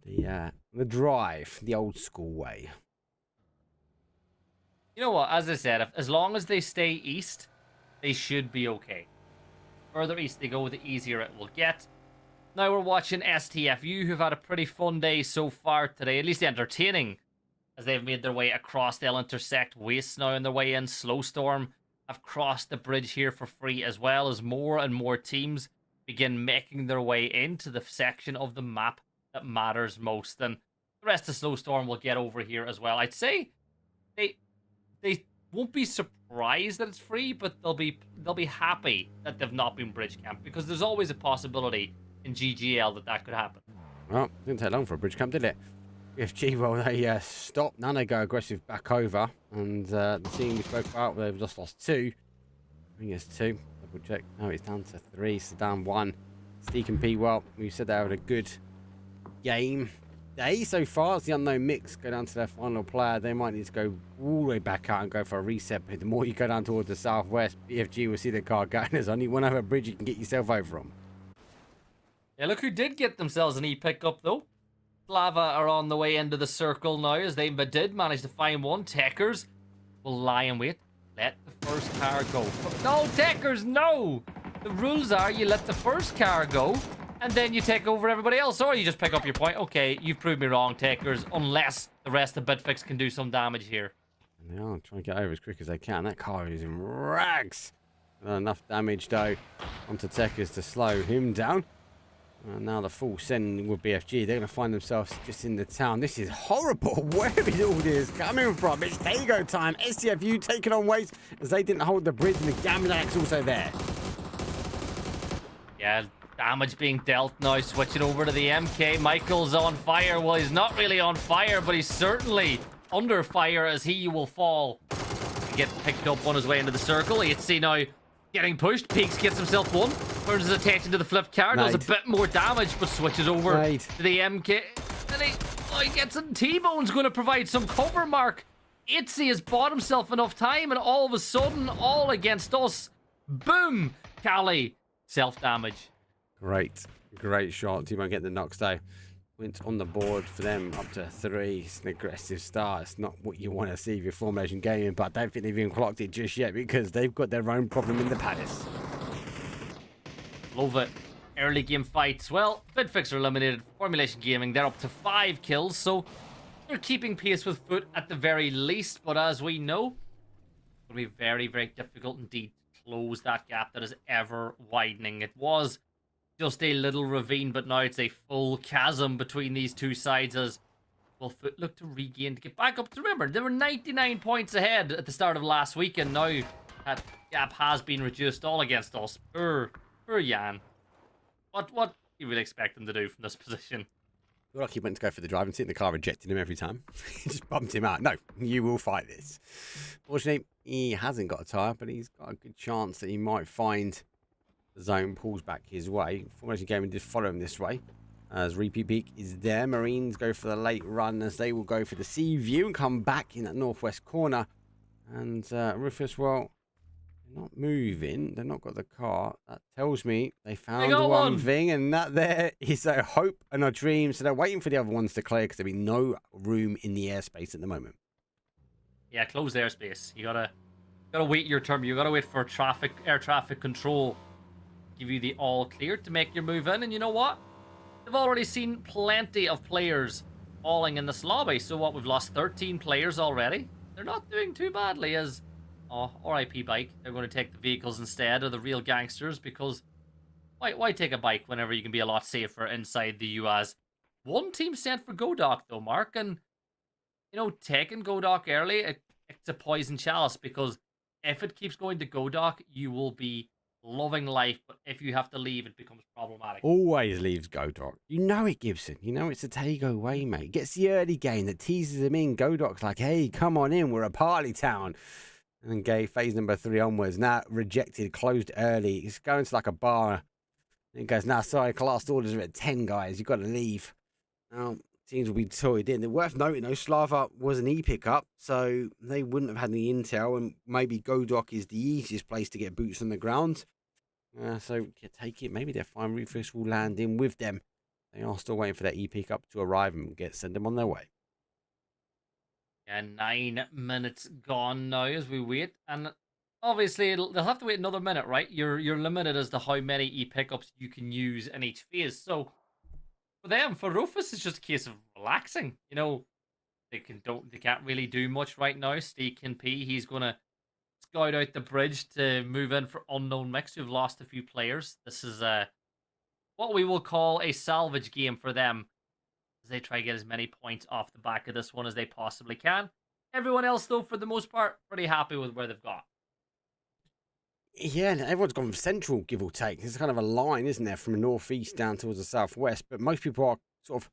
the drive, the old school way. You know what? As I said, as long as they stay east, they should be okay. Further east they go, the easier it will get. Now we're watching STFU, who've had a pretty fun day so far today, at least entertaining, as they've made their way across. They'll intersect Waste now on their way in. Slowstorm have crossed the bridge here for free, as well as more and more teams begin making their way into the section of the map that matters most. And the rest of Slowstorm will get over here as well. I'd say they won't be surprised that it's free, but they'll be happy that they've not been bridge camped, because there's always a possibility in GGL that could happen. Well, didn't take long for a bridge camp, did it? BFG, well, they stopped. Now they go aggressive back over. And the team we spoke about, they've just lost 2. I think it's 2. Double check. No, it's down to 3. So down 1. Steak and P, well, we said they had a good game day so far. As the unknown mix go down to their final player, they might need to go all the way back out and go for a reset. But the more you go down towards the southwest, BFG will see the car going. There's only one other bridge you can get yourself over on. Yeah, look who did get themselves an E-pickup, though. Slava are on the way into the circle now, as they did manage to find one. Techers will lie in wait. Let the first car go. No, Techers, no! The rules are you let the first car go, and then you take over everybody else, or you just pick up your point. Okay, you've proved me wrong, Techers, unless the rest of Bitfix can do some damage here. And they are trying to get over as quick as they can. That car is in rags. Not enough damage, though, onto Techers to slow him down. And now the full send with BFG. They're going to find themselves just in the town. This is horrible. Where is all this coming from? It's Tago time. STFU taking on Waste as they didn't hold the bridge, and the Gamlak's also there. Yeah, damage being dealt now. Switching over to the MK. Michael's on fire. Well, he's not really on fire, but he's certainly under fire, as he will fall. Get picked up on his way into the circle. HC now getting pushed. Peaks gets himself one. Turns his attention to the flipped car. Does a bit more damage, but switches over to the MK. And he gets it. T-Bone's going to provide some cover, Mark. Itzy has bought himself enough time, and all of a sudden, all against us. Boom! Cali. Self-damage. Great shot. T-Bone getting the knocks, though. Went on the board for them up to 3. It's an aggressive start. It's not what you want to see if you're Formation Gaming, but I don't think they've even clocked it just yet, because they've got their own problem in the palace. Love it. Early game fights. Well, Bitfix are eliminated. Formulation Gaming, they're up to 5 kills, so they're keeping pace with Foot at the very least. But as we know, it's going to be very, very difficult indeed to close that gap that is ever widening. It was just a little ravine, but now it's a full chasm between these two sides, as well, Foot look to regain, to get back up. To remember, they were 99 points ahead at the start of last week, and now that gap has been reduced all against us. Poor Jan. What do you really expect him to do from this position? I feel like he went to go for the drive and sit in the car, rejecting him every time. He just bumped him out. No, you will fight this. Fortunately, he hasn't got a tyre, but he's got a good chance that he might find the zone pulls back his way. Formation Gaming did follow him this way, as Repeat Peak is there. Marines go for the late run, as they will go for the sea view and come back in that northwest corner. And Rufus, well, they're not moving. They've not got the car. That tells me they found one thing, and that there is a hope and a dream. So they're waiting for the other ones to clear, because there'll be no room in the airspace at the moment. Yeah, closed airspace. You gotta wait your turn. You gotta wait for air traffic control. Give you the all clear to make your move in. And you know what? They've already seen plenty of players falling in this lobby. So what? We've lost 13 players already. They're not doing too badly, as RIP bike. They're going to take the vehicles instead of the real gangsters, because why take a bike whenever you can be a lot safer inside the US? One team sent for Godoc though, Mark, and you know, taking Godoc early, it's a poison chalice, because if it keeps going to Godoc, you will be loving life, but if you have to leave, it becomes problematic. Always leaves Godoc. You know it, Gibson. You know it's a Tago way, mate. Gets the early game that teases him in. Godoc's like, hey, come on in. We're a party town. And then Gay, phase number 3 onwards. Now rejected, closed early. He's going to like a bar. And he goes, nah, sorry, last orders are at 10, guys. You've got to leave. Now, teams will be toyed in. They're worth noting, though, Slava was an E-pickup, so they wouldn't have had any intel, and maybe Godoc is the easiest place to get boots on the ground. So take it. Maybe their fine Rufus will land in with them. They are still waiting for their pickup to arrive and send them on their way. Yeah, 9 minutes gone now as we wait, and obviously they'll have to wait another minute, right? You're limited as to how many pickups you can use in each phase. So for them, for Rufus, it's just a case of relaxing. You know, they can't really do much right now. Steak P, he's gonna scout out the bridge to move in for unknown mix, who've lost a few players. This is what we will call a salvage game for them, as they try to get as many points off the back of this one as they possibly can. Everyone else, though, for the most part, pretty happy with where they've got. Yeah, everyone's gone central, give or take. There's kind of a line, isn't there, from the northeast down towards the southwest, but most people are sort of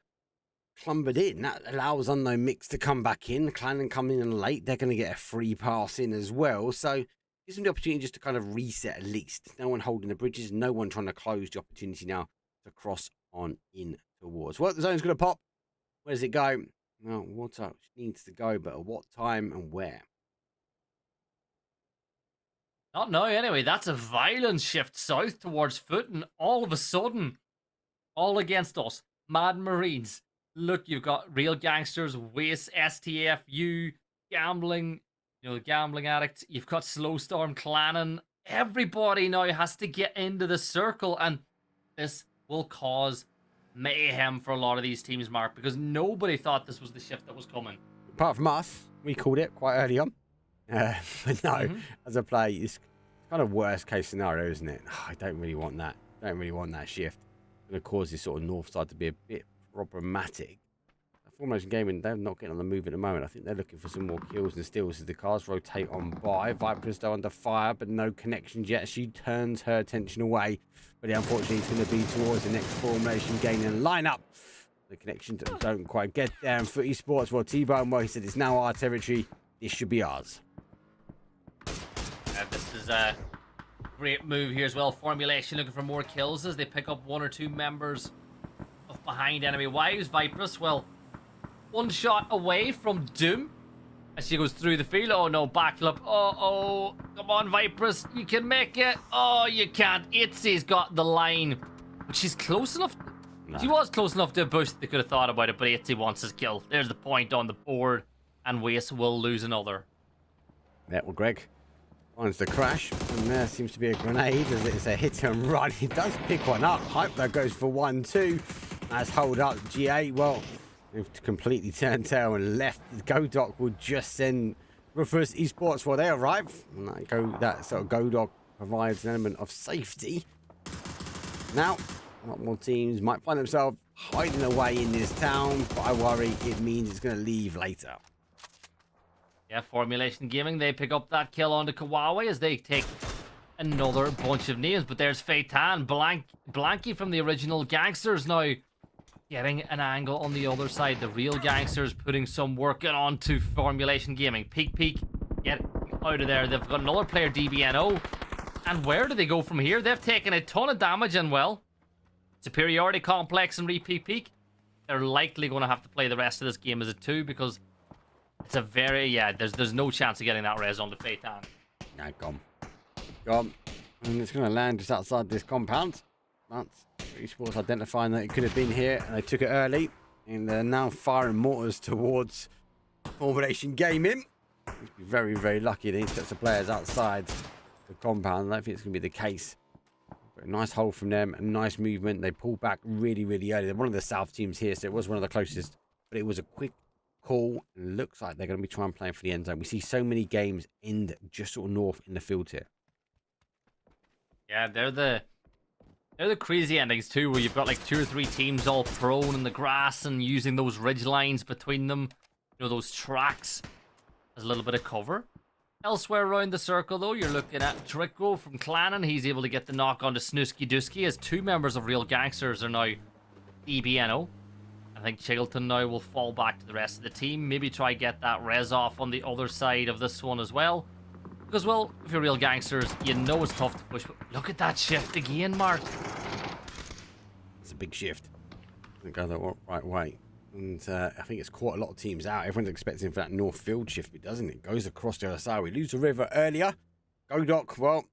clumbered in. That allows unknown mix to come back in. Clan coming in late, they're going to get a free pass in as well. So gives them the opportunity just to kind of reset at least. No one holding the bridges, no one trying to close the opportunity now to cross on in towards. Well, the zone's going to pop. Where does it go? Well, what up needs to go, but at what time and where? Not now, anyway. That's a violent shift south towards Foot, and all of a sudden, all against us. Mad Marines. Look, you've got real gangsters, Waste, STF, you, gambling, gambling addicts. You've got Slowstorm, Clannon. Everybody now has to get into the circle, and this will cause mayhem for a lot of these teams, Mark, because nobody thought this was the shift that was coming. Apart from us, we called it quite early on. But no, as a play, it's kind of worst case scenario, isn't it? Oh, I don't really want that. Don't really want that shift. It's going to cause this sort of north side to be a bit problematic. Formation Gaming, they're not getting on the move at the moment. I think they're looking for some more kills and steals as the cars rotate on by. Viper's still under fire, but no connections yet. She turns her attention away, but unfortunately it's going to be towards the next Formation Gaming lineup. The connections don't quite get there. And Footy Sports, well, T-Bone, well, he said it's now our territory. This should be ours. This is a great move here as well. Formulation looking for more kills as they pick up 1 or 2 members of behind enemy wives. Viper's, well, 1 shot away from doom as she goes through the field. Oh no, backlip. Oh, come on, Viper's, you can make it. Oh, you can't. Itzy's got the line, but she's close enough. She was close enough to a boost. They could have thought about it, but Itzy wants his kill. There's the point on the board, and Waste will lose another. Yeah, well, Greg finds the crash, and there seems to be a grenade as it's a hit and run. He does pick one up. Hype that goes for 1-2. That's hold up. GA, well, they've completely turned tail and left. Godoc will just send Rufus Esports while they arrive. And that sort of Godoc provides an element of safety. Now, a lot more teams might find themselves hiding away in this town, but I worry it means it's going to leave later. Yeah, Formulation Gaming, they pick up that kill onto Kawaii as they take another bunch of names. But there's Feitan, Blanky from the original Gangsters now getting an angle on the other side. The real Gangsters putting some work onto Formulation Gaming. Peek, get out of there. They've got another player, DBNO. And where do they go from here? They've taken a ton of damage and, well, Superiority Complex and Peek. They're likely going to have to play the rest of this game as a 2 because it's a very, there's no chance of getting that res on the Feitan. Nah, gone. And it's going to land just outside this compound. But Esports identifying that it could have been here, and they took it early. And they're now firing mortars towards Formulation Gaming. You'd be very, very lucky that he's got some players outside the compound. I don't think it's going to be the case. But a nice hold from them, a nice movement. They pulled back really, really early. They're one of the south teams here, so it was one of the closest. But it was a quick call, and looks like they're going to be trying playing for the end zone. We see so many games end just sort of north in the field here. Yeah, they're the crazy endings too, where you've got like 2 or 3 teams all prone in the grass and using those ridge lines between them, those tracks as a little bit of cover. Elsewhere around the circle, though, you're looking at Trico from Clannon. He's able to get the knock onto Snooski Dusky as 2 members of Real Gangsters are now EBNO. I think Chiggleton now will fall back to the rest of the team. Maybe try get that res off on the other side of this one as well. Because, well, if you're Real Gangsters, you know it's tough to push. But look at that shift again, Mark. It's a big shift. It goes the right way. And I think it's caught a lot of teams out. Everyone's expecting for that north field shift, but doesn't it? Goes across the other side. We lose the river earlier. Godoc, well,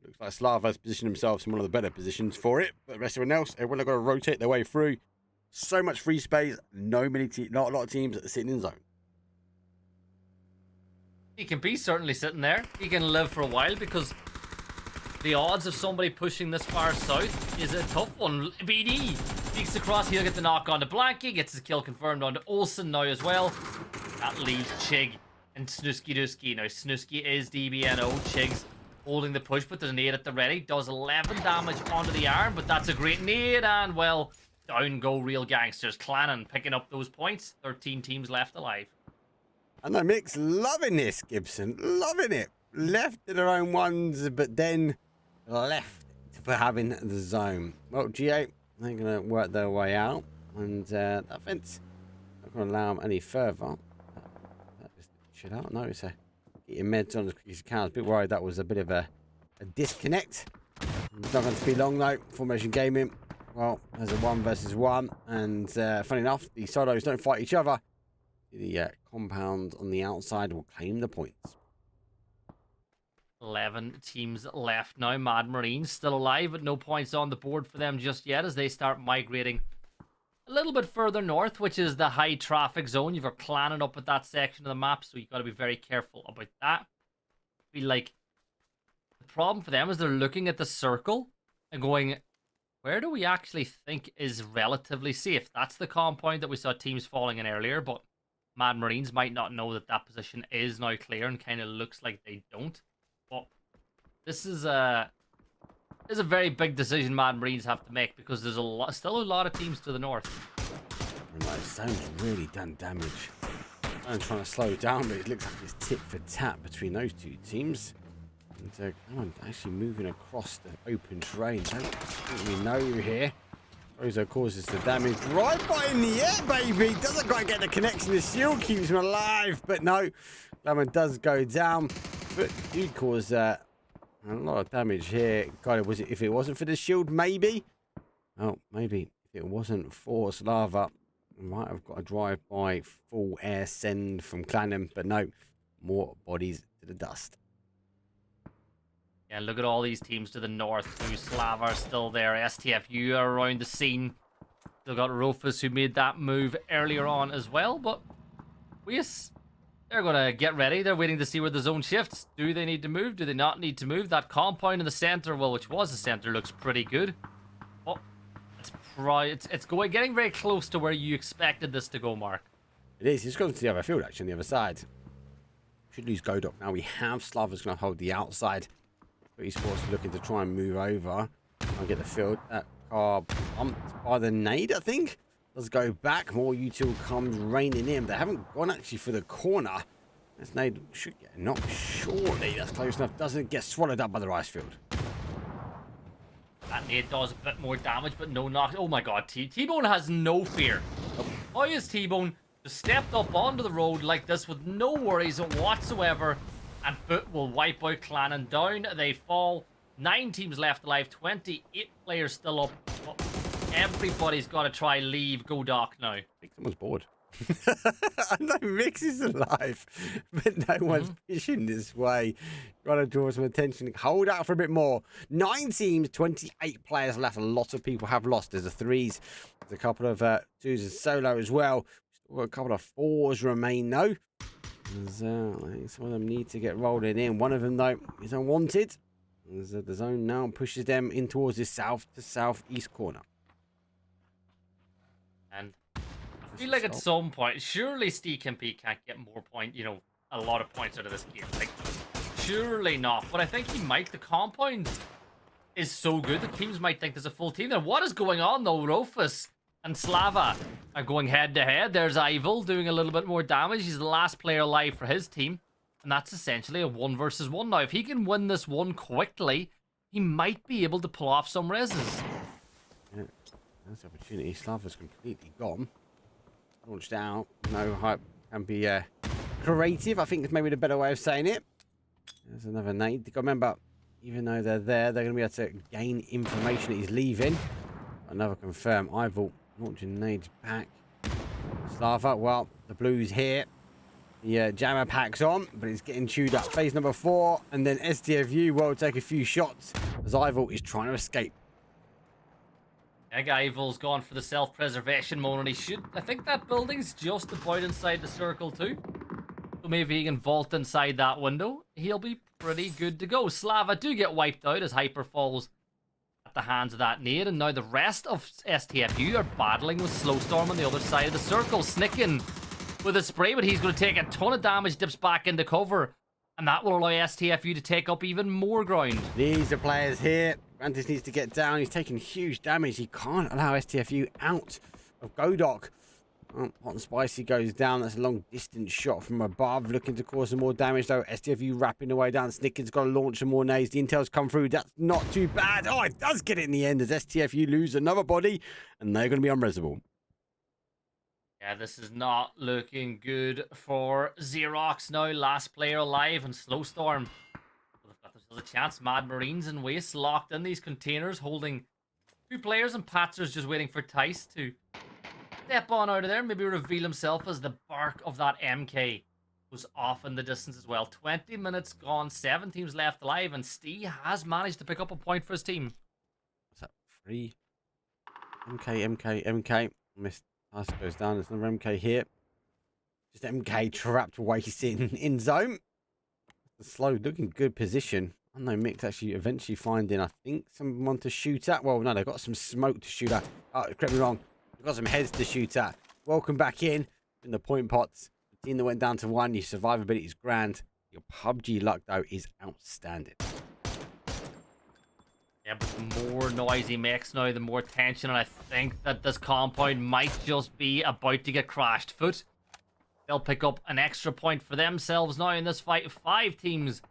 Looks like Slava's positioned themselves in one of the better positions for it. But the rest of everyone else, everyone are going to rotate their way through. So much free space. Not a lot of teams sitting in zone. He can be certainly sitting there. He can live for a while because the odds of somebody pushing this far south is a tough one. BD peeks across. He'll get the knock on to Blanky. Gets his kill confirmed on to Olsen now as well. That leaves Chig and Snooski Dooski. Now, Snooski is DBNO. Chig's holding the push, but there's a nade at the ready. Does 11 damage onto the arm, but that's a great nade. And, well, down go Real Gangsters. Clannon picking up those points. 13 teams left alive. And the mix loving this, Gibson. Loving it. Left to their own ones, but then left for having the zone. Well, G8, they're going to work their way out. And that fence not going to allow them any further. Just chill out. No, it's a get your meds on as quick as you can. I was a bit worried that was a bit of a disconnect. It's not going to be long though. Formation gaming. Well, there's a 1 versus 1. And funny enough, the solos don't fight each other. The compound on the outside will claim the points. 11 teams left now. Mad Marines still alive, but no points on the board for them just yet as they start migrating a little bit further north, which is the high traffic zone. You've got Clannon up at that section of the map, so you've got to be very careful about that. I feel like the problem for them is they're looking at the circle and going, where do we actually think is relatively safe? That's the compound that we saw teams falling in earlier, but Mad Marines might not know that that position is now clear and kind of looks like they don't. But this is a very big decision Mad Marines have to make because there's still a lot of teams to the north. Right, Zone's really done damage. I'm trying to slow it down, but it looks like it's tit for tat between those two teams. And come on, actually moving across the open terrain. Don't think we know here. Rozo causes the damage right by in the air, baby. Doesn't quite get the connection. The shield keeps him alive, but no. Lemon does go down, but do cause a lot of damage here. God, was it if it wasn't for the shield? Maybe. Oh, maybe if it wasn't for Slava, we might have got a drive-by full air send from Clannon, but no, more bodies to the dust. Yeah, look at all these teams to the north. Slava are still there. STFU are around the scene. Still got Rufus who made that move earlier on as well. But they're going to get ready. They're waiting to see where the zone shifts. Do they need to move? Do they not need to move? That compound in the center, well, which was the center, looks pretty good. But it's getting very close to where you expected this to go, Mark. It is. It's going to the other field, actually, on the other side. Should lose Godok. Now we have Slava's going to hold the outside. Esports looking to try and move over and get the field. That car bumped by the nade, I think. Does go back. More util comes raining in. They haven't gone actually for the corner. This nade should get knocked. Surely that's close enough. Doesn't get swallowed up by the rice field. That nade does a bit more damage, but no knock. Oh my god, T-Bone has no fear. How is T-Bone just stepped up onto the road like this with no worries whatsoever? And Foot will wipe out Clannon down. They fall. 9 teams left alive. 28 players still up. But everybody's got to try leave Godok now. I think someone's bored. I know Mix is alive, but no one's pushing this way. Got to draw some attention. Hold out for a bit more. 9 teams, 28 players left. A lot of people have lost. There's a 3s. There's a couple of 2s and solo as well. Still got a couple of 4s remain though. I think some of them need to get rolling in. One of them, though, is unwanted. As the zone now pushes them in towards the south to southeast corner. And I feel like at some point, surely SteakMP can't get more a lot of points out of this game. Like, surely not. But I think he might. The compound is so good that teams might think there's a full team there. What is going on, though? Rufus and Slava are going head-to-head. There's Ival doing a little bit more damage. He's the last player alive for his team. And that's essentially a 1 versus 1 now. If he can win this one quickly, he might be able to pull off some reses. Yeah, that's the opportunity. Slava's completely gone. Launched out. No hype can be creative. I think it's maybe the better way of saying it. There's another nade. You got to remember, even though they're there, they're going to be able to gain information that he's leaving. Another confirm. Ival launching nades back. Slava, well, the blues here. the jammer packs on, but it's getting chewed up. Phase number 4, and then STFU will take a few shots as Ival is trying to escape. Yeah, Ival's gone for the self-preservation mode, and he should... I think that building's just about inside the circle too. So maybe he can vault inside that window. He'll be pretty good to go. Slava do get wiped out as Hyper falls at the hands of that nade, and now the rest of STFU are battling with Slowstorm on the other side of the circle. Snicken with a spray, but he's going to take a ton of damage, dips back into cover, and that will allow STFU to take up even more ground. These are players here. Grantis needs to get down. He's taking huge damage. He can't allow STFU out of Godok. Hot and Spicy goes down. That's a long distance shot from above, looking to cause some more damage though. STFU wrapping the way down. Snicken's got to launch some more nades. The intel's come through. That's not too bad. Oh, it does get it in the end as STFU lose another body, and they're going to be unresable. Yeah, this is not looking good for Xerox now. Last player alive, and Slowstorm. There's a chance. Mad Marines and Waste locked in these containers, holding 2 players, and Patzer's just waiting for Tice to step on out of there, maybe reveal himself as the bark of that MK was off in the distance as well. 20 minutes gone, 7 teams left alive, and Stee has managed to pick up a point for his team. What's that? 3. MK. Missed. Tice goes down. There's another MK here. Just MK trapped Waste in zone. The slow looking good position. I know Mick's actually eventually finding, I think, someone to shoot at. Well, no, they've got some smoke to shoot at. Oh, correct me wrong. They've got some heads to shoot at. Welcome back in the point pots. The team that went down to 1, your survivability is grand. Your PUBG luck, though, is outstanding. Yeah, but the more noisy makes now, the more tension, and I think that this compound might just be about to get crashed. Foot, they'll pick up an extra point for themselves now in this fight. 5 teams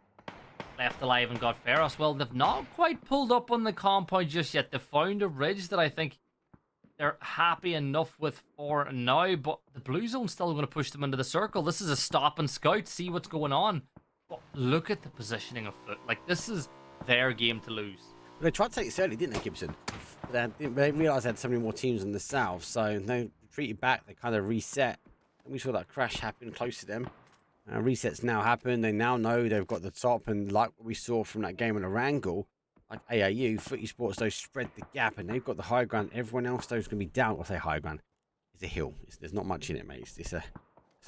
left alive and got Ferros. Well, they've not quite pulled up on the compound just yet. They've found a ridge that I think they're happy enough with for now, but the blue zone's still going to push them into the circle. This is a stop and scout, see what's going on. But look at the positioning of Foot. Like, this is their game to lose. Well, they tried to take it early, didn't they, Gibson? They realised they had so many more teams in the south, so they retreated back. They kind of reset. And we saw that crash happen close to them. Resets now happen. They now know they've got the top, and like what we saw from that game in Erangel, like AAU, Footy Sports, those spread the gap, and they've got the high ground. Everyone else, though, is going to be down. I say high ground. It's a hill. There's not much in it, mate. It's a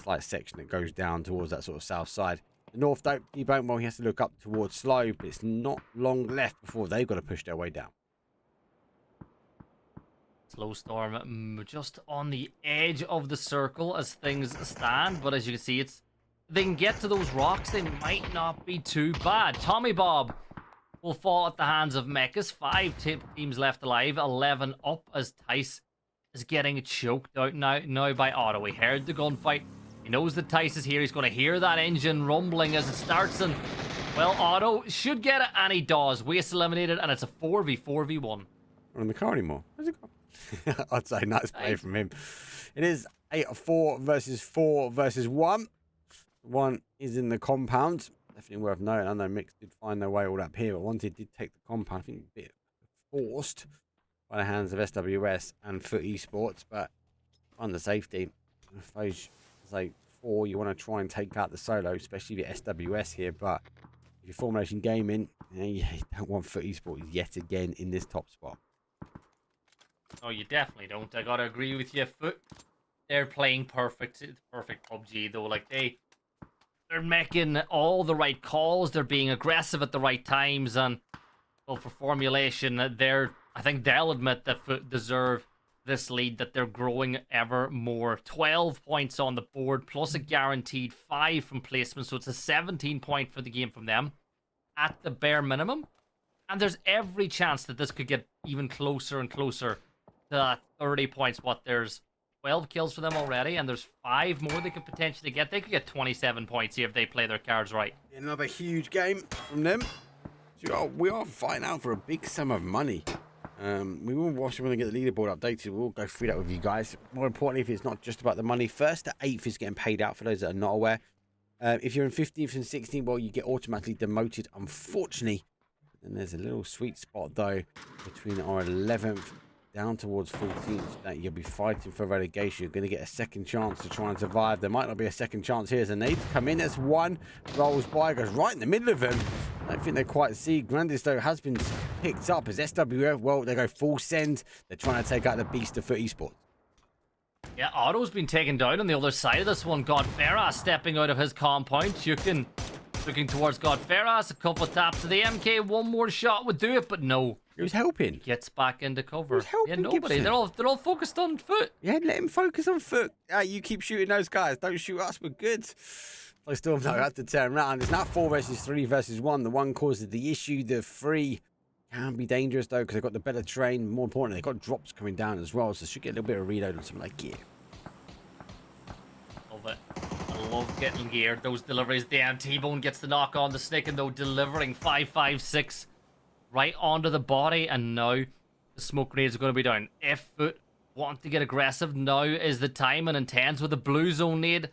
slight section that goes down towards that sort of south side. The north, though, T-Bone, well, he has to look up towards slow, but it's not long left before they've got to push their way down. Slowstorm just on the edge of the circle as things stand, but as you can see, they can get to those rocks. They might not be too bad. Tommy Bob will fall at the hands of Mechas. 5 teams left alive, 11 up as Tice is getting choked out now by Otto. He heard the gunfight. He knows that Tice is here. He's going to hear that engine rumbling as it starts, and well, Otto should get it, and he does. Waste eliminated, and it's a 4v4v1. Not in the car anymore. Where's it gone? I'd say nice play from him. It is 4 versus 1. 1 is in the compound. Definitely worth noting. I know Mix did find their way all up here, but Wanted did take the compound. I think a bit forced by the hands of SWS and Foot Esports, but on the safety, I suppose, say 4, you want to try and take out the solo, especially the SWS here, but if you're Formulation Gaming, you don't want Foot Esports yet again in this top spot. Oh, you definitely don't. I gotta agree with you. Foot, they're playing perfect PUBG though. Like they're making all the right calls. They're being aggressive at the right times, and well, for Formulation, I think they'll admit that Foot deserve this lead. That they're growing ever more. 12 points on the board, plus a guaranteed 5 from placement, so it's a 17 point for the game from them at the bare minimum. And there's every chance that this could get even closer and closer to that 30 points. There's 12 kills for them already, and there's 5 more they could potentially get. They could get 27 points here if they play their cards right. Another huge game from them. So we are fighting out for a big sum of money. We will watch when we get the leaderboard updated. We'll go through that with you guys. More importantly, if it's not just about the money, 1st to 8th is getting paid out for those that are not aware. If you're in 15th and 16th, well, you get automatically demoted, unfortunately. And there's a little sweet spot, though, between our 11th down towards 14th, that you'll be fighting for relegation. You're going to get a second chance to try and survive. There might not be a second chance here as a nade come in. As one rolls by, goes right in the middle of them. I don't think they quite see. Grandis, though, has been picked up as SWF. Well, they go full send. They're trying to take out the beast of Foot Esports. Yeah, Otto's been taken down on the other side of this one. God Ferras stepping out of his compound. Yukin looking towards God Ferras. A couple of taps to the MK. One more shot would do it, but no. Who's helping? Gets back into cover. Who's helping Yeah, nobody. Gibson? They're all focused on Foot. Yeah, let him focus on Foot. You keep shooting those guys. Don't shoot us. We're good. I still know have to turn around. It's not 4 versus 3 versus 1. The 1 causes the issue. The 3 can be dangerous, though, because they've got the better train. More importantly, they've got drops coming down as well, so should get a little bit of reload on something like gear. Love it. I love getting geared. Those deliveries. Damn, T-Bone gets the knock on the Snick, and though delivering 5.56 right onto the body, and now the smoke grenades are going to be down. If Foot want to get aggressive, now is the time, and intends with the blue zone nade.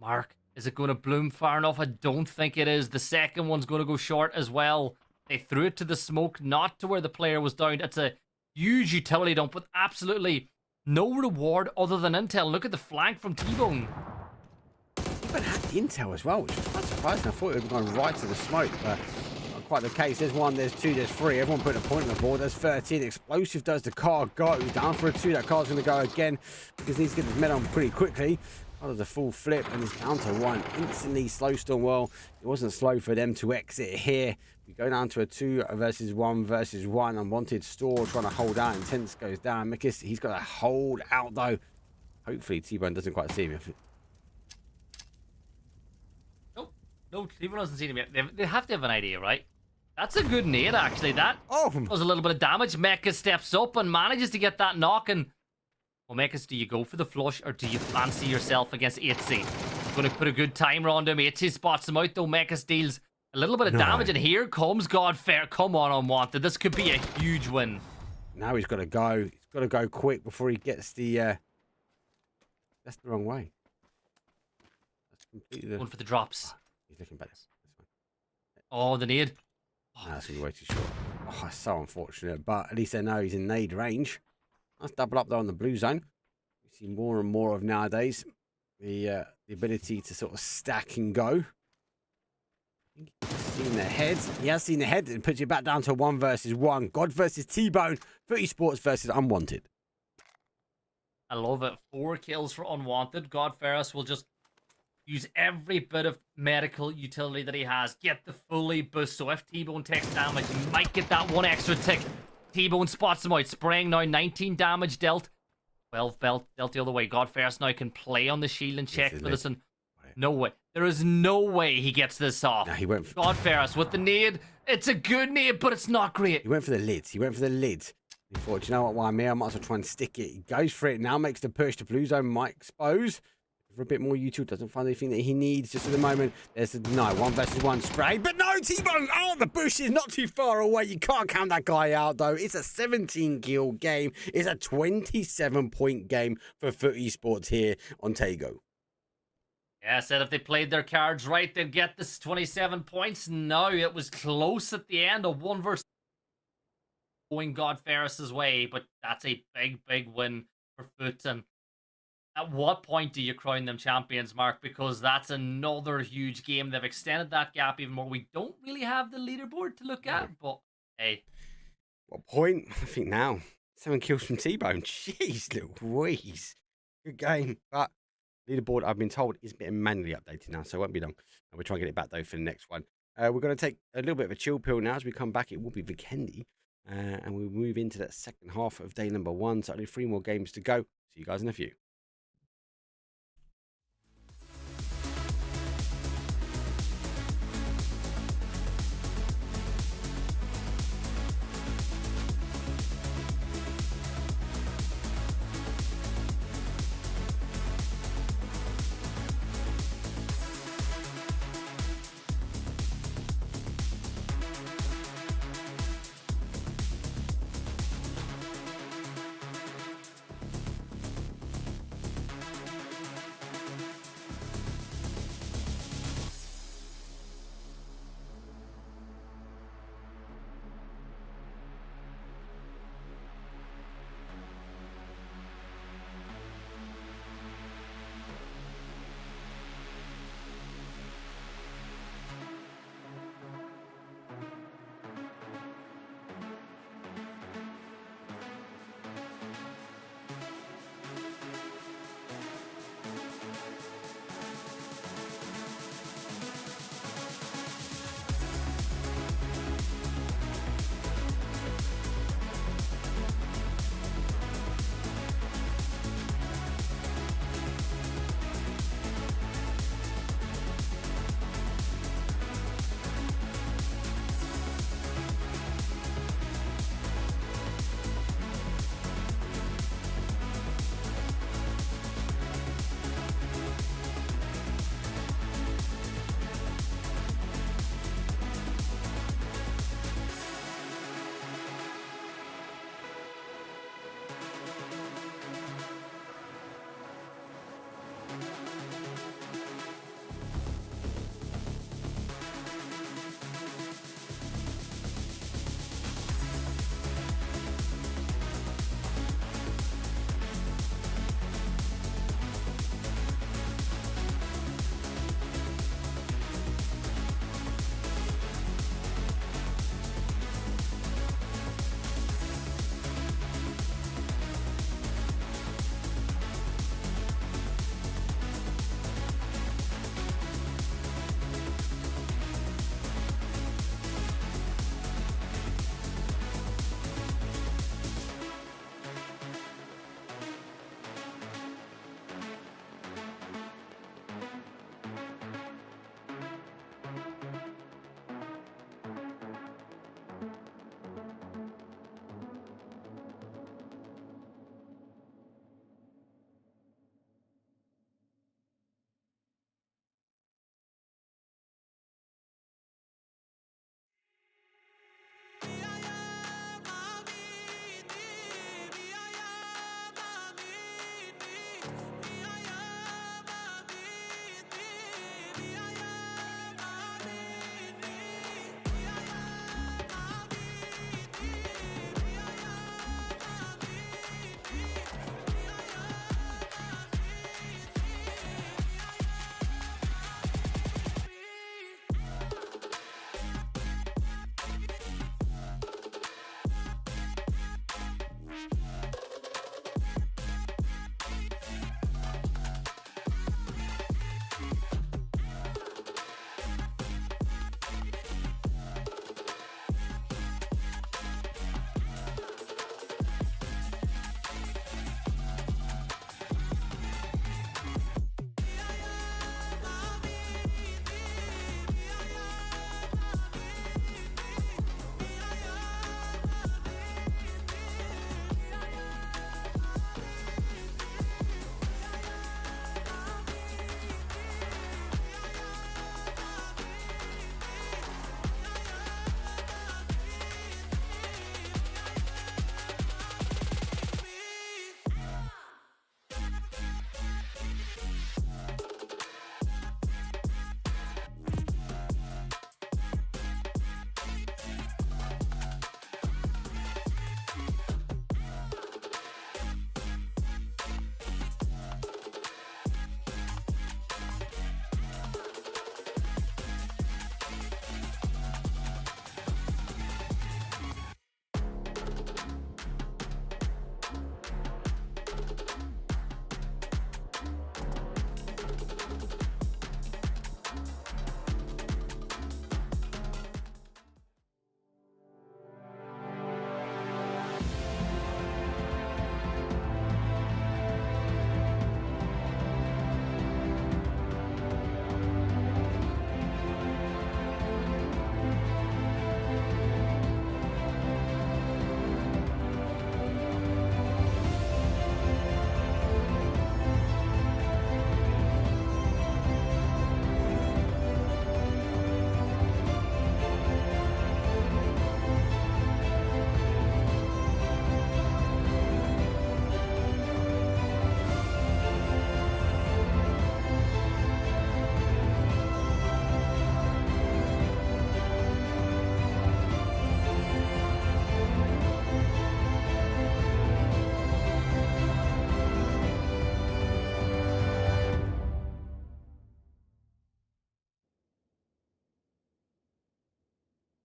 Mark, is it going to bloom far enough? I don't think it is. The second one's going to go short as well. They threw it to the smoke, not to where the player was down. It's a huge utility dump with absolutely no reward other than intel. Look at the flank from T-Bone. But had the intel as well, which was quite surprising. I thought it would have gone right to the smoke, but not quite the case. There's 1, there's 2, there's 3. Everyone put a point on the board. There's 13. Explosive does the car go. He's down for a 2. That car's going to go again because he needs to get his men on pretty quickly. Oh, there's a full flip and he's down to 1. Instantly slow storm. Well, it wasn't slow for them to exit here. We go down to a 2 versus 1 versus 1. Unwanted store trying to hold out. Intense goes down. Mikis, he's got to hold out though. Hopefully T-Bone doesn't quite see him. No, T-Bone hasn't seen him yet. They have to have an idea, right? That's a good nade, actually. That does a little bit of damage. Mecha steps up and manages to get that knock. And well, Mekas, do you go for the flush or do you fancy yourself against 8C? Going to put a good timer on him. 8C spots him out though. Mekas deals a little bit of damage, and here comes Godfair. Come on, Unwanted. This could be a huge win. Now he's got to go. He's got to go quick before he gets the. That's the wrong way. That's completely. Going for the drops. He's looking better. Oh, the nade. Oh, that's going to be way too short. Oh, it's so unfortunate. But at least they know he's in nade range. Let's double up though on the blue zone. We see more and more of nowadays. The ability to sort of stack and go. Seen the head. He has seen the head and puts you back down to 1 versus 1. God versus T-Bone. Foot Esports versus Unwanted. I love it. 4 kills for Unwanted. God Ferris will just use every bit of medical utility that he has. Get the fully boost. So if T-Bone takes damage, he might get that 1 extra tick. T-Bone spots him out. Spraying now. 19 damage dealt. 12 dealt the other way. God Ferris now can play on the shield and check for this. And no way. There is no way he gets this off. No, he went for... God Ferris with the nade. It's a good nade, but it's not great. He went for the lid. He went for the lid. He thought, you know what, why I'm here? I might as well try and stick it. He goes for it now, makes the push. The blue zone might expose. For a bit more YouTube, doesn't find anything that he needs just at the moment. There's no 1 versus 1 spray, but no, T-Bone. Oh, the bush is not too far away. You can't count that guy out though. It's a 17 kill game. It's a 27-point game for Foot Esports here on Tago. Yeah, I said if they played their cards right, they'd get this 27 points. No, it was close at the end. A 1 versus going God Ferris's way, but that's a big win for Foot. And at what point do you crown them champions, Mark? Because that's another huge game. They've extended that gap even more. We don't really have the leaderboard to look at, but hey. What point? I think now. 7 kills from T-Bone. Jeez Louise. Good game. But leaderboard, I've been told, is being manually updated now, so it won't be long. And we'll try and get it back, though, for the next one. We're going to take a little bit of a chill pill now. As we come back, it will be Vikendi. And we'll move into that second half of day number 1. So only 3 more games to go. See you guys in a few.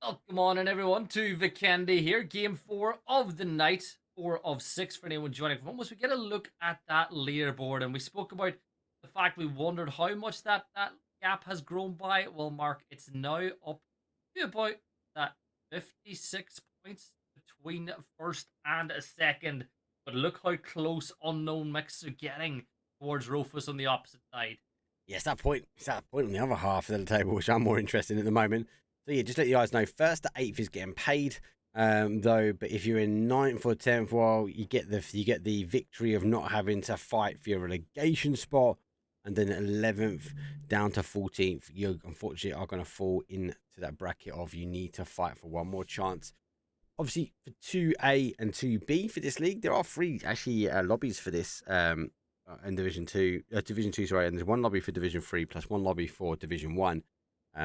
Welcome on and everyone to Vikendi here. Game 4 of the night. 4 of 6 for anyone joining from home. As we get a look at that leaderboard, and we spoke about the fact we wondered how much that gap has grown by. Well, Mark, it's now up to about that 56 points between first and second. But look how close Unknown Mix are getting towards Rufus on the opposite side. Yes, that point. It's that point on the other half of the table, which I'm more interested in at the moment. So yeah, just let you guys know. First to 8th is getting paid, though. But if you're in 9th or 10th, well, you get the victory of not having to fight for your relegation spot, and then 11th down to 14th, you unfortunately are going to fall into that bracket of you need to fight for one more chance. Obviously, for 2A and 2B for this league, there are 3 actually lobbies for this in Division 2. Division 2, sorry, and there's one lobby for Division 3 plus one lobby for Division 1.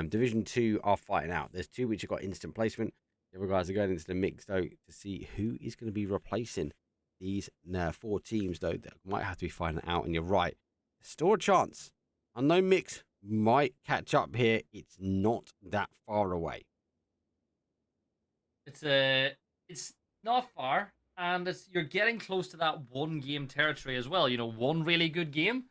Division 2 are fighting out. There's 2 which have got instant placement. The other guys are going into the mix, though, to see who is going to be replacing these 4 teams, though, that might have to be fighting out. And you're right. Still a chance. Unknown Mix might catch up here. It's not that far away. It's not far, and you're getting close to that 1-game territory as well. You know, one really good game,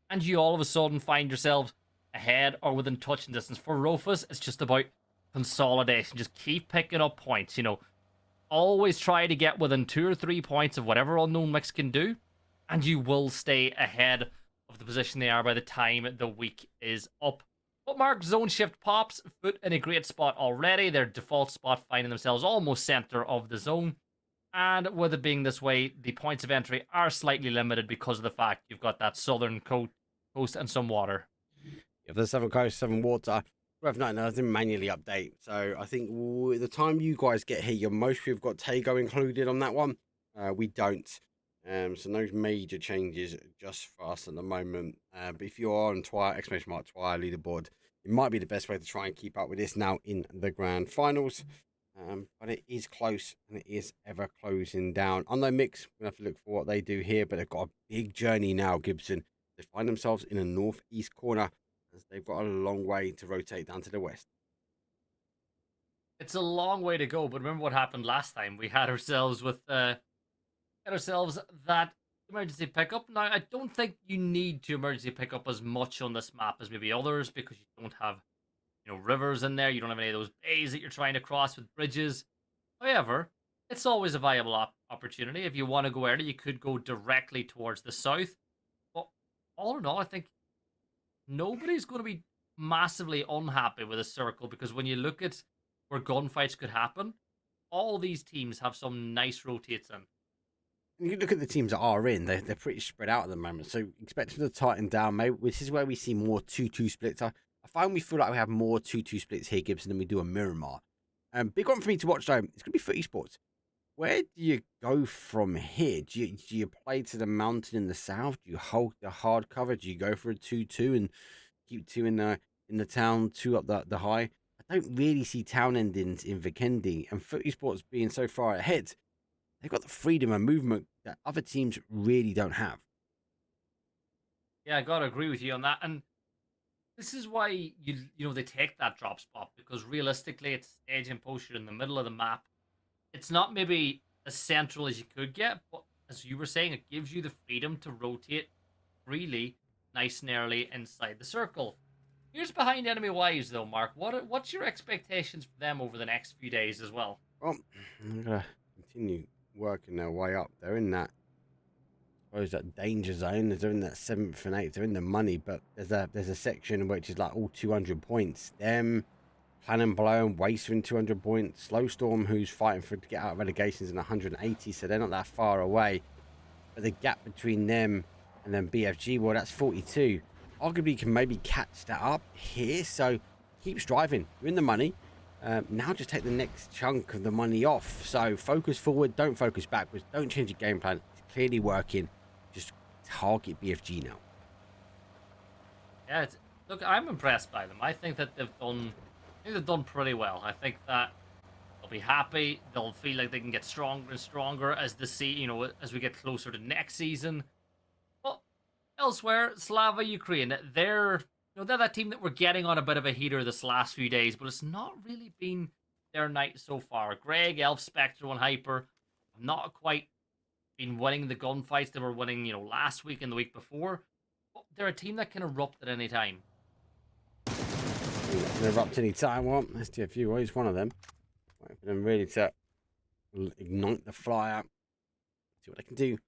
and you all of a sudden find yourselves ahead or within touching distance. For Rufus, it's just about consolidation. Just keep picking up points. You know, always try to get within 2 or 3 points of whatever Unknown Mix can do, and you will stay ahead of the position they are by the time the week is up. But Mark, Zone Shift pops, Foot in a great spot already. Their default spot finding themselves almost center of the zone. And with it being this way, the points of entry are slightly limited because of the fact you've got that southern coast and some water. If the Southern Coast, Southern Water, worth noting, I didn't manually update. So I think the time you guys get here, most of you have got Tago included on that one. We don't. So no major changes just for us at the moment. But if you're on Twire, !Twire leaderboard, it might be the best way to try and keep up with this now in the grand finals. But it is close and it is ever closing down. Unknown Mix, we're going to have to look for what they do here, but they've got a big journey now, Gibson. They find themselves in a northeast corner as they've got a long way to rotate down to the west. It's a long way to go, but remember what happened last time? We had ourselves that emergency pickup. Now, I don't think you need to emergency pickup as much on this map as maybe others because you don't have, you know, rivers in there. You don't have any of those bays that you're trying to cross with bridges. However, it's always a viable opportunity. If you want to go early, you could go directly towards the south. But all in all, I think nobody's going to be massively unhappy with a circle because when you look at where gunfights could happen, all these teams have some nice rotates in. You look at the teams that are in, they're pretty spread out at the moment. So expect them to tighten down, maybe. This is where we see more 2-2 splits. I find we feel like we have more 2-2 splits here, Gibson, than we do a Miramar. Big one for me to watch, though. It's going to be Foot Esports. Where do you go from here? Do you play to the mountain in the south? Do you hold the hard cover? Do you go for a 2-2 and keep 2 in the town, 2 up the high? I don't really see town endings in Vikendi, and Foot Esports being so far ahead, they've got the freedom of movement that other teams really don't have. Yeah, I gotta agree with you on that. And this is why you know they take that drop spot, because realistically it's stage and posture in the middle of the map. It's not maybe as central as you could get, but as you were saying, it gives you the freedom to rotate freely, nice and early inside the circle. Here's behind enemy wives though, Mark. What's your expectations for them over the next few days as well? Well, I'm gonna continue working their way up. They're in that, I suppose, that danger zone. They're in that 7th and 8th. They're in the money, but there's a section which is like all 200 points. Them, Plan and Blow and Wasting 200 points. Slowstorm, who's fighting to get out of relegations, in 180, so they're not that far away. But the gap between them and then BFG, well, that's 42. Arguably, you can maybe catch that up here. So keep striving. You're in the money. Now just take the next chunk of the money off. So focus forward, don't focus backwards, don't change your game plan. It's clearly working. Just target BFG now. Yeah, look, I'm impressed by them. I think that they've done pretty well. I think that they'll be happy. They'll feel like they can get stronger and stronger as as we get closer to next season. But elsewhere, Slava Ukraine, they're that team that we're getting on a bit of a heater this last few days, but it's not really been their night so far. Greg, Elf, Spectre, and Hyper have not quite been winning the gunfights they were winning, last week and the week before. But they're a team that can erupt at any time. Erupt any time. Well, let's do a few ways. One of them. Wait for them really to ignite the flyer. See what they can do.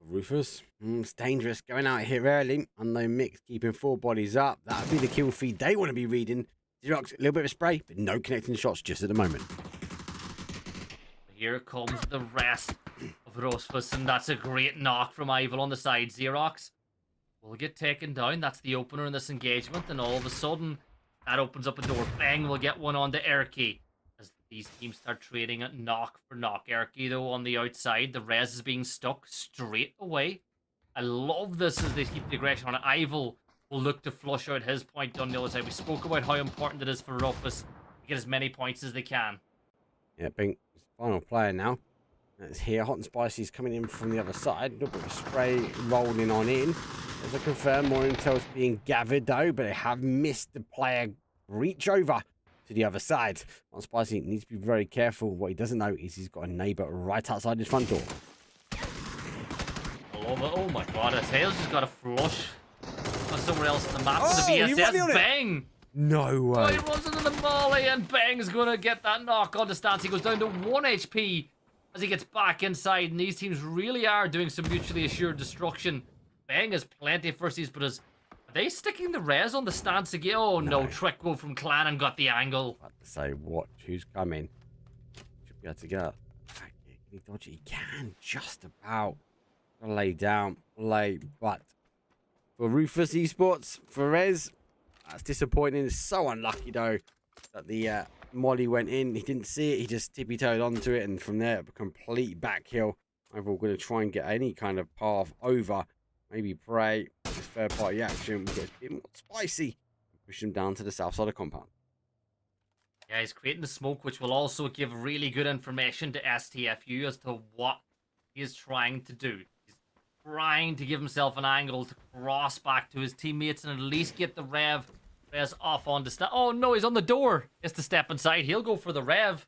Rufus, it's dangerous going out here early. Unknown Mix keeping 4 bodies up. That'll be the kill feed they want to be reading. Xerox, a little bit of spray, but no connecting shots just at the moment. Here comes the rest of Rufus, and that's a great knock from Ival on the side. Xerox will get taken down. That's the opener in this engagement, and all of a sudden, that opens up a door. Bang, we'll get one on to Erky. As these teams start trading at knock for knock. Erky, though, on the outside, the res is being stuck straight away I love this as they keep the aggression on it. Ival will look to flush out his point on the other side. We spoke about how important it is for Rufus to get as many points as they can. Yeah, Bink, final player now. It's here. Hot and Spicy's coming in from the other side. A little bit of spray rolling on in. As I confirm, more intel's being gathered though, but they have missed the player reach over to the other side. Hot and Spicy needs to be very careful. What he doesn't know is he's got a neighbour right outside his front door. Oh my god, his Hale's just got a flush somewhere else on the map with Oh, the he running on VSS. it. Bang! No Oh, way. he runs into the molly and Bang's gonna get that knock on the stance. He goes down to 1 HP as he gets back inside, and these teams really are doing some mutually assured destruction. Bang has plenty of firsties, but are they sticking the res on the stance again? Oh no, Trekwo from Clan and got the angle. About to say, watch who's coming. Should be able to get up. Can he dodge it? He can, just about. Gotta lay down, but for Rufus Esports, for Rez, that's disappointing. It's so unlucky though that the molly went in. He didn't see it. He just tippy-toed onto it, and from there, a complete backhill. Overall, going to try and get any kind of path over. Maybe pray this third-party action will get a bit more spicy. Push him down to the south side of compound. Yeah, he's creating the smoke, which will also give really good information to STFU as to what he is trying to do. He's trying to give himself an angle to cross back to his teammates and at least get the res off on the Oh no, he's on the door. He has to step inside. He'll go for the res,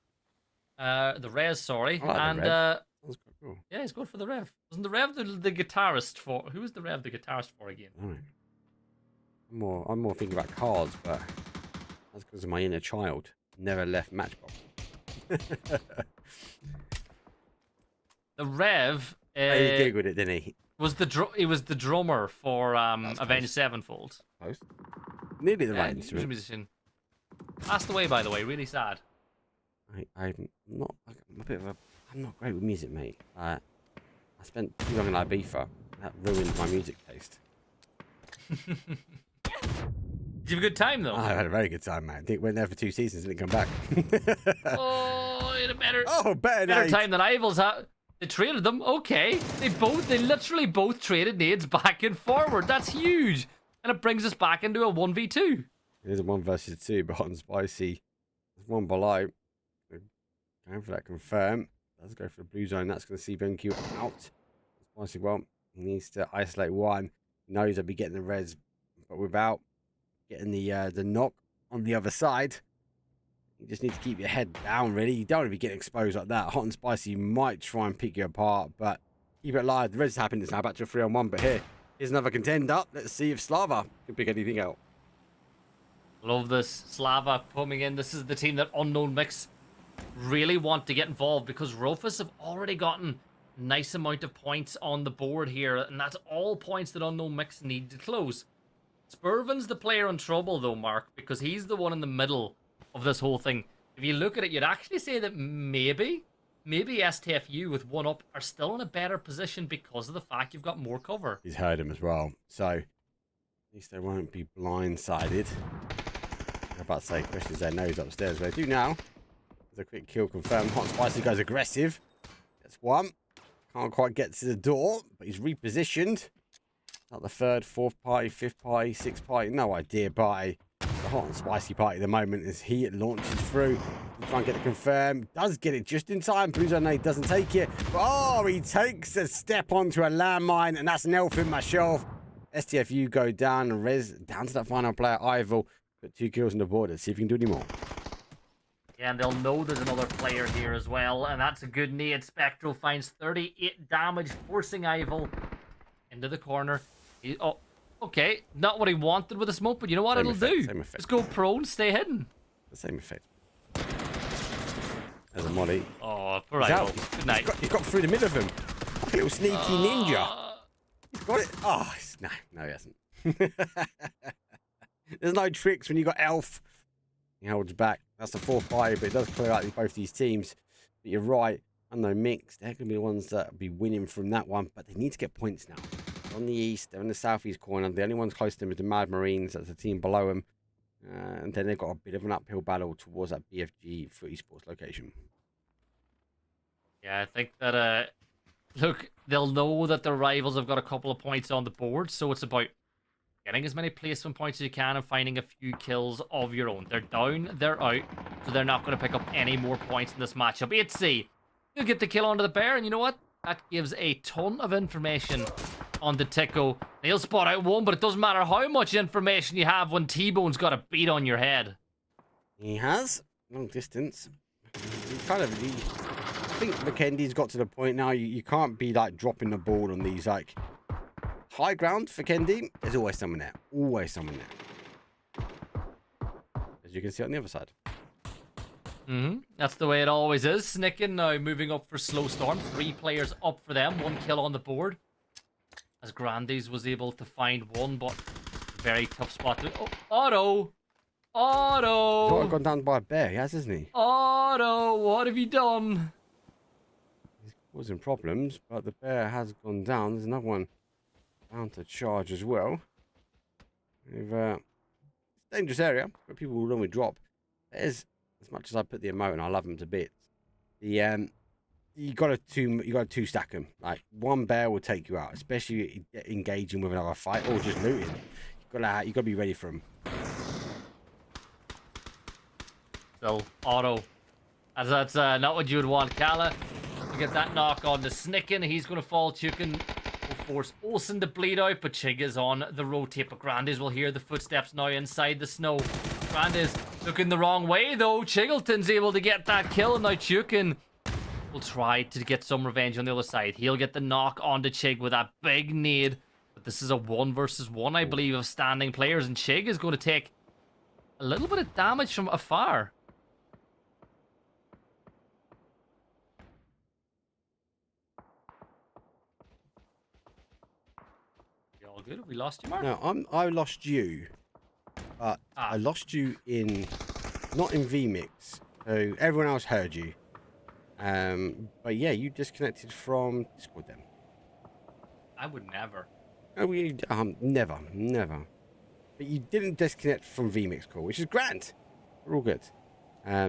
sorry. I like and the rev. That's quite cool. yeah, he's going for the rev. Wasn't the rev the guitarist for? Who was the rev the guitarist for again? Right. I'm more thinking about cards, but that's because of my inner child. Never left Matchbox. The rev. He googled it, didn't he? He was the drummer for Avenged close. Sevenfold. Close. Nearly the right He was a instrument. musician. Passed away, by the way. Really sad. I'm not. I'm not great with music, mate. I spent too long in Ibiza. That ruined my music taste. Did you have a good time though? I had a very good time, man. Went there for 2 seasons, didn't come back. Oh, you had a better better time than Ival's had. They traded them. Okay, they literally both traded nades back and forward. That's huge, and it brings us back into a 1v2. It is a 1 versus 2, but Hot and Spicy. There's one below. Going for that confirm. Let's go for the blue zone. That's going to see BenQ out. Spicy, well, he needs to isolate one. He knows he'll be getting the res, but without getting the knock on the other side. You just need to keep your head down, really. You don't want to be getting exposed like that. Hot and Spicy might try and pick you apart, but keep it alive. The res happened. It's now back to a 3-on-1, but here's another contender. Let's see if Slava can pick anything out. Love this. Slava coming in. This is the team that Unknown Mix really want to get involved because Rufus have already gotten a nice amount of points on the board here, and that's all points that Unknown Mix need to close. Spurvin's the player in trouble, though, Mark, because he's the one in the middle of this whole thing. If you look at it, you'd actually say that maybe STFU with 1 up are still in a better position because of the fact you've got more cover. He's heard him as well, so at least they won't be blindsided. I'm about to say questions their nose upstairs, but they do now. There's a quick kill confirmed. Hot and Spicy goes aggressive. Gets 1. Can't quite get to the door, but he's repositioned. Not the 3rd, 4th party, 5th party, 6th party. No idea party. The Hot and Spicy party at the moment as he launches through. Try and get it confirmed. Does get it just in time. Blue Zone 8 doesn't take it. Oh, he takes a step onto a landmine, and that's an elf in my shelf. STFU go down and res down to that final player, Ival. Got 2 kills on the board. Let's see if he can do any more. Yeah, and they'll know there's another player here as well, and that's a good nade. Spectral finds 38 damage, forcing Ival into the corner. Oh, okay, not what he wanted with the smoke, but you know what Same it'll effect, do? same effect. Just go prone, stay hidden. The same effect. There's a molly. Oh, poor He's out. Ival. Good night. He got through the middle of him. Like a little sneaky ninja. He's got it. Oh, no, he hasn't. There's no tricks when you got Elf. He holds back. That's the 4th party, but it does clear out both these teams. But you're right. Unknown Mix, they're going to be the ones that will be winning from that one, but they need to get points now. They're on the east, they're in the southeast corner. The only ones close to them is the Mad Marines. That's the team below them. And then they've got a bit of an uphill battle towards that BFG for esports location. Yeah, I think that look, they'll know that their rivals have got a couple of points on the board, so it's about getting as many placement points as you can and finding a few kills of your own. They're down, they're out, so they're not going to pick up any more points in this matchup. 8C, you'll get the kill onto the bear, and you know what? That gives a ton of information on the Tico. He'll spot out one, but it doesn't matter how much information you have when T-Bone's got a beat on your head. He has. Long distance. He kind of... I think McKendy's got to the point now, you can't be, like, dropping the ball on these, like... High ground for Kendi, there's always someone there. Always someone there. As you can see on the other side. That's the way it always is. Snicken now moving up for Slow Storm. 3 players up for them. 1 kill on the board. As Grandes was able to find one, but very tough spot to... Oh, Otto! Otto! He's gone down by a bear, he has, hasn't he? Otto, what have you done? He's causing problems, but the bear has gone down. There's another one down to charge as well. It's a dangerous area, but people will normally drop. There's, as much as I put the emote and I love them to bits, the you got to two stack them. Like, one bear will take you out, especially engaging with another fight or just looting. You got to be ready for them. So Otto, as that's not what you would want. Kala to get that knock on the Snicken. He's going to fall. Chukin will force Olsen to bleed out, but Chig is on the rotate. But Grandes will hear the footsteps now inside the snow. Grandes looking the wrong way though. Chigleton's able to get that kill, and now Chukin will try to get some revenge on the other side. He'll get the knock onto Chig with that big nade. But this is a 1 versus 1, I believe, of standing players, and Chig is going to take a little bit of damage from afar. Good. Have we lost you, Mark? No, I lost you, but I lost you not in VMix. So everyone else heard you. But yeah, you disconnected from Discord then. I would never. Oh, never. But you didn't disconnect from VMix call, which is grand. We're all good.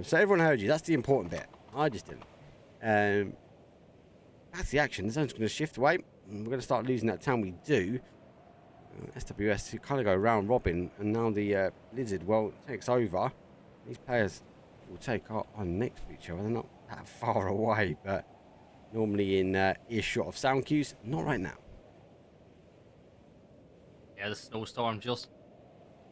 So everyone heard you. That's the important bit. I just didn't. That's the action. The zone's going to shift away. We're going to start losing that time. We do. SWS kind of go round robin, and now the Lizard, well, takes over. These players will take on next to each other. They're not that far away, but normally in earshot of sound cues. Not right now. Yeah, the snowstorm just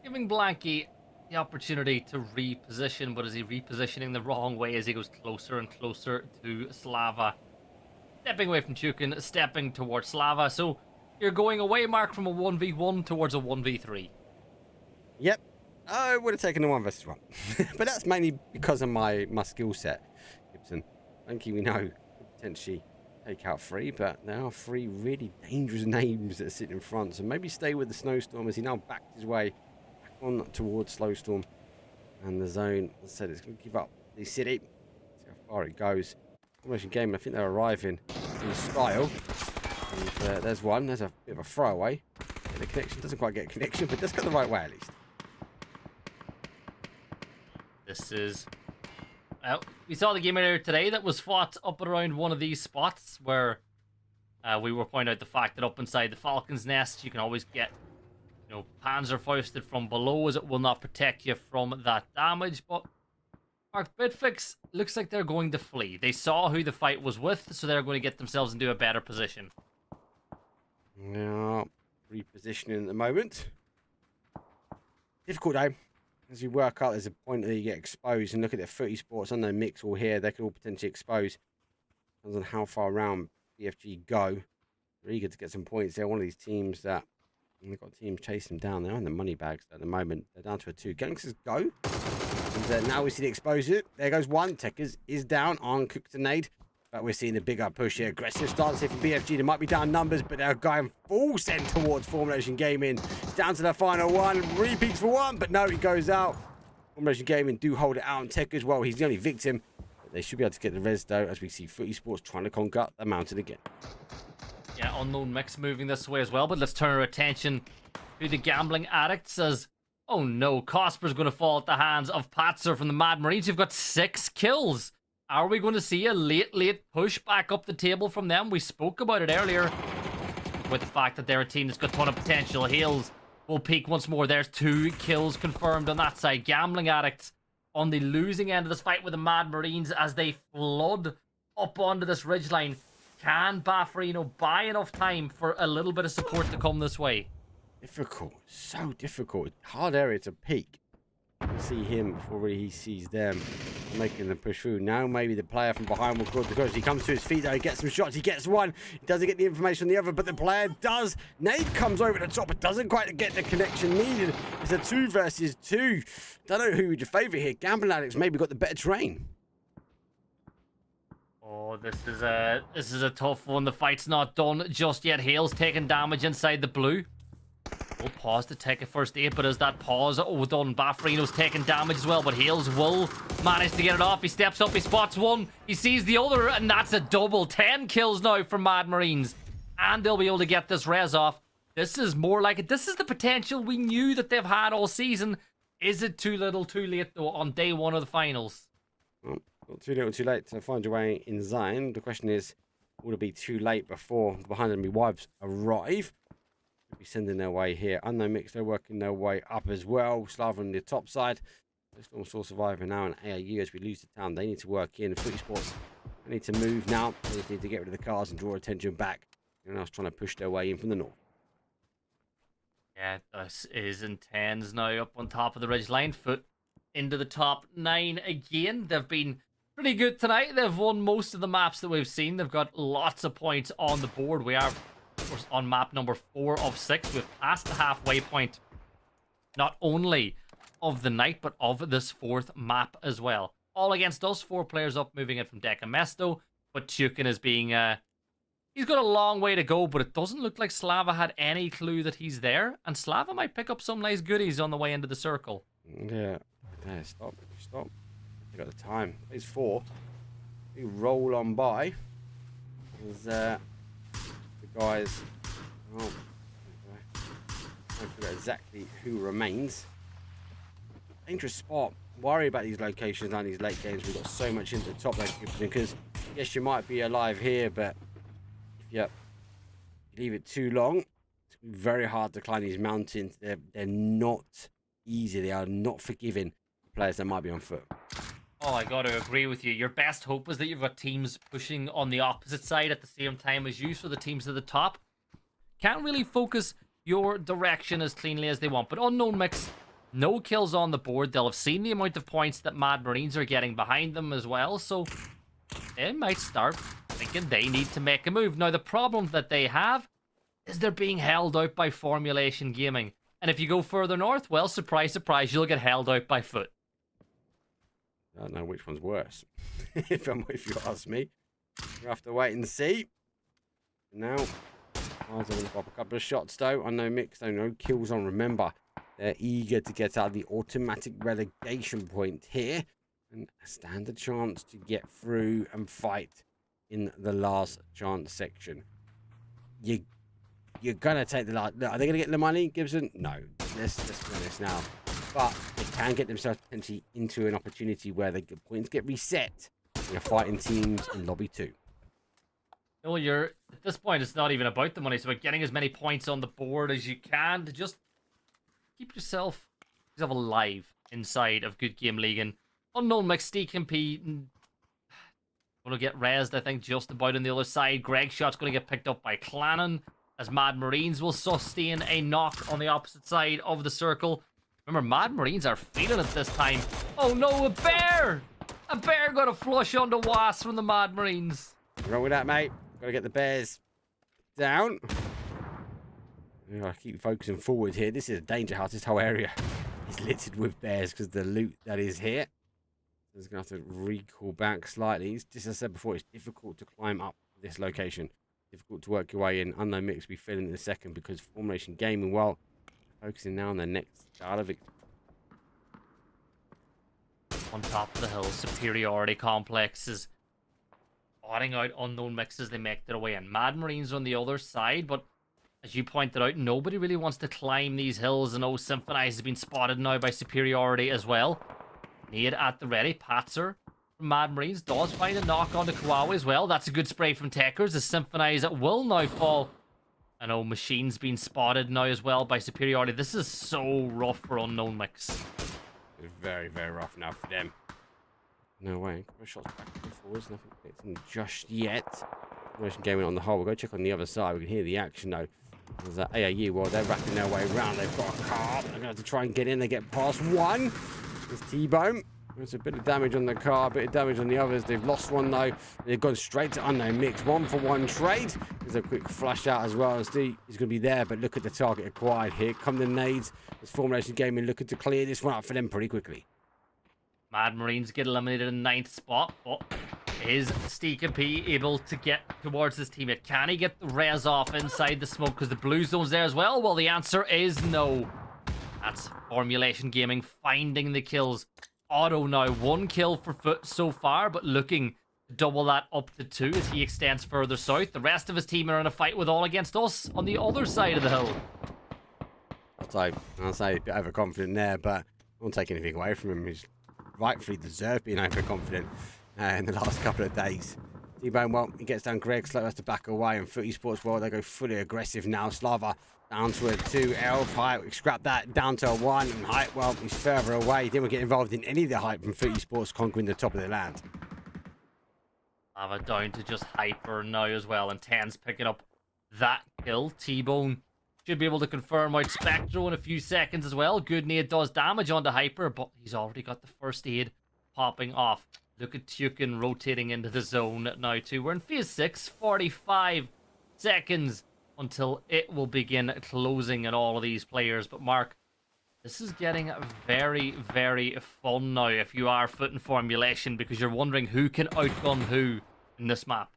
giving Blanky the opportunity to reposition, but is he repositioning the wrong way as he goes closer and closer to Slava? Stepping away from Chukin, stepping towards Slava. So you're going away, Mark, from a 1v1 towards a 1v3. Yep. I would have taken the 1 versus 1. But that's mainly because of my skill set, Gibson. Blanky, we know, could potentially take out 3, but there are 3 really dangerous names that sit in front. So maybe stay with the Snowstorm as he now backed his way back on towards Slowstorm. And the zone, as I said, it's going to give up the city. See how far it goes. Almost in game, I think they're arriving in style. And there's one. There's a bit of a throwaway. Yeah, the connection doesn't quite get a connection, but does go the right way at least. This is... we saw the game earlier today that was fought up and around one of these spots where we were pointing out the fact that up inside the Falcon's Nest you can always get, Panzerfausted from below, as it will not protect you from that damage. But Mark, Bitfix looks like they're going to flee. They saw who the fight was with, so they're going to get themselves into a better position. Yeah, repositioning at the moment. Difficult though. As you work out, there's a point that you get exposed, and look at their footy sports and their mix all here. They could all potentially expose. Depends on how far around BFG go. They're eager to get some points. They're one of these teams that they've got teams chasing them down. They're on the money bags at the moment. They're down to a 2. Gangsters go. And now we see the exposure. There goes one. Techers is down on Cooked and Nade. But we're seeing a bigger push here. Aggressive stance here for BFG. They might be down numbers, but they're going full send towards Formulation Gaming. It's down to the final one. Repeats for one, but no, he goes out. Formulation Gaming do hold it out on Tech as well. He's the only victim. But they should be able to get the res, though, as we see Footy Sports trying to conquer the mountain again. Yeah, Unknown Mix moving this way as well, but let's turn our attention to the Gambling Addicts as... Oh no, Cosper's going to fall at the hands of Patzer from the Mad Marines, who've got 6 kills Are we going to see a late push back up the table from them? We spoke about it earlier with the fact that they're a team that's got a ton of potential. Heels will peak once more. There's 2 kills confirmed on that side. Gambling Addicts on the losing end of this fight with the Mad Marines as they flood up onto this ridgeline. Can Baffarino buy enough time for a little bit of support to come this way? Difficult. So difficult. Hard area to peak. See him before he sees them making the push through. Now maybe the player from behind will call the coach. He comes to his feet though, he gets some shots, he gets one. He doesn't get the information on the other, but the player does. Nade comes over the top, but doesn't quite get the connection needed. It's a 2 versus 2. Don't know who would your favourite here. Gambling Addicts maybe got the better terrain. Oh, this is a tough one. The fight's not done just yet. Hale's taking damage inside the blue. We'll pause to take a first aid, but as that pause done, Baffarino's taking damage as well, but Hales will manage to get it off. He steps up, he spots one, he sees the other, and that's a double. 10 kills now for Mad Marines, and they'll be able to get this res off. This is more like it. This is the potential we knew that they've had all season. Is it too little, too late, though, on day 1 of the finals? Well, not too little, too late to find your way in Zion. The question is, will it be too late before the behind enemy wives arrive? Be sending their way here. Unknown Mix, they're working their way up as well. Slava on the top side. Storm still surviving now, and AAU as we lose the town. They need to work in. Footy Sports, they need to move now. They just need to get rid of the cars and draw attention back. Everyone else trying to push their way in from the north. Yeah, this is intense now up on top of the ridgeline. Foot into the top 9 again. They've been pretty good tonight. They've won most of the maps that we've seen. They've got lots of points on the board. We are on map number 4 of 6. We've passed the halfway point, not only of the night, but of this 4th map as well. All against us, 4 players up, moving it from Deca Mesto, but Chukin is being, he's got a long way to go, but it doesn't look like Slava had any clue that he's there, and Slava might pick up some nice goodies on the way into the circle. Yeah, stop. You got the time. It's 4. You roll on by. There's, guys, I forget exactly who remains. Dangerous spot. Worry about these locations and these late games. We've got so much into the top lane because yes, you might be alive here, but if you leave it too long, it's very hard to climb these mountains. They're not easy. They are not forgiving players that might be on foot. Oh, I got to agree with you. Your best hope is that you've got teams pushing on the opposite side at the same time as you, so the teams at the top can't really focus your direction as cleanly as they want. But Unknown Mix, no kills on the board. They'll have seen the amount of points that Mad Marines are getting behind them as well, so they might start thinking they need to make a move. Now, the problem that they have is they're being held out by Formulation Gaming. And if you go further north, well, surprise, surprise, you'll get held out by Foot. I don't know which one's worse, if you ask me. We'll have to wait and see. Now, I'm going to pop a couple of shots though. Unknown Mix, though, no kills on. Remember, they're eager to get out of the automatic relegation point here and stand a chance to get through and fight in the last chance section. You're going to take the last... Are they going to get the money, Gibson? No. Let's be honest now. But they can get themselves potentially into an opportunity where the points get reset. They're fighting teams in lobby 2. No, at this point, it's not even about the money. It's about getting as many points on the board as you can to just keep yourself alive inside of Good Game Ligaen. Unknown Mix competing. Going to get rezzed, I think, just about on the other side. Greg's shot's going to get picked up by Clannon as Mad Marines will sustain a knock on the opposite side of the circle. Remember, Mad Marines are feeling it this time. Oh no, a bear! A bear got a flush onto Wasp from the Mad Marines. What's wrong with that, mate? Gotta get the bears down. I keep focusing forward here. This is a danger house. This whole area is littered with bears because of the loot that is here. So it's going to have to recall back slightly. Just as I said before, it's difficult to climb up this location. Difficult to work your way in. Unknown Mix will be filling in a second because Formulation Gaming, well, focusing now on their next start of it. On top of the hill, Superiority Complex is spotting out Unknown Mix as they make their way in. Mad Marines on the other side, but as you pointed out, nobody really wants to climb these hills, and Symphonize has been spotted now by Superiority as well. Nade at the ready. Patzer from Mad Marines. Does find a knock onto Kawaii as well. That's a good spray from Techers. The Symphonize will now fall. I know Machine's been spotted now as well by Superiority. This is so rough for Unknown Mix. It's very, very rough now for them. No way. Shots back and forwards. Nothing hits them just yet. Motion gaming on the whole. We'll go check on the other side. We can hear the action though. There's that AAU while they're wrapping their way around. They've got a car. They're going to have to try and get in. They get past one. There's T-Bone. There's a bit of damage on the car, a bit of damage on the others. They've lost one though. They've gone straight to Unknown Mix. 1-for-1 trade. There's a quick flash out as well. Steve is going to be there, but look at the target acquired here. Come the nades. There's Formulation Gaming looking to clear this one up for them pretty quickly. Mad Marines get eliminated in 9th spot, but is Steeka P able to get towards his teammate? Can he get the res off inside the smoke because the blue zone's there as well? Well, the answer is no. That's Formulation Gaming finding the kills. Otto now 1 kill for Foot so far, but looking to double that up to 2 as he extends further south. The rest of his team are in a fight with all against us on the other side of the hill. I'll say a bit overconfident there, but I won't take anything away from him. He's rightfully deserved being overconfident in the last couple of days. T-Bone, well, he gets down Greg, Slow has to back away, and Footy Sports, well, they go fully aggressive now. Slava down to a 2, Elf, Height, we scrap that down to a 1, and Height, well, he's further away. He didn't get involved in any of the hype from Footy Sports conquering the top of the land. Slava down to just Hyper now as well, and 10's picking up that kill. T-Bone should be able to confirm out Spectro in a few seconds as well. Good nade does damage onto Hyper, but he's already got the first aid popping off. Look at Tukin rotating into the zone now too. We're in phase 6, 45 seconds until it will begin closing on all of these players. But Mark, this is getting very, very fun now if you are Foot in Formulation, because you're wondering who can outgun who in this map.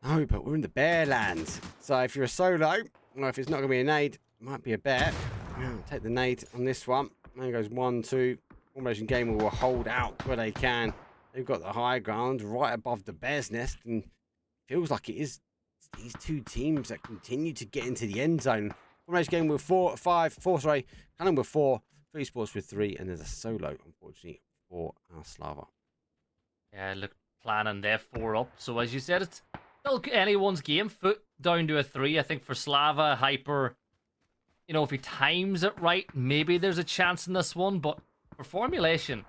No, but we're in the Bear Lands. So if you're a solo, or if it's not going to be a nade, it might be a bear. Yeah, take the nade on this one. There goes 1, 2. Formulation Gamer will hold out where they can. They've got the high ground right above the bear's nest, and feels like it is these two teams that continue to get into the end zone. Formulation Game with 4, Cannon with 4, Free Sports with 3, and there's a solo, unfortunately, for our Slava. Yeah, look, planning they're 4 up. So as you said, it's still anyone's game. Foot down to a 3. I think for Slava, Hyper, you know, if he times it right, maybe there's a chance in this one. But for Formulation,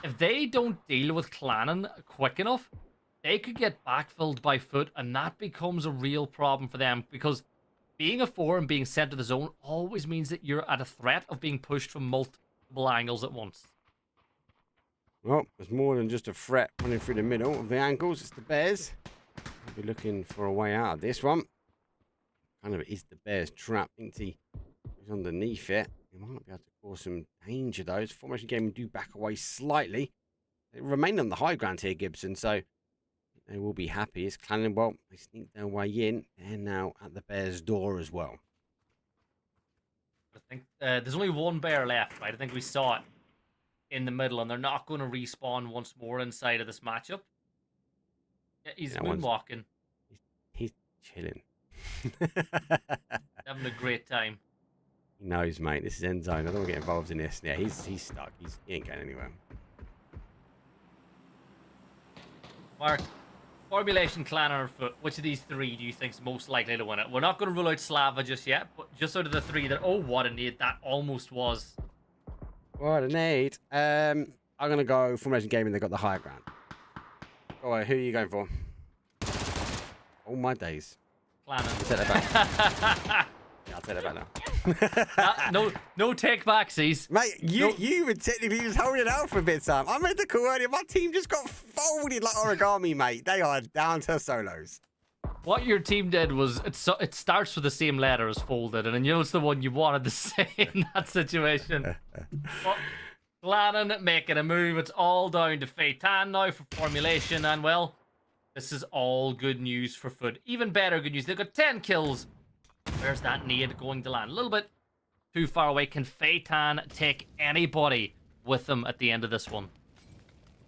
if they don't deal with Clannon quick enough, they could get backfilled by Foot, and that becomes a real problem for them, because being a 4 and being sent to the zone always means that you're at a threat of being pushed from multiple angles at once. Well, there's more than just a threat running through the middle of the angles. It's the Bears. We'll be looking for a way out of this one. Kind of is the Bears' trap. I think he's underneath it. He might be able to cause some danger, though. Formation Game do back away slightly. They remain on the high ground here, Gibson, so they will be happy. It's Clannon, well, they sneak their way in. They're now at the Bears' door as well. I think there's only one bear left, right? I think we saw it in the middle, and they're not going to respawn once more inside of this matchup. Yeah, he's moonwalking. He's chilling. Having a great time. He knows, mate. This is end zone. I don't want to get involved in this. Yeah, he's stuck. He ain't going anywhere. Mark, Formulation, Clannon, or Foot, which of these 3 do you think is most likely to win it? We're not going to rule out Slava just yet, but just out of the 3 that, oh, what a nade that almost was. What a nade. I'm going to go Formation Gaming. They got the higher ground. All right, who are you going for? All my days. Clannon. Take that back. Yeah, I'll take that back now. No take backsies. Mate, you were technically just holding it out for a bit of time. I made the call earlier. My team just got folded like origami, mate. They are down to solos. What your team did was, it starts with the same letter as folded, and then you know it's the one you wanted to say in that situation. But Clannon making a move. It's all down to Feitan now for Formulation, and well, this is all good news for Foot. Even better good news. They've got 10 kills. Where's that nade going to land? A little bit too far away. Can Feitan take anybody with them at the end of this one?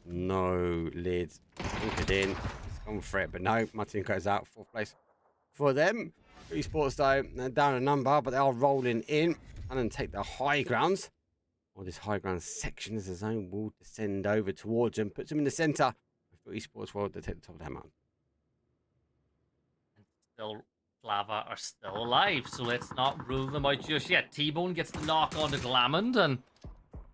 No lid. Anchored in. It's gone for it, but no. My team goes out. 4th place for them. Esports, though, they're down a number, but they are rolling in and then take the high grounds. or this high ground section as the zone will descend over towards him, puts him in the centre. Esports World, they take the top of that mountain. Still, Slava are still alive, so let's not rule them out just yet. T-Bone gets the knock on to Glamond, and,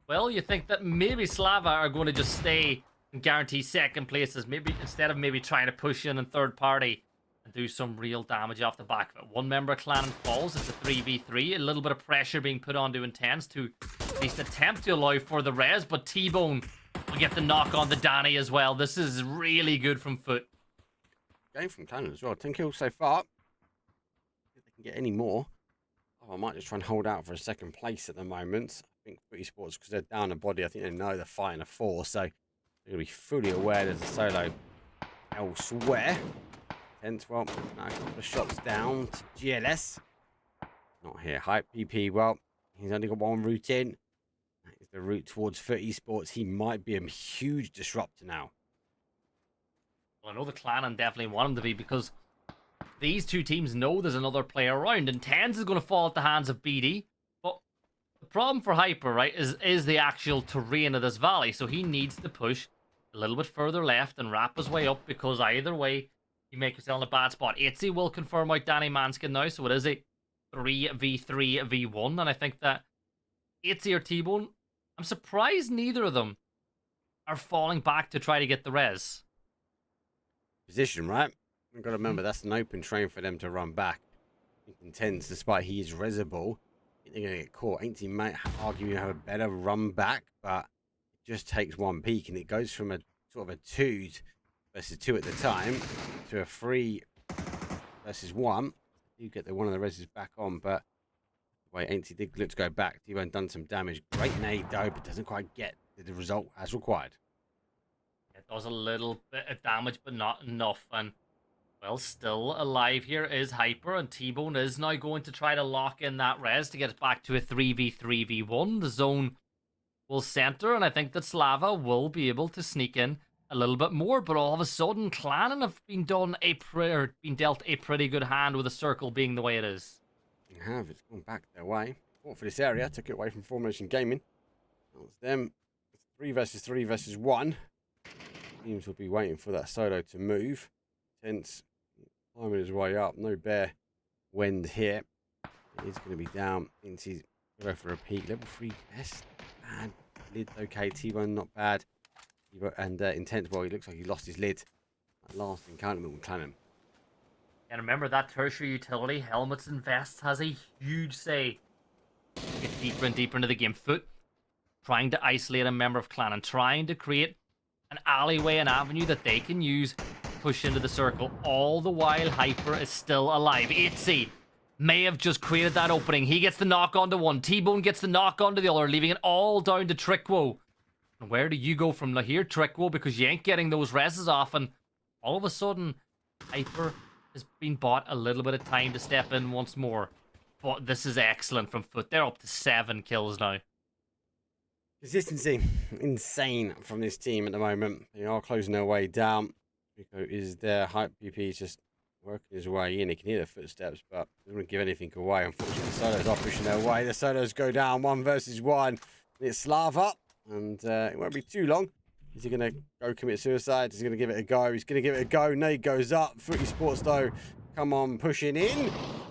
well, you think that maybe Slava are going to just stay and guarantee second places, maybe instead of maybe trying to push in third party and do some real damage off the back of it. One member of Clan falls, it's a 3v3, a little bit of pressure being put onto Intense to at least attempt to allow for the res, but T-Bone will get the knock on the Danny as well. This is really good from Foot. Game from Clan as well. 10 kills so far. If they can get any more. Oh, I might just try and hold out for a second place at the moment. I think Footy Sports, because they're down a body, I think they know they're fighting a 4, so they're going to be fully aware there's a solo elsewhere. Hence, well, no, a couple of shots down to GLS. Not here. Hype PP, well, he's only got one route in. That is the route towards Footy Sports. He might be a huge disruptor now. Well, I know the Clan definitely want him to be, because these two teams know there's another player around, and Tens is going to fall at the hands of BD. But the problem for Hyper, right, is the actual terrain of this valley, so he needs to push a little bit further left and wrap his way up, because either way, he makes himself in a bad spot. Itzy will confirm out Danny Manskin now, so it is a 3v3v1, and I think that Itzy or T-Bone, I'm surprised neither of them are falling back to try to get the res. Position, right? You've got to remember that's an open train for them to run back. He contends, despite he is resable, they're going to get caught. Ain't he might argue you have a better run back, but it just takes one peak, and it goes from a sort of a 2 versus 2 at the time to a 3 versus 1. You get the one of the reses back on, but wait, Ainty did look to go back. T-Bone done some damage. Great nade though, but doesn't quite get the result as required. It does a little bit of damage, but not enough. And, well, still alive here is Hyper, and T-Bone is now going to try to lock in that res to get it back to a 3v3v1. The zone will center, and I think that Slava will be able to sneak in a little bit more, but all of a sudden, Clannon have been dealt a pretty good hand with the circle being the way it is. They have. It's gone back their way. Fought for this area, took it away from Formation Gaming. That was them. 3 versus 3 versus 1. Teams will be waiting for that solo to move. Tense climbing his way up. No bare wind here. He's going to be down into go for a peak. Level 3 best. Bad. Lid's okay. T-Bone not bad. And Intense, well, he looks like he lost his lid. That last encounter with Clannon. And remember that tertiary utility, helmets and vests, has a huge say. Get deeper and deeper into the game. Foot trying to isolate a member of Clan and trying to create an alleyway, an avenue that they can use to push into the circle. All the while, Hyper is still alive. Itzy may have just created that opening. He gets the knock onto one. T-Bone gets the knock onto the other, leaving it all down to Trickwo. And where do you go from here, Trickwo? Because you ain't getting those reses off, and all of a sudden, Hyper has been bought a little bit of time to step in once more. But this is excellent from Foot. They're up to 7 kills now. Consistency, insane from this team at the moment. They are closing their way down. Rico is there. Hype PP is just working his way in. He can hear the footsteps, but doesn't want to give anything away. Unfortunately, the solos are pushing their way. The solos go down 1 versus 1. It's Slava, and it won't be too long. Is he going to go commit suicide? Is he going to give it a go? He's going to give it a go. Nade goes up. Footy Sports, though, come on, pushing in.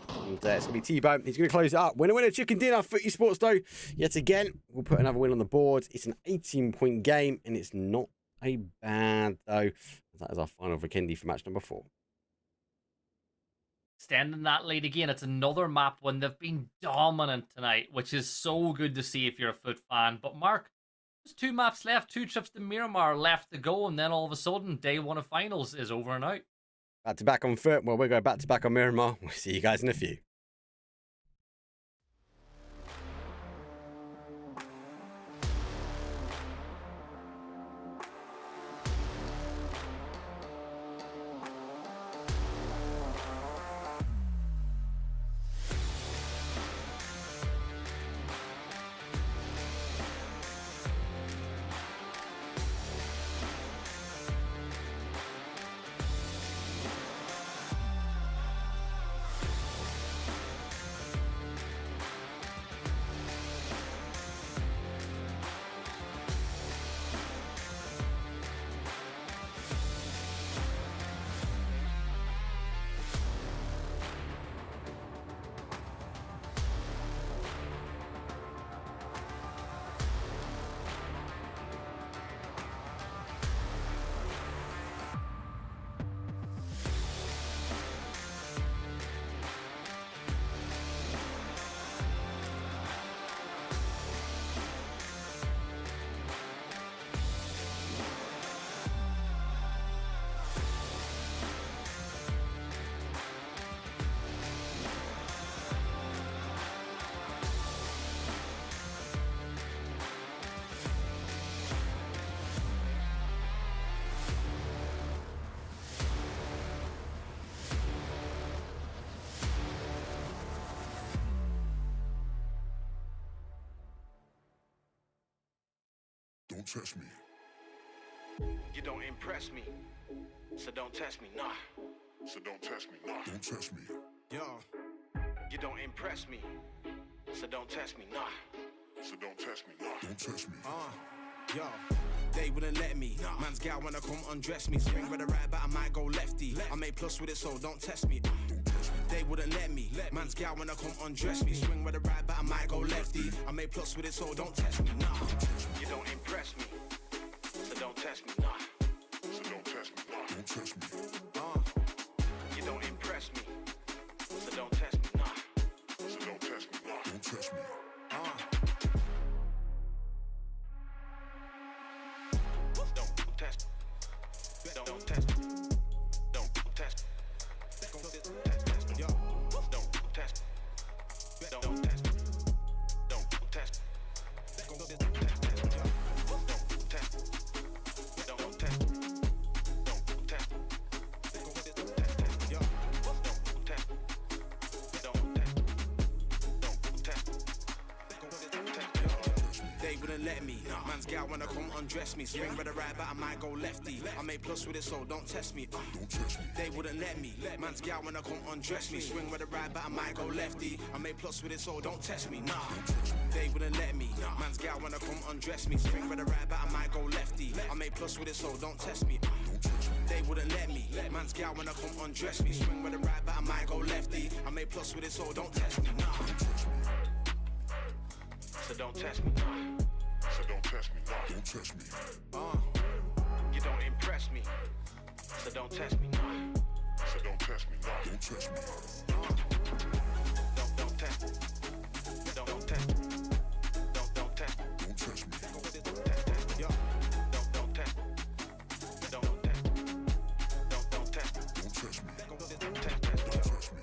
And it's going to be T-Bone. He's going to close it up. Winner, winner, chicken dinner. Footy Sports, though, yet again, we'll put another win on the board. It's an 18-point game, and it's not a bad, though. That is our final Vikendi for match number 4. Extending that lead again. It's another map when they've been dominant tonight, which is so good to see if you're a Foot fan. But Mark, there's 2 maps left, 2 trips to Miramar left to go, and then all of a sudden, day 1 of finals is over and out. Back to back on Foot. Well, we're going back to back on Miramar. We'll see you guys in a few. Don't test me. You don't impress me, so don't test me, nah. So don't test me. Nah. Don't test me. Yo, you don't impress me, so don't test me, nah. So don't test me. Nah. Don't test me. Yo, they wouldn't let me. Man's gal wanna come undress me. Swing with a right, but I might go lefty. I made plus with it, so don't test me. They wouldn't let me. Man's gal wanna come undress me. Swing with a right, but I might go lefty. I made plus with it, so don't test me. Nah, you don't impress me, so don't test me. Nah, So don't test me. Nah. Don't test me. you don't impress me, so don't test me. Nah, So don't test me. Nah. Don't test me. don't test. Don't test. Don't test. Yo, don't test. Don't test. Don't test. Don't test. Don't test. Don't test. Don't test. Yo, don't test. Don't test. Don't test. They wouldn't let me. Man's gal wanna come undress me. Swing with a right, but I might go lefty. I made plus with it, so don't test me. Don't test me. They wouldn't let me. Man's gal wanna come undress me. Swing with a right, but I might go lefty. I made plus with it, so don't test me. Nah, they wouldn't let me. Man's gal wanna come undress me. Swing with a right, but I might go lefty. I made plus with it, so don't test me. They wouldn't let me. Man's gal wanna come undress me. Swing with a right, but I might go lefty. I made plus with it, so don't test me. Nah, so don't test me. So don't test me. Nah. Don't test me. You don't impress me, so don't test me. So don't test me. Nah. Don't test me. Don't test. Don't test. Don't test. Don't test me. Yo, don't test. Don't test. Don't test. Don't test me. Test. Don't test me.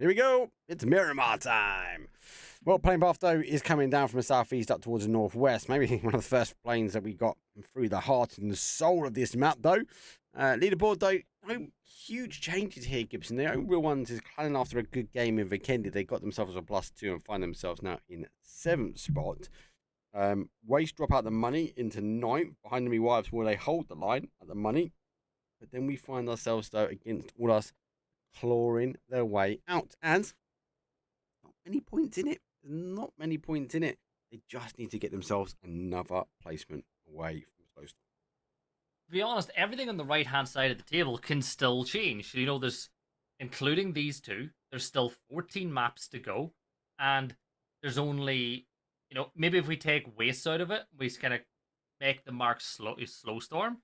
Here we go. It's Miramar time. Well, plane path, though, is coming down from the southeast up towards the northwest. Maybe one of the first planes that we got through the heart and the soul of this map, though. Leaderboard, though, no huge changes here, Gibson. The only real ones is Clannon after a good game in Vikendi. They got themselves a +2 and find themselves now in 7th spot. Waste drop out the money into 9th. Behind enemy wives where they hold the line at the money. But then we find ourselves, though, against all us clawing their way out. And not many points in it. There's not many points in it. They just need to get themselves another placement away from Slowstorm. To be honest, everything on the right-hand side of the table can still change. You know, there's, including these two, there's still 14 maps to go. And there's only, you know, maybe if we take Waste out of it, we kind of make the mark Slowstorm.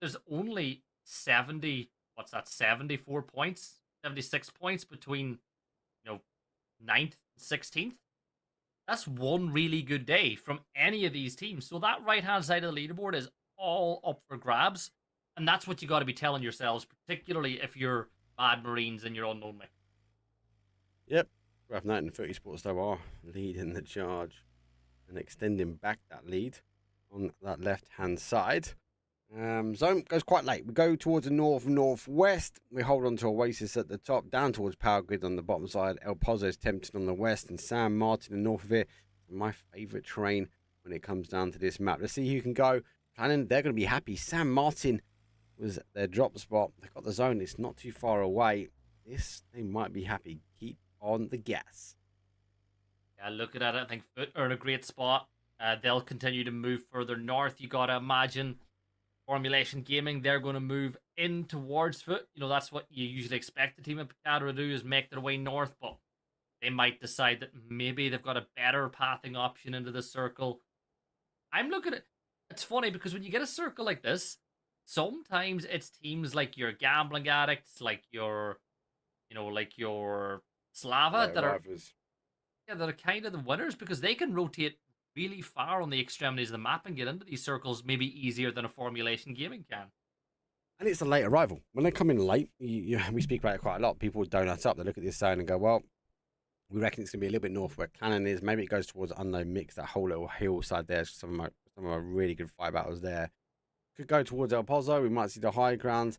There's only 74 points, 76 points between, you know, 9th and 16th. That's one really good day from any of these teams. So that right-hand side of the leaderboard is all up for grabs. And that's what you got to be telling yourselves, particularly if you're Mad Marines and you're unknown mech. Yep. Rough Knight and 30 Sports, though, are leading the charge and extending back that lead on that left-hand side. Zone goes quite late. We go towards the northwest. We hold on to Oasis at the top, down towards Power Grid on the bottom side. El Pozo is tempted on the west, and San Martin in the north of it. My favourite terrain when it comes down to this map. Let's see who can go. Planning, they're going to be happy. San Martin was their drop spot. They've got the zone. It's not too far away. This, they might be happy. Keep on the gas. Yeah, looking at it, I think Foot are in a great spot. They'll continue to move further north. You got to imagine Formulation Gaming, they're going to move in towards Foot. You know, that's what you usually expect the team of Picado to do, is make their way north, but they might decide that maybe they've got a better pathing option into the circle. I'm looking at, it's funny because when you get a circle like this, sometimes it's teams like your Gambling Addicts, like your, you know, like your Slava that are kind of the winners because they can rotate really far on the extremities of the map and get into these circles maybe easier than a Formulation Gaming can. And it's a late arrival. When they come in late, we speak about it quite a lot. People would donut up. They look at this zone and go, well, we reckon it's going to be a little bit north where Cannon is. Maybe it goes towards Unknown Mix, that whole little hillside there. Some of my really good fight battles there. Could go towards El Pozo. We might see the high ground.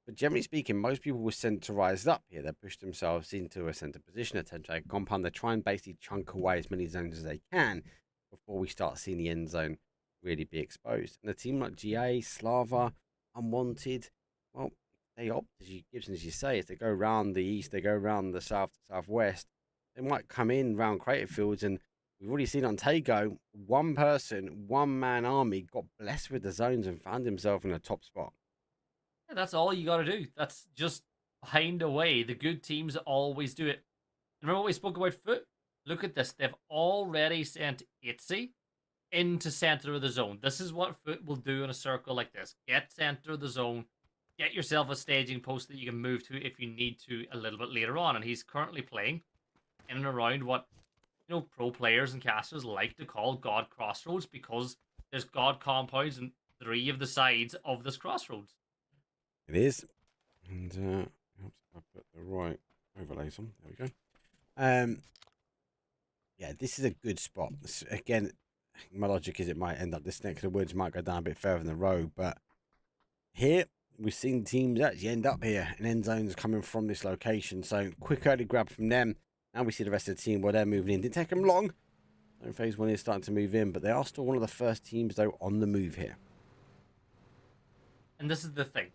But generally speaking, most people were centralized up here. They push themselves into a center position, a 10-trade compound. They try and basically chunk away as many zones as they can before we start seeing the end zone really be exposed. And a team like GA, Slava, Unwanted, well, they opt, Gibson, as you say, if they go around the east, they go around the south, southwest, they might come in round creative fields. And we've already seen on Tago, one person, one-man army got blessed with the zones and found himself in a top spot. Yeah, that's all you got to do. That's just find a way. The good teams always do it. Remember what we spoke about Foot? Look at this. They've already sent Itzy into center of the zone. This is what Foot will do in a circle like this. Get center of the zone. Get yourself a staging post that you can move to if you need to a little bit later on. And he's currently playing in and around what, you know, pro players and casters like to call God Crossroads because there's God compounds on 3 of the sides of this crossroads. It is. And I put the right overlays on. There we go. Yeah, this is a good spot. Again, my logic is it might end up this neck of the woods, might go down a bit further in the road, but here we've seen teams actually end up here and end zones coming from this location. So quick early grab from them. Now we see the rest of the team where they're moving in. Didn't take them long. So phase 1 is starting to move in, but they are still one of the first teams though on the move here. And this is the thing.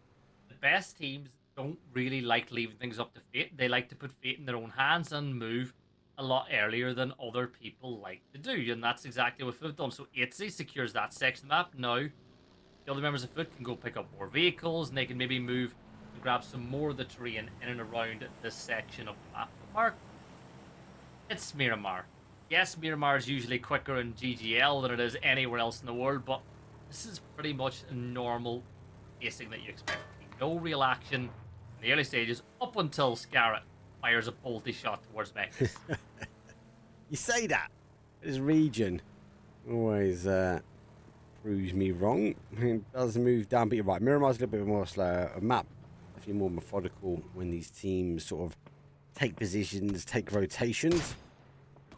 The best teams don't really like leaving things up to fate. They like to put fate in their own hands and move a lot earlier than other people like to do, and that's exactly what Foot done. So Itzy secures that section of the map. Now, the other members of Foot can go pick up more vehicles, and they can maybe move and grab some more of the terrain in and around this section of the map. Mark, it's Miramar. Yes, Miramar is usually quicker in GGL than it is anywhere else in the world, but this is pretty much a normal pacing that you expect. No real action in the early stages up until Scarlet fires a bolty shot towards Mechas. You say that. This region always proves me wrong. It does move down, but you're right. Miramar's a little bit more slow. A map, a few more methodical when these teams sort of take positions, take rotations.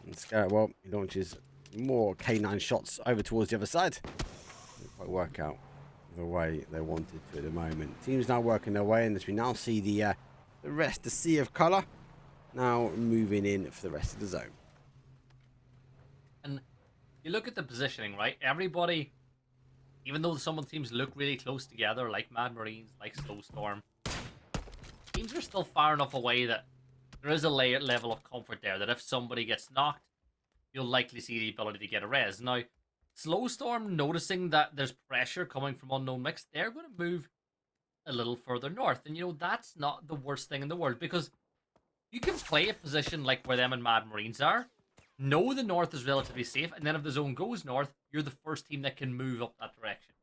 And Scarab, well, he launches more K9 shots over towards the other side. Didn't quite work out the way they wanted to at the moment. Teams now working their way in as we now see the rest, the sea of colour, now moving in for the rest of the zone. And you look at the positioning, right? Everybody, even though some of the teams look really close together, like Mad Marines, like Snowstorm, teams are still far enough away that there is a level of comfort there that if somebody gets knocked, you'll likely see the ability to get a res. Now, Snowstorm, noticing that there's pressure coming from Unknown Mix, they're going to move a little further north. And, you know, that's not the worst thing in the world, because you can play a position like where them and Mad Marines are, know the north is relatively safe, and then if the zone goes north, you're the first team that can move up that direction.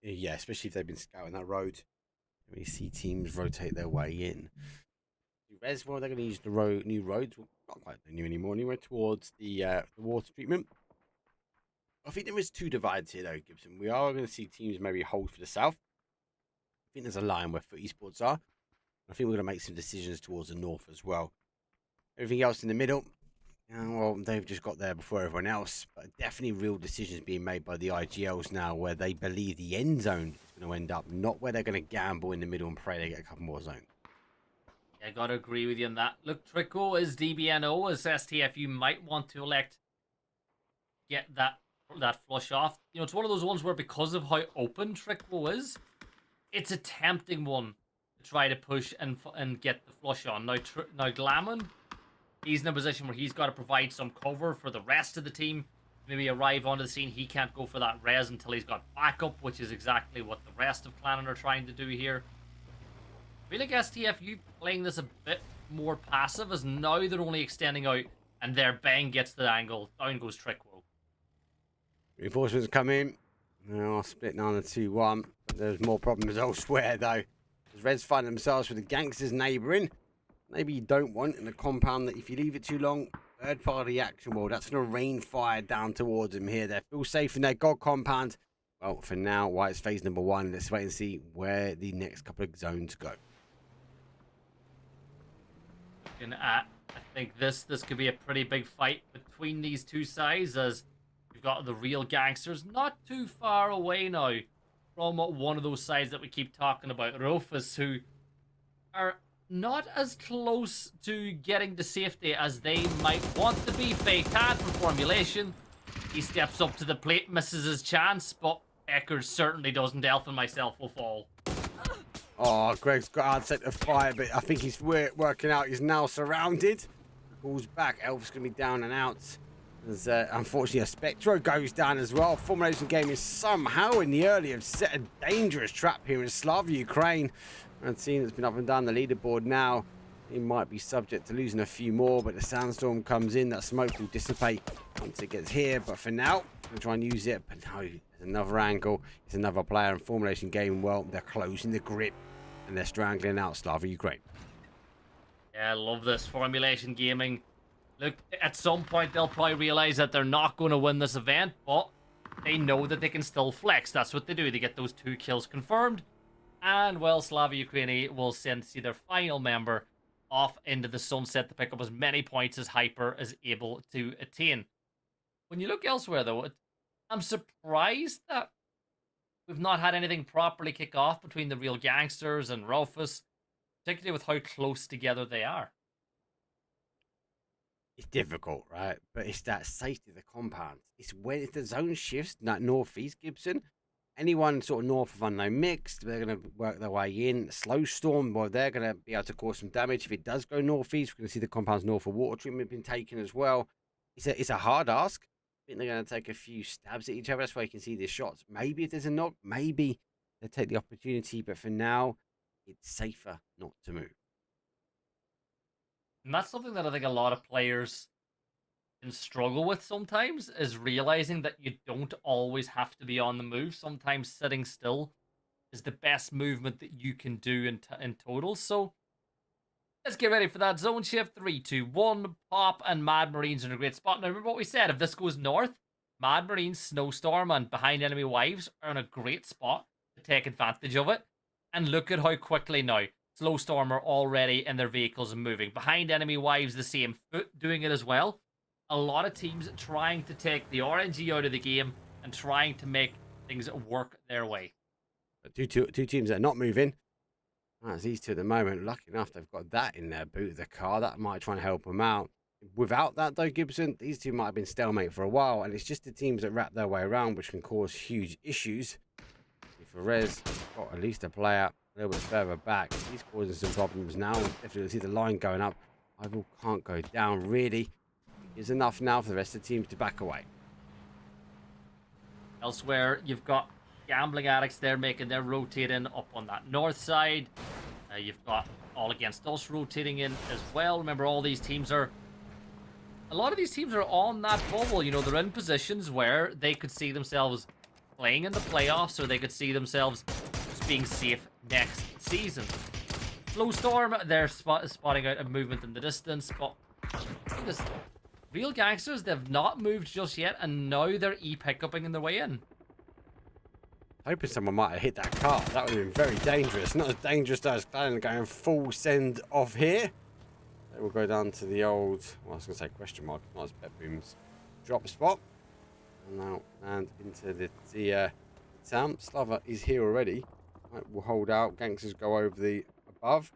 Yeah, especially if they've been scouting that road. We see teams rotate their way in. Res, well, they're going to use the new roads, well, not quite new anymore, anyway, towards the water treatment. I think there is two divides here, though, Gibson. We are going to see teams maybe hold for the south. I think there's a line where foot esports are. I think we're going to make some decisions towards the north as well. Everything else in the middle, well, they've just got there before everyone else. But definitely real decisions being made by the IGLs now where they believe the end zone is going to end up, not where they're going to gamble in the middle and pray they get a couple more zones. Yeah, I gotta agree with you on that. Look, Trico is DBNO, as STF, you might want to elect get that flush off. You know, it's one of those ones where because of how open Trico is, it's a tempting one to try to push and get the flush on. Now, Glamour, he's in a position where he's got to provide some cover for the rest of the team. Maybe arrive onto the scene. He can't go for that res until he's got backup, which is exactly what the rest of Clannon are trying to do here. I feel like STF, you playing this a bit more passive, as now they're only extending out, and their bang gets the angle. Down goes Trickwo. Reinforcements come in. Now split down to 2-1. There's more problems elsewhere, though. As Reds find themselves with the gangsters neighbouring. Maybe you don't want in a compound that if you leave it too long, third-party action, well, that's going to rain fire down towards them here. They feel safe in their God compound. Well, for now, White's phase number 1. Let's wait and see where the next couple of zones go. I think this could be a pretty big fight between these two sides, as we've got the real gangsters not too far away now from one of those sides that we keep talking about, Rufus, who are not as close to getting to safety as they might want to be. Fake Tad from Formulation, he steps up to the plate, misses his chance, but Eckers certainly doesn't. Elf and myself will fall. Oh, Greg's got hard set to fire, but I think he's working out. He's now surrounded. Pulls back. Elf's going to be down and out. As, unfortunately, a Spectro goes down as well. Formulation Game is somehow in the early have set a dangerous trap here in Slava, Ukraine. And team that's been up and down the leaderboard now. He might be subject to losing a few more, but the sandstorm comes in. That smoke will dissipate once it gets here. But for now, we'll try and use it. But no, there's another angle. It's another player in Formulation Game. Well, they're closing the grip. And they're strangling out Slava Ukraine. Yeah, I love this. Formulation Gaming. Look, at some point they'll probably realize that they're not going to win this event, but they know that they can still flex. That's what they do. They get those 2 kills confirmed. And, well, Slava Ukraine will see their final member off into the sunset to pick up as many points as Hyper is able to attain. When you look elsewhere, though, I'm surprised that we've not had anything properly kick off between the real gangsters and Rufus, particularly with how close together they are. It's difficult, right? But it's that safety of the compound. It's when the zone shifts, that northeast, Gibson. Anyone sort of north of Unknown Mixed, they're going to work their way in. Slow Storm, well, they're going to be able to cause some damage. If it does go northeast, we're going to see the compounds north of water treatment being taken as well. It's a hard ask. I think they're going to take a few stabs at each other. That's why you can see the shots. Maybe if there's a knock, maybe they take the opportunity. But for now, it's safer not to move. And that's something that I think a lot of players can struggle with sometimes, is realizing that you don't always have to be on the move. Sometimes sitting still is the best movement that you can do in total. So let's get ready for that zone shift. 3, 2, 1. Pop and Mad Marines in a great spot. Now, remember what we said. If this goes north, Mad Marines, Snowstorm, and Behind Enemy Wives are in a great spot to take advantage of it. And look at how quickly now Slowstorm are already in their vehicles and moving. Behind enemy wives, the same. Foot doing it as well. A lot of teams trying to take the RNG out of the game and trying to make things work their way. Two teams that are not moving. That's these two at the moment. Lucky enough, they've got that in their boot of the car. That might try and help them out. Without that, though, Gibson, these two might have been stalemate for a while, and it's just the teams that wrap their way around which can cause huge issues. For Rez, got at least a player a little bit further back. He's causing some problems now. Definitely see the line going up. Ival can't go down, really. It's enough now for the rest of the teams to back away. Elsewhere, you've got Gambling Addicts there making their rotating up on that north side. You've got All Against Us rotating in as well. Remember, all these teams are... A lot of these teams are on that bubble. You know, they're in positions where they could see themselves playing in the playoffs, or they could see themselves just being safe next season. Slowstorm, they're spotting out a movement in the distance, but just Real Gangsters, they've not moved just yet, and now they're e-pickuping in their way in. Hoping someone might have hit that car. That would have been very dangerous. Not as dangerous as planning going full send off here. They will go down to the old, well, I was going to say question mark, not as Pet Boom's drop spot. And now land into the town. Slava is here already. Right, we'll hold out. Gangsters go over the above.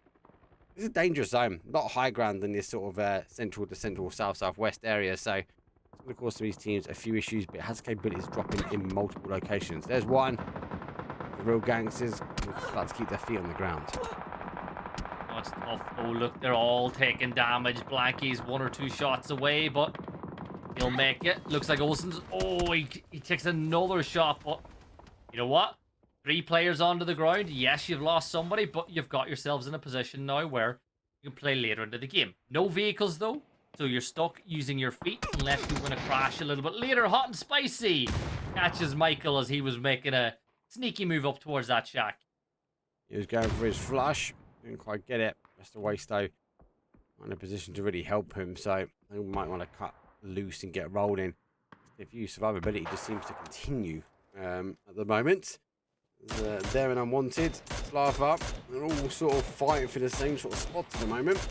This is a dangerous zone. Not high ground in this sort of central to central south-southwest area. So it's going to cause some of these teams a few issues, but it has capabilities of dropping in multiple locations. There's one. The Real Gangsters start to keep their feet on the ground. Oh, it's tough. Oh, look, they're all taking damage. Blankie's 1 or 2 shots away, but he'll make it. Looks like Olsen's... Oh, he takes another shot, but you know what? 3 players onto the ground. Yes, you've lost somebody, but you've got yourselves in a position now where you can play later into the game. No vehicles, though, so you're stuck using your feet unless you want to crash a little bit later. Hot and Spicy catches Michael as he was making a sneaky move up towards that shack. He was going for his flush. Didn't quite get it. Just a waste, though. Not in a position to really help him, so they might want to cut loose and get rolling. If you survivability just seems to continue at the moment. There and Unwanted, Slava, they're all sort of fighting for the same sort of spot at the moment.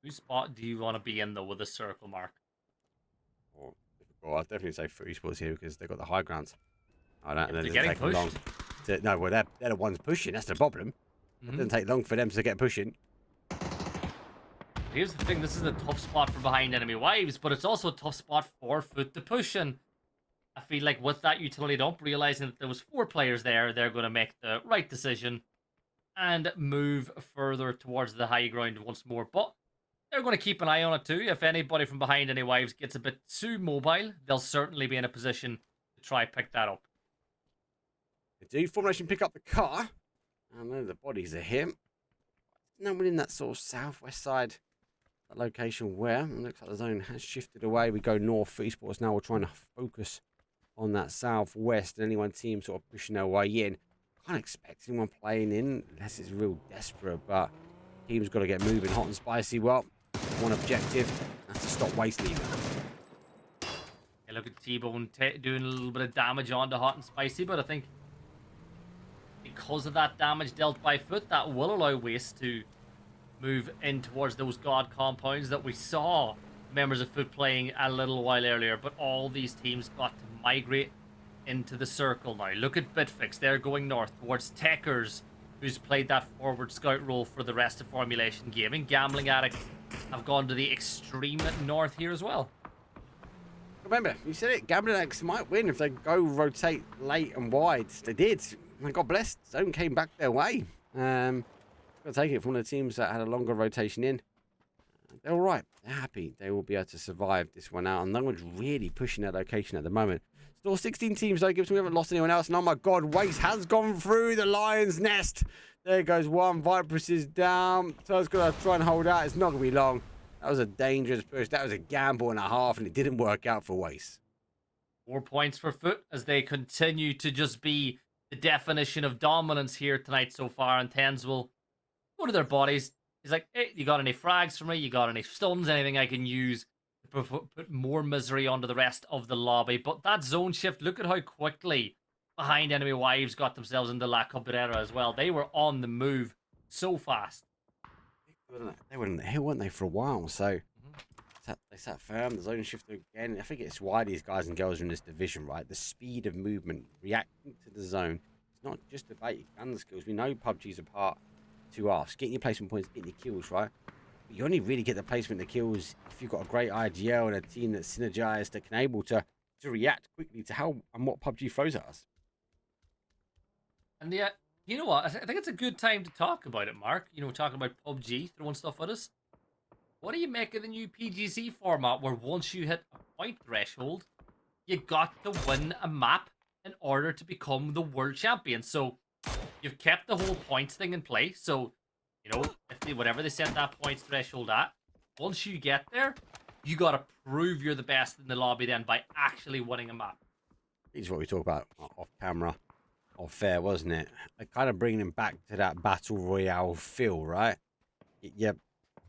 Whose spot do you want to be in, though, with a circle mark? Well, I'd definitely say Free Sports here because they've got the high grounds. I don't They're know. getting pushed. No, well, they're the ones pushing. That's the problem. It doesn't take long for them to get pushing. Here's the thing, this is a tough spot for behind enemy wives, but it's also a tough spot for Foot to push in. I feel like with that utility dump, realizing that there was 4 players there, they're going to make the right decision and move further towards the high ground once more. But they're going to keep an eye on it too. If anybody from behind any wives gets a bit too mobile, they'll certainly be in a position to try pick that up. They do. Formation pick up the car. I know the bodies are here. No one in that sort of southwest side. That location where it looks like the zone has shifted away. We go north for esports now. We're trying to focus on that southwest, and any one team sort of pushing their way in. Can't expect anyone playing in unless it's real desperate, but team's got to get moving. Hot and Spicy, well, one objective, that's to stop waste leaving. Yeah, look at T-Bone doing a little bit of damage onto Hot and Spicy, but I think because of that damage dealt by Foot, that will allow Waste to move in towards those god compounds that we saw members of Foot playing a little while earlier, but all these teams got to migrate into the circle now. Look at Bitfix, they're going north towards Techers, who's played that forward scout role for the rest of Formulation Gaming. Gambling Addicts have gone to the extreme north here as well. Remember, you said it, Gambling Addicts might win if they go rotate late and wide. They did, and God bless, Zone came back their way. Got to take it from the teams that had a longer rotation in. They're all right. They're happy. They will be able to survive this one out. And no one's really pushing their location at the moment. Still 16 teams, though, Gibson. We haven't lost anyone else. And oh my God, Waste has gone through the lion's nest. There goes one. Vipress is down. So it's going to try and hold out. It's not going to be long. That was a dangerous push. That was a gamble and a half, and it didn't work out for Waste. 4 points for Foot as they continue to just be the definition of dominance here tonight so far. And Tens will go to their bodies. He's like, hey, you got any frags for me? You got any stuns? Anything I can use to put more misery onto the rest of the lobby? But that zone shift, look at how quickly behind enemy wives got themselves into La Cabrera as well. They were on the move so fast. They were on the hill, weren't they, for a while? So they sat firm. The zone shifted again. I think it's why these guys and girls are in this division, right? The speed of movement, reacting to the zone. It's not just about your gun skills. We know PUBG's a part to us. Getting your placement points, getting your kills, right? But you only really get the placement of the kills if you've got a great IGL and a team that's synergized, that can able to react quickly to how and what PUBG throws at us. And yeah, you know what? I think it's a good time to talk about it, Mark. You know, talking about PUBG, throwing stuff at us. What do you make of the new PGC format where once you hit a point threshold, you got to win a map in order to become the world champion? So you've kept the whole points thing in play. So, you know, if whatever they set that points threshold at, once you get there, you got to prove you're the best in the lobby then by actually winning a map. This is what we talk about off camera, off fair, wasn't it? Kind of bringing them back to that battle royale feel, right? Yeah,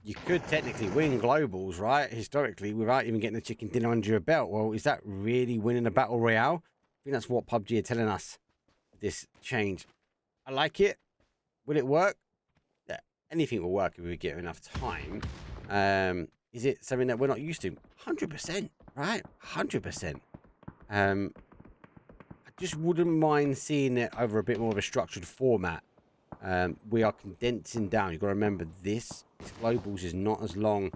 you could technically win globals, right? Historically, without even getting the chicken dinner under your belt. Well, is that really winning a battle royale? I think that's what PUBG are telling us. This change, I like it. Will it work? Yeah, anything will work if we give enough time. Is it something that we're not used to? 100%, right? 100%. I just wouldn't mind seeing it over a bit more of a structured format. We are condensing down. You've got to remember this globals is not as long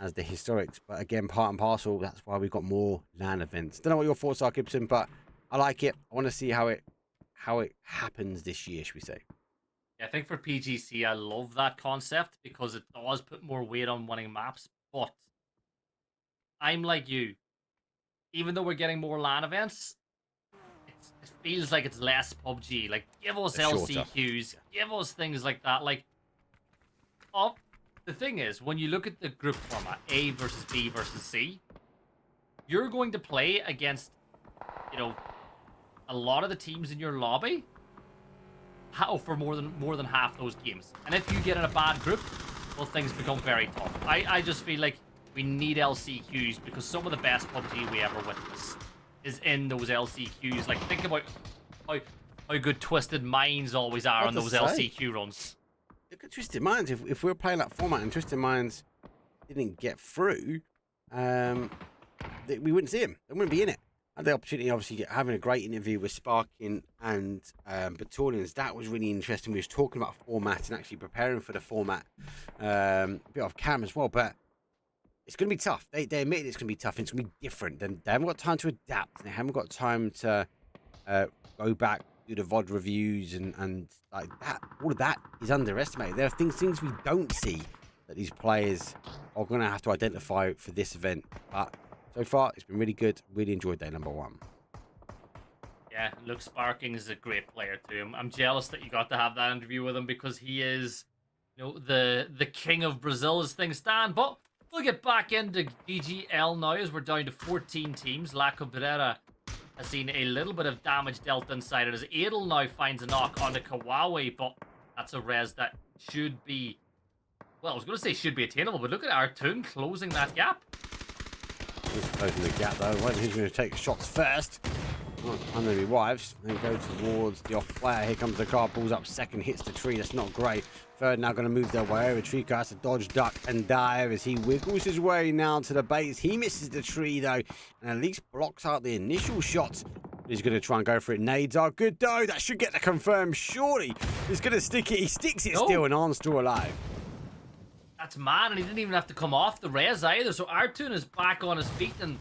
as the historics, but again, part and parcel, that's why we've got more LAN events. Don't know what your thoughts are, Gibson, but I like it. I want to see how it happens this year, should we say. Yeah, I think for PGC, I love that concept because it does put more weight on winning maps, but I'm like you. Even though we're getting more LAN events, it feels like it's less PUBG. Like, give us LCQs, give us things like that. Like, the thing is, when you look at the group format, A versus B versus C, you're going to play against, you know, a lot of the teams in your lobby for more than half those games. And if you get in a bad group, well, things become very tough. I just feel like we need LCQs because some of the best PUBG we ever witnessed is in those LCQs. Like, think about how good Twisted Minds always are on those LCQ runs. Look at Twisted Minds. If we were playing that format and Twisted Minds didn't get through, we wouldn't see him. They wouldn't be in it. I had the opportunity, obviously, having a great interview with Sparking and Battalions. That was really interesting. We was talking about format and actually preparing for the format. A bit off camera as well, but it's going to be tough. They admit it's going to be tough. And it's going to be different. They haven't got time to adapt. They haven't got time to go back, do the VOD reviews and like that. All of that is underestimated. There are things we don't see that these players are going to have to identify for this event. But so far, it's been really good. Really enjoyed day number one. Yeah, look, Sparking is a great player too. I'm jealous that you got to have that interview with him because he is, you know, the king of Brazil as things stand. But we'll get back into GGL now as we're down to 14 teams. La Cabrera has seen a little bit of damage dealt inside it as Adel now finds a knock onto Kawaii, but that's a res that should be, well, I was going to say should be attainable, but look at Artoon closing that gap. He's closing the gap though. Who's going to take shots first? Unruly wives. They go towards the off player. Here comes the car, pulls up second, hits the tree. That's not great. Third now going to move their way over. Tree has to dodge, duck, and dive as he wiggles his way now to the base. He misses the tree though, and at least blocks out the initial shot. He's going to try and go for it. Nades are good though. That should get the confirm. Surely he's going to stick it. He sticks it still, and Arn's still alive. That's mad, and he didn't even have to come off the res either. So Artoon is back on his feet, and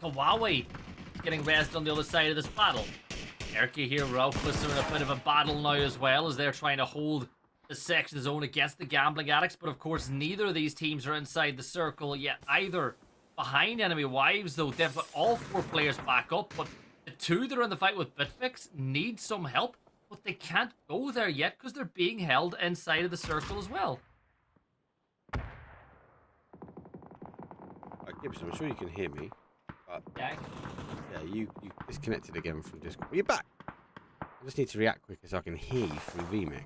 Kawaii getting rezzed on the other side of this battle. Erky here, Ralphus are in a bit of a battle now as well as they're trying to hold the section zone against the Gambling Addicts, but of course neither of these teams are inside the circle yet either. Behind enemy wives though, they've got all four players back up, but the two that are in the fight with Bitfix need some help, but they can't go there yet because they're being held inside of the circle as well. Gibson, I'm sure you can hear me. But Yeah. yeah, you disconnected again from Discord. Well, you're back. I just need to react quicker so I can hear you through VMix.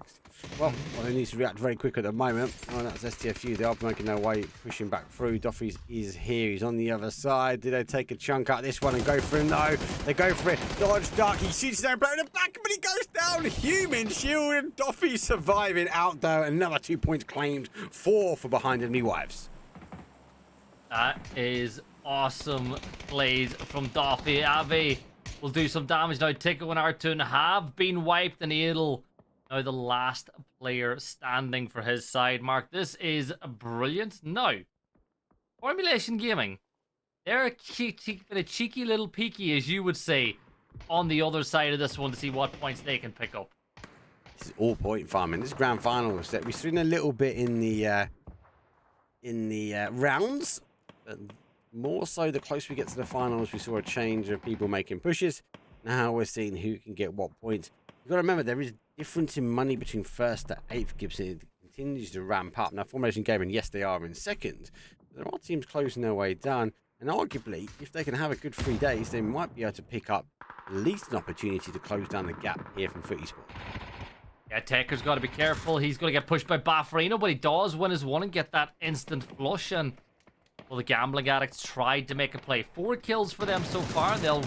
Well, I need to react very quick at the moment. Oh, that's STFU. They are making their way, pushing back through. Doffy's is here. He's on the other side. Did they take a chunk out of this one and go for him? No, they go for it. Dodge Duck. He shoots down, blow in the back, but he goes down. Human shield and Doffy surviving out there. Another 2 points claimed. 4 for behind enemy wives. That is awesome plays from Doffy. Avi will do some damage now. Tickle and Artun have been wiped, and it'll now the last player standing for his side. Mark, this is brilliant. Now, Formulation Gaming, they're a cheeky little peeky, as you would say, on the other side of this one to see what points they can pick up. This is all point farming. This grand final set. We've seen a little bit in the rounds, but more so the closer we get to the finals, we saw a change of people making pushes. Now we're seeing who can get what points. You've got to remember there is a difference in money between first to 8th. Gibson, it continues to ramp up. Now Formation Gaming, yes, they are in second. There are teams closing their way down, and arguably, if they can have a good 3 days, they might be able to pick up at least an opportunity to close down the gap here from Footy Sport. Yeah, Taker's got to be careful. He's going to get pushed by Baffarino, but he does win his one and get that instant flush. And well, the Gambling Addicts tried to make a play. 4 kills for them so far. They'll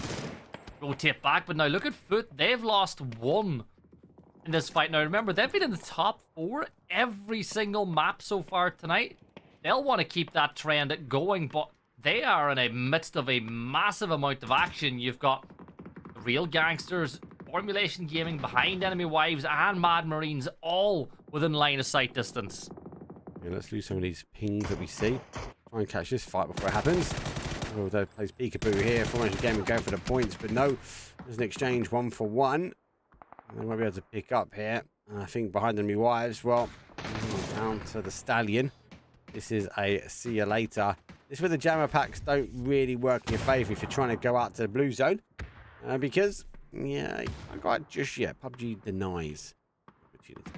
rotate back, but now look at Foot. They've lost 1 in this fight. Now remember, they've been in the top 4 every single map so far tonight. They'll want to keep that trend going, but they are in the midst of a massive amount of action. You've got the Real Gangsters, Formulation Gaming, Behind Enemy Wives, and Mad Marines all within line of sight distance. Yeah, let's lose some of these pings that we see. Try and catch this fight before it happens. Although plays peekaboo here, Formation Gaming going for the points, but no, there's an exchange 1 for 1. They won't be able to pick up here. And I think Behind Enemy Wives, well, down to the Stallion. This is a see you later. This is where the jammer packs don't really work in your favour if you're trying to go out to the blue zone. Because, yeah, I got just yet. PUBG denies opportunity.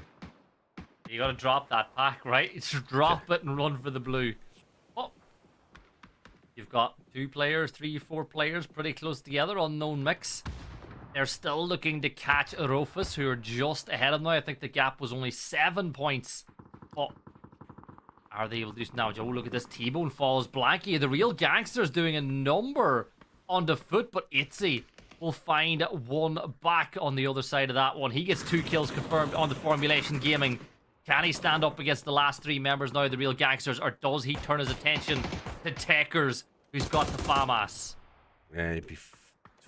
You got to drop that pack, right? It's drop it and run for the blue. Oh, you've got 2 players, 3, 4 players pretty close together. Unknown mix. They're still looking to catch Arofus, who are just ahead of them now. I think the gap was only 7 points. Oh, are they able to do this now? Joe, look at this. T-Bone falls. Blanky, the Real Gangsters doing a number on the foot, but Itzy will find 1 back on the other side of that one. He gets 2 kills confirmed on the Formulation Gaming. Can he stand up against the last 3 members now, the Real Gangsters, or does he turn his attention to Takers, who's got the FAMAS? Yeah, he'd be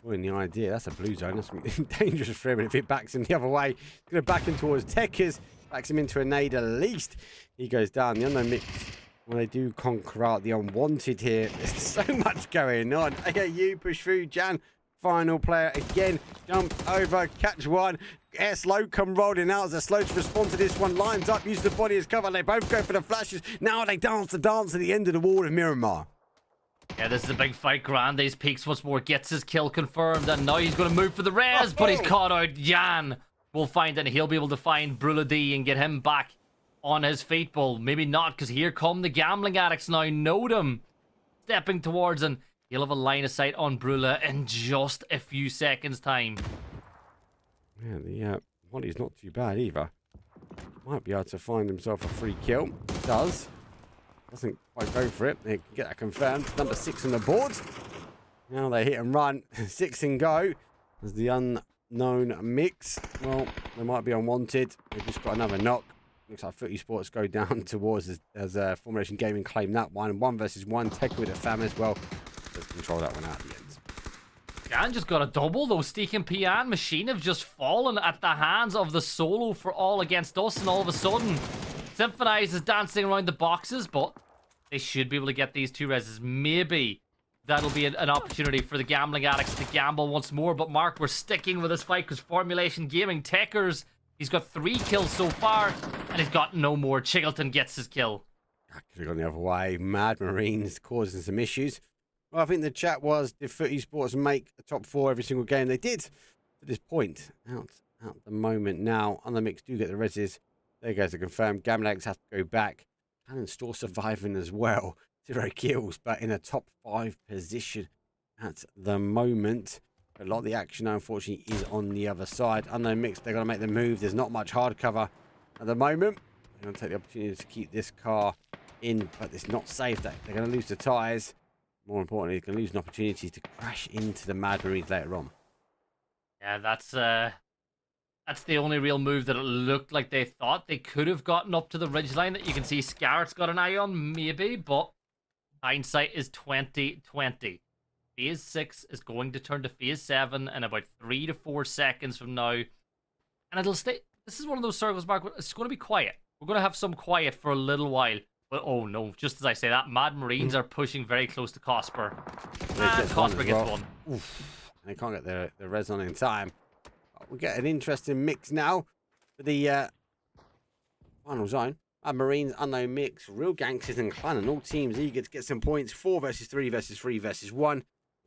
toying the idea. That's a blue zone. That's gonna be dangerous for him. And if it backs him the other way, he's going to back him towards Tekers. Backs him into a nade at least. He goes down. The unknown mix, when they do conquer out the unwanted here, there's so much going on. AAU push through. Jan, final player again. Jump over, catch one. Air slow come rolling out as they're slow to respond to this one. Lines up, use the body as cover. They both go for the flashes. Now they dance the dance at the end of the wall of Miramar. Yeah, this is a big fight. Grande's peaks once more, gets his kill confirmed, and now he's going to move for the res, but he's caught out. Jan will find it, and he'll be able to find Brula D and get him back on his feet. Well, maybe not, because here come the Gambling Addicts now. Nodum stepping towards, and he'll have a line of sight on Brula in just a few seconds' time. Yeah, the body's not too bad either. Might be able to find himself a free kill. He does. Doesn't quite go for it. They can get that confirmed. Number 6 on the board. Now they hit and run. 6 and go. There's the unknown mix. Well, they might be unwanted. They've just got another knock. Looks like Footy Sports go down towards as Formulation Gaming claim that one. 1 versus 1. Tech with a fam as well. Let's control that one out at the end. Gan just got a double, though. Steak and Pian Machine have just fallen at the hands of the solo for all against us, and all of a sudden, Symphonize is dancing around the boxes, but they should be able to get these 2 reses. Maybe that'll be an opportunity for the Gambling Addicts to gamble once more. But Mark, we're sticking with this fight because Formulation Gaming Takers, he's got 3 kills so far, and he's got no more. Chiggleton gets his kill. I could have gone the other way. Mad Marines causing some issues. Well, I think the chat was, did Footy Sports make a top 4 every single game? They did to this point. Out the moment now. On the mix do get the reses. There goes the confirmed. Gambling Addicts have to go back. Cannon Store surviving as well. 0 kills, but in a top 5 position at the moment. A lot of the action, unfortunately, is on the other side. Unknown Mix, they're going to make the move. There's not much hard cover at the moment. They're going to take the opportunity to keep this car in, but it's not safe. They're going to lose the tyres. More importantly, they're going to lose an opportunity to crash into the Mad Marines later on. Yeah, that's the only real move that it looked like they thought they could have gotten up to the ridgeline that you can see Scarrett's got an eye on, maybe, but hindsight is 2020. Phase 6 is going to turn to Phase 7 in about 3 to 4 seconds from now. And it'll stay. This is one of those circles, Mark. It's going to be quiet. We're going to have some quiet for a little while. But oh no, just as I say that, Mad Marines are pushing very close to Cosper. And Cosper gets one. Oof. And they can't get the res on in time. We get an interesting mix now for the final zone. Mad Marines, Unknown Mix, Real Gangsters and Clan, and all teams eager to get some points. 4 versus 3 versus 3 versus 1.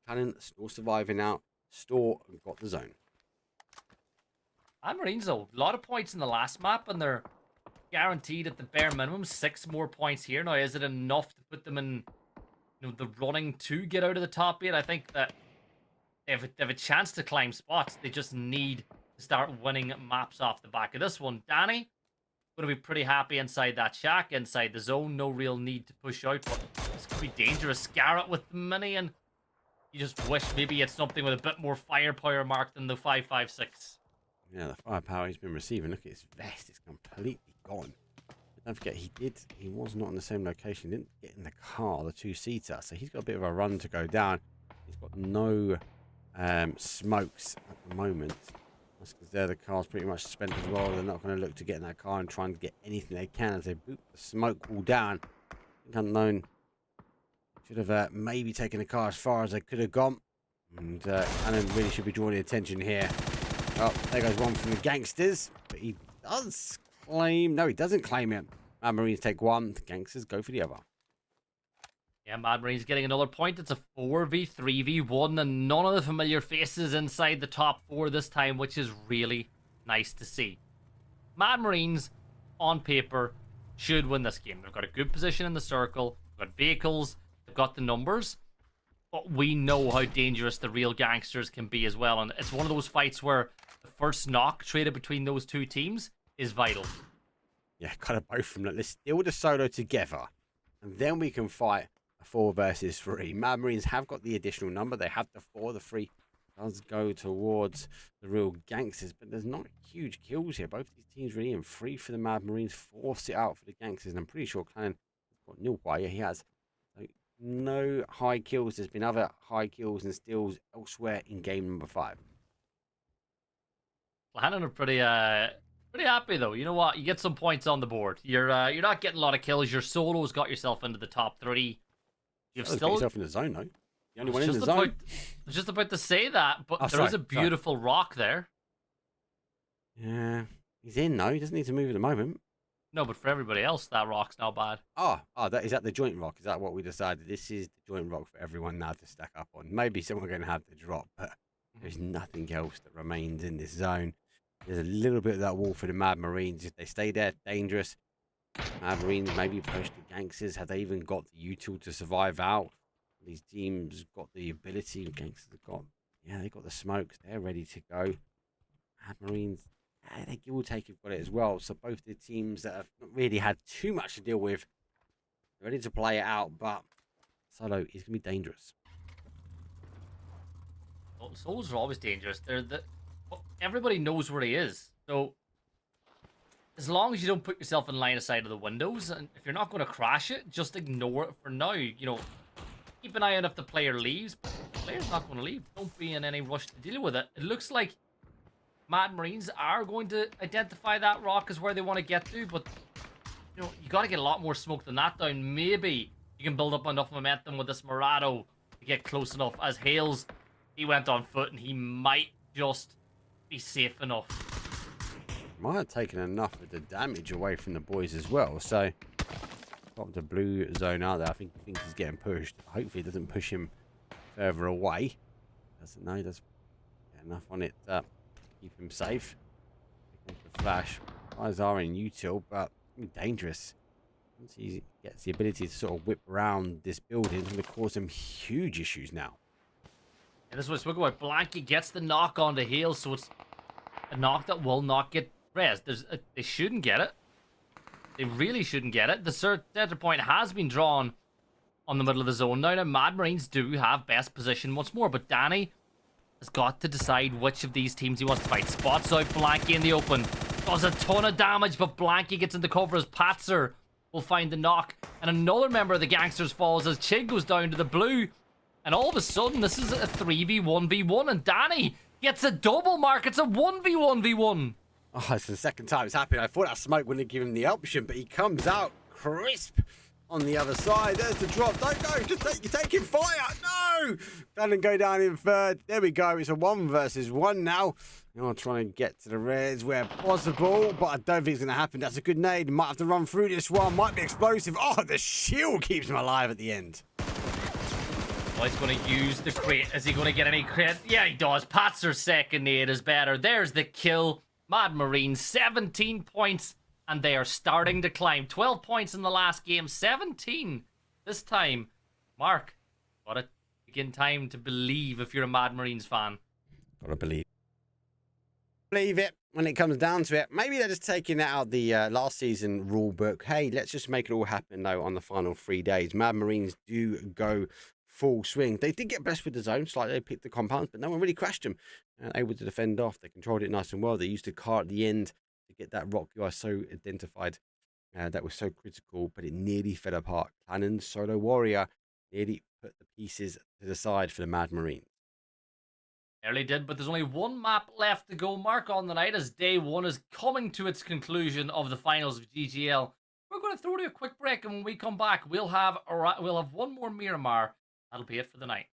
Clan still surviving out. Store got the zone. Mad Marines, though, a lot of points in the last map, and they're guaranteed at the bare minimum 6 more points here. Now, is it enough to put them in, the running to get out of the top 8? I think that they have a chance to climb spots. They just need to start winning maps off the back of this one. Danny, going to be pretty happy inside that shack, inside the zone. No real need to push out, but this could be dangerous. Scarrett with the mini, and you just wish maybe it's something with a bit more firepower, Mark, than the 5.56. Yeah, the firepower he's been receiving. Look at his vest. It's completely gone. Don't forget, he was not in the same location. He didn't get in the car, the 2-seater. So he's got a bit of a run to go down. He's got no smokes at the moment. That's because the car's pretty much spent as well. They're not going to look to get in that car and try and get anything they can as they boot the smoke wall down. I think Unknown should have maybe taken the car as far as they could have gone. And Unknown really should be drawing the attention here. Oh, there goes one from the Gangsters. But he does claim... No, he doesn't claim it. Mad Marines take one. The Gangsters go for the other. Yeah, Mad Marines getting another point. It's a 4v3v1, and none of the familiar faces inside the top 4 this time, which is really nice to see. Mad Marines, on paper, should win this game. They've got a good position in the circle, they've got vehicles, they've got the numbers, but we know how dangerous the real Gangsters can be as well, and it's one of those fights where the first knock traded between those two teams is vital. Yeah, kind of both from them. Let's deal with the solo together, and then we can fight 4 versus 3. Mad Marines have got the additional number. They have the 4. The 3 does go towards the real Gangsters, but there's not huge kills here. Both these teams really in. 3 for the Mad Marines, force it out for the Gangsters, and I'm pretty sure Clan has got nil wire. He has no high kills. There's been other high kills and steals elsewhere in game number 5. Clan are pretty happy though. You know what? You get some points on the board. You're not getting a lot of kills. Your solo's got yourself into the top 3. You've still got yourself in the zone though. The only one in the zone. I was just about to say that, but there is a beautiful rock there. Yeah, he's in though. He doesn't need to move at the moment. No, but for everybody else, that rock's not bad. Is that the joint rock? Is that what we decided? This is the joint rock for everyone now to stack up on. Maybe someone's going to have the drop, but there's nothing else that remains in this zone. There's a little bit of that wall for the Mad Marines. If they stay there, dangerous. Mad Marines maybe push the Gangsters. Have they even got the util to survive out? These teams got the ability. Gangsters have got, they got the smokes. They're ready to go. Mad Marines, they will take it, got it as well. So both the teams that have not really had too much to deal with, ready to play it out. But solo is going to be dangerous. Well, solos are always dangerous. Everybody knows where he is. So as long as you don't put yourself in line of sight of the windows, and if you're not going to crash it, just ignore it for now. Keep an eye out if the player leaves, but if the player's not going to leave, don't be in any rush to deal with it. It looks like Mad Marines are going to identify that rock as where they want to get to, but you got to get a lot more smoke than that down. Maybe you can build up enough momentum with this Murado to get close enough. As Hales, he went on foot, and he might just be safe enough. Might have taken enough of the damage away from the boys as well. So, got the blue zone out there. I think he thinks he's getting pushed. Hopefully, it doesn't push him further away. Doesn't know. Does get enough on it to keep him safe. The flash. Eyes are in util, but it's dangerous. Once he gets the ability to sort of whip around this building, it's going to cause him huge issues now. And this is what I spoke about. Blanky gets the knock onto Hale, so it's a knock that will not get pressed. They shouldn't get it. They really shouldn't get it. The center point has been drawn on the middle of the zone now. Now, Mad Marines do have best position once more, but Danny has got to decide which of these teams he wants to fight. Spots out Blanky in the open. Does a ton of damage, but Blanky gets into cover as Patzer will find the knock. And another member of the Gangsters falls as Chig goes down to the blue. And all of a sudden, this is a 3v1v1, and Danny gets a double mark. It's a 1v1v1. Oh, it's the second time it's happened. I thought that smoke wouldn't have given him the option, but he comes out crisp on the other side. There's the drop. Don't go. You're taking fire. No! Doesn't go down in third. There we go. It's a 1 versus 1 now. I'll try and get to the reds where possible, but I don't think it's going to happen. That's a good nade. Might have to run through this one. Might be explosive. Oh, the shield keeps him alive at the end. Oh, he's going to use the crate. Is he going to get any credit? Yeah, he does. Patzer's second nade is better. There's the kill. Mad Marines, 17 points, and they are starting to climb. 12 points in the last game, 17 this time. Mark, what a begin time to believe if you're a Mad Marines fan. Gotta believe. Believe it when it comes down to it. Maybe they're just taking it out of the last season rule book. Hey, let's just make it all happen though on the final 3 days. Mad Marines do go full swing. They did get blessed with the zone, slightly. They picked the compounds, but no one really crashed them. And able to defend off. They controlled it nice and well. They used a car at the end to get that rock you are so identified. That was so critical, but it nearly fell apart. Cannon's solo warrior nearly put the pieces to the side for the Mad Marines. Early did, but there's only one map left to go. Mark on the night as day one is coming to its conclusion of the finals of GGL. We're going to throw to a quick break, and when we come back, we'll have one more Miramar. That'll be it for the night.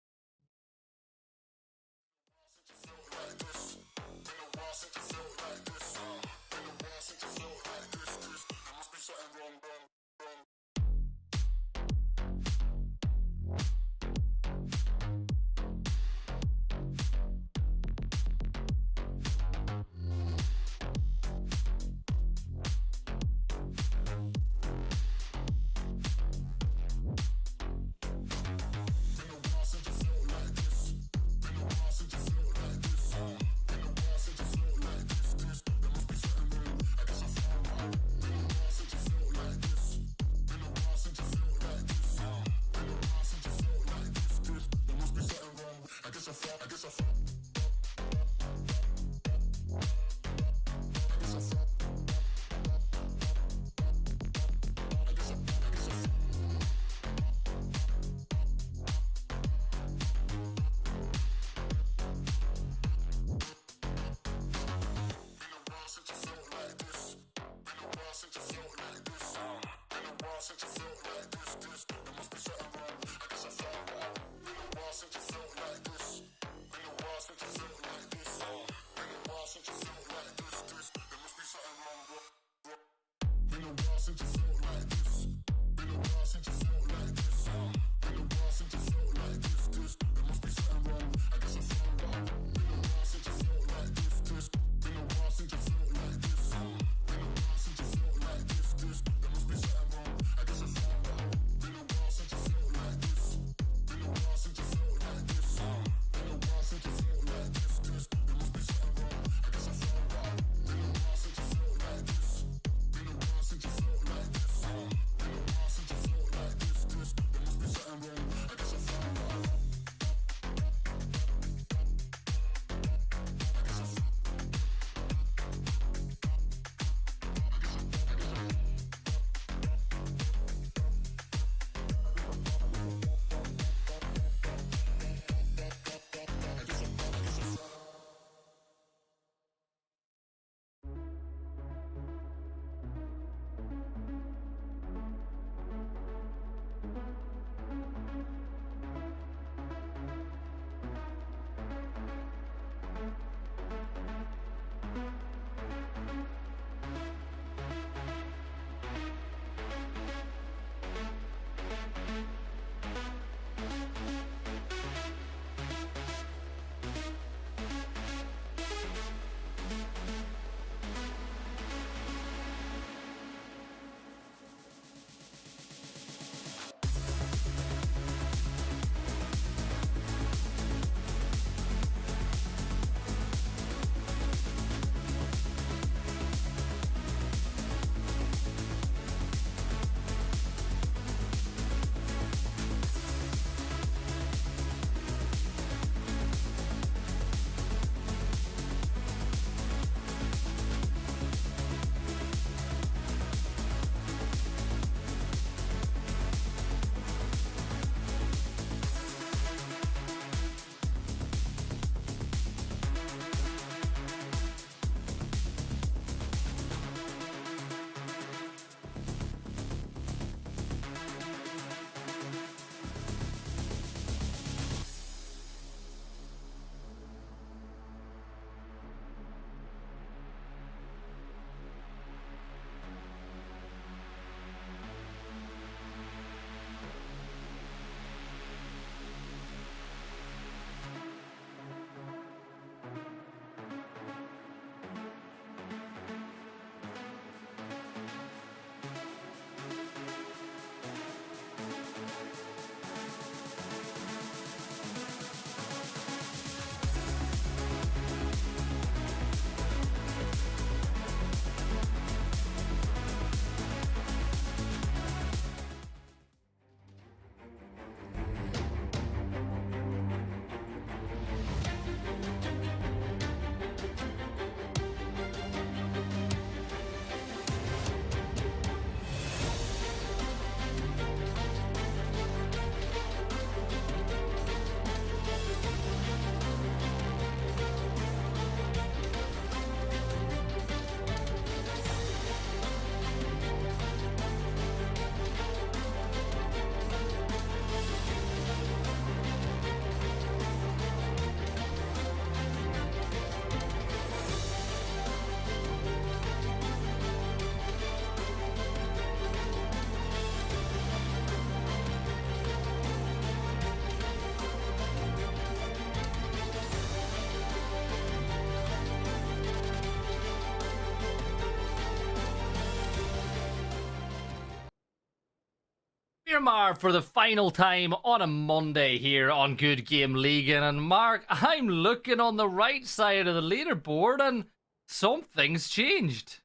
Miramar for the final time on a Monday here on Good Game Ligaen. And Mark, I'm looking on the right side of the leaderboard and something's changed.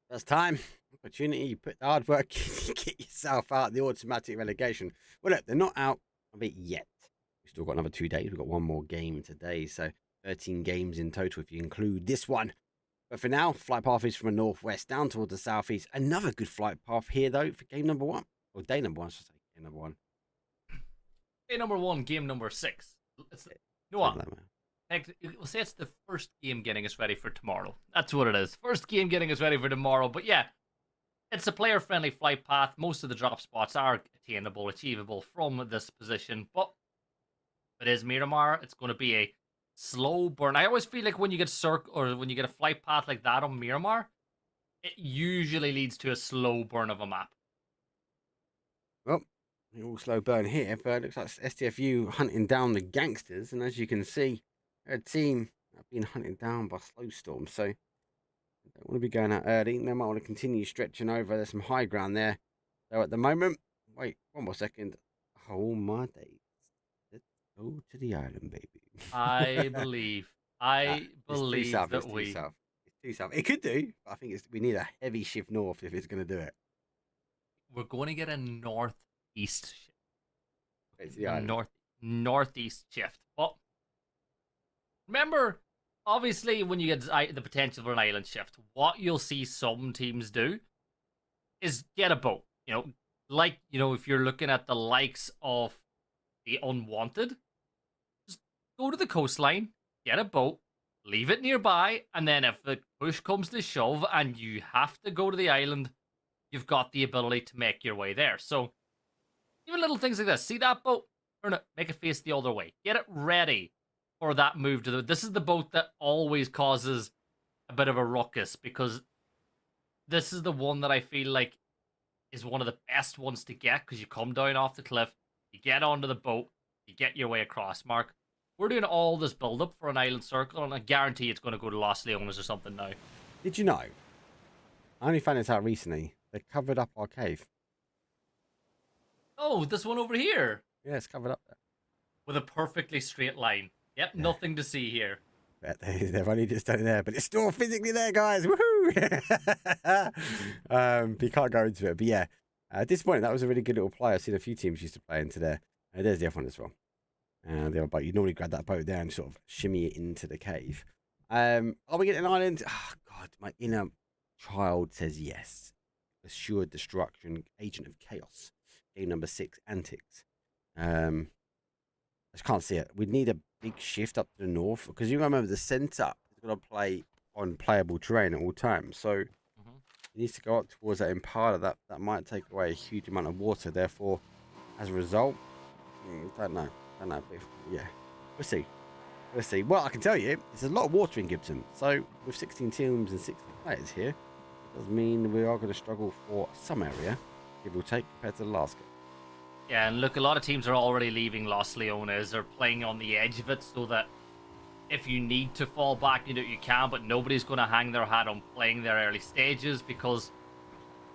That's time. Opportunity. You put the hard work in, you get yourself out of the automatic relegation. Well, look, they're not out of it yet. We've still got another 2 days. We've got one more game today. So 13 games in total if you include this one. But for now, flight path is from the northwest down towards the southeast. Another good flight path here, though, for game number 1. Or day number 1, I should say. Game number 1. Day number 1, game number 6. You know what? We'll say it's the first game getting us ready for tomorrow. That's what it is. First game getting us ready for tomorrow. But yeah, it's a player-friendly flight path. Most of the drop spots are attainable, achievable from this position. But if it is Miramar, it's going to be a slow burn. I always feel like when you get when you get a flight path like that on Miramar, it usually leads to a slow burn of a map. Well, all slow burn here, but it looks like STFU hunting down the gangsters. And as you can see, they're a team that have been hunted down by Slowstorm. So they don't want to be going out early. They might want to continue stretching over. There's some high ground there. So at the moment, wait, one more second. Oh my days. Let's go to the island, baby. I believe that It's too south. It could do, but I think we need a heavy shift north if it's going to do it. We're going to get a northeast shift. It's the island. Northeast shift. But remember, obviously, when you get the potential for an island shift, what you'll see some teams do is get a boat. If you're looking at the likes of the Unwanted, just go to the coastline, get a boat, leave it nearby, and then if the push comes to shove and you have to go to the island, you've got the ability to make your way there. So even little things like this. See that boat? Turn it, make it face the other way. Get it ready for that move to this is the boat that always causes a bit of a ruckus, because this is the one that I feel like is one of the best ones to get, because you come down off the cliff, you get onto the boat, you get your way across. Mark, we're doing all this build up for an island circle, and I guarantee it's going to go to Los Leones or something now. Did you know? I only found this out recently. They covered up our cave. Oh, this one over here. Yeah, it's covered up there. With a perfectly straight line. Yep, yeah. Nothing to see here. Bet they've only just done it there, but it's still physically there, guys. Woohoo! But you can't go into it. But yeah, at this point, that was a really good little play. I've seen a few teams used to play into there. There's the other one as well. The other boat. You normally grab that boat there and sort of shimmy it into the cave. Are we getting an island? Oh, God, my inner child says yes. Assured destruction, agent of chaos. Game number 6, antics. I just can't see it. We need a big shift up to the north, because you remember the centre is going to play on playable terrain at all times. So it needs to go up towards that Impala. That might take away a huge amount of water. Therefore, as a result, don't know. But yeah, we'll see. Well, I can tell you, there's a lot of water in Gibson. So with 16 teams and 60 players here, it does mean we are going to struggle for some area, give or take, compared to the last game. Yeah, and look, a lot of teams are already leaving Los Leones or playing on the edge of it, so that if you need to fall back, you can, but nobody's going to hang their hat on playing their early stages, because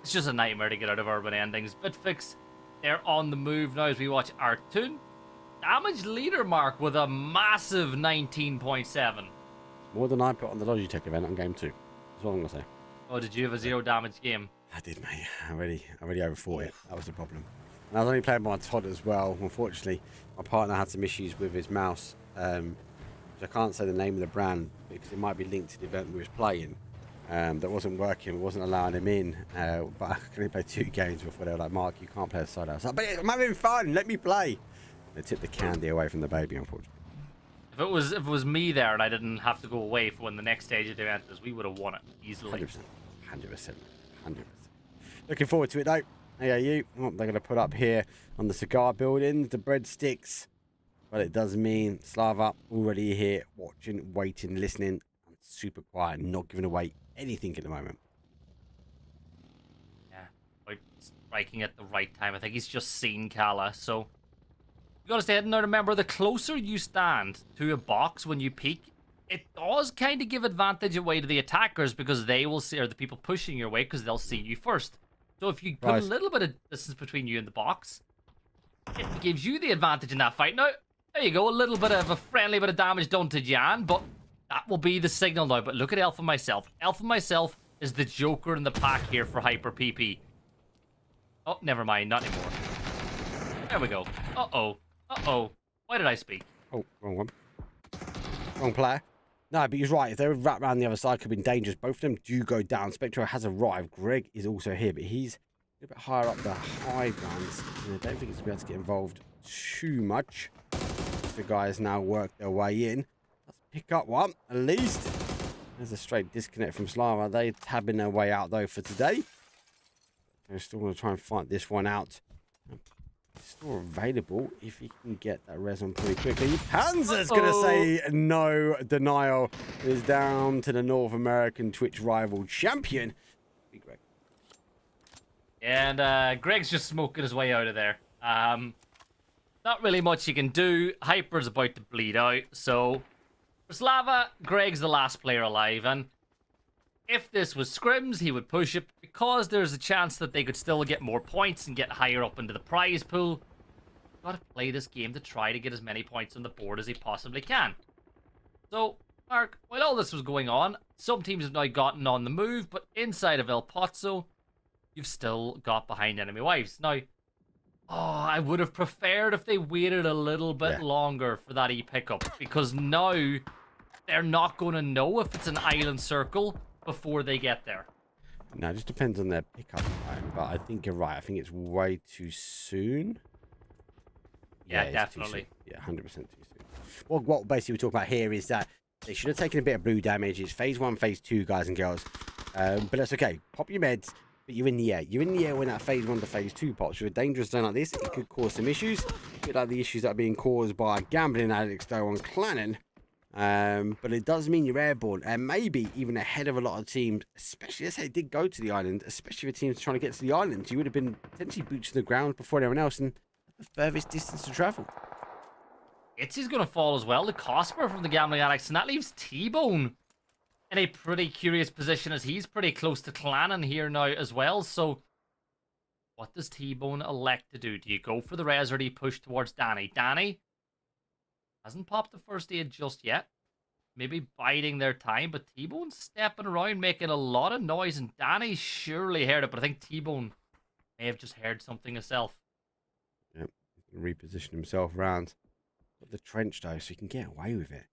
it's just a nightmare to get out of urban endings. Bitfix, they're on the move now as we watch Artun. Damage leader, Mark, with a massive 19.7. More than I put on the Logitech event on game 2. That's all I'm going to say. Oh, did you have a 0 damage game? I did, mate. I already overfought it. That was the problem. And I was only playing by Todd as well. Unfortunately, my partner had some issues with his mouse. Which I can't say the name of the brand because it might be linked to the event we was playing. That wasn't working. It wasn't allowing him in. But I could only play 2 games before they were like, Mark, you can't play a side. I was like, but I'm having fun. Let me play. They took the candy away from the baby, unfortunately. If it was me there and I didn't have to go away for when the next stage of the event is, we would have won it easily. 100%. Looking forward to it though. AAU, what they're going to put up here on the cigar building, the breadsticks. But it does mean Slava already here, watching, waiting, listening, and super quiet, not giving away anything at the moment. Yeah, like striking at the right time. I think he's just seen Kala, so you got to stay ahead. Now remember, the closer you stand to a box when you peek, it does kind of give advantage away to the attackers, because they will see, or the people pushing your way, because they'll see you first. So if you put a little bit of distance between you and the box, it gives you the advantage in that fight. Now, there you go, a little bit of a friendly bit of damage done to Jan, but that will be the signal now. But look at Alpha Myself. Alpha Myself is the joker in the pack here for Hyper PP. Oh, never mind, not anymore. There we go. Uh-oh. Uh-oh. Why did I speak? Oh, wrong one. Wrong player. No, but he's right. If they were wrapped around the other side, it could have been dangerous. Both of them do go down. Spectro has arrived. Greg is also here, but he's a bit higher up the high grounds. And I don't think he's going to be able to get involved too much. The guys now work their way in. Let's pick up one, at least. There's a straight disconnect from Slava. They're tabbing their way out, though, for today. They're still going to try and fight this one out. Still available if he can get that res on pretty quickly. Panzer's going to say no denial. Is down to the North American Twitch rival champion. Big Greg. And Greg's just smoking his way out of there. Not really much you can do. Hyper's about to bleed out. So for Slava, Greg's the last player alive. And if this was scrims, he would push it because there's a chance that they could still get more points and get higher up into the prize pool. Got to play this game to try to get as many points on the board as he possibly can. So, Mark, while all this was going on, some teams have now gotten on the move, but inside of El Pozzo, you've still got behind enemy wives. Now, I would have preferred if they waited a little bit longer for that E-pickup, because now they're not going to know if it's an island circle before they get there. No, it just depends on their pickup time, but I think you're right. I think it's way too soon. Yeah, definitely. Yeah, 100% too soon. Well, what basically we're talking about here is that they should have taken a bit of blue damage. It's phase 1, phase 2, guys and girls. But that's okay. Pop your meds, but you're in the air. You're in the air when that phase 1 to phase 2 pops. With a dangerous zone like this, it could cause some issues. A bit like the issues that are being caused by gambling addicts, though, on Clannon. But it does mean you're airborne, and maybe even ahead of a lot of teams, especially, let's say it did go to the island, especially for teams trying to get to the island. You would have been potentially boots to the ground before anyone else, and the furthest distance to travel. Itzy's going to fall as well, the Cosper from the Gambling Addicts, and that leaves T-Bone in a pretty curious position as he's pretty close to Clannon here now as well. So what does T-Bone elect to do? Do you go for the res or do you push towards Danny? Danny hasn't popped the first aid just yet. Maybe biding their time, but T-Bone's stepping around making a lot of noise, and Danny surely heard it, but I think T-Bone may have just heard something himself. Yep, reposition himself around the trench though, so he can get away with it.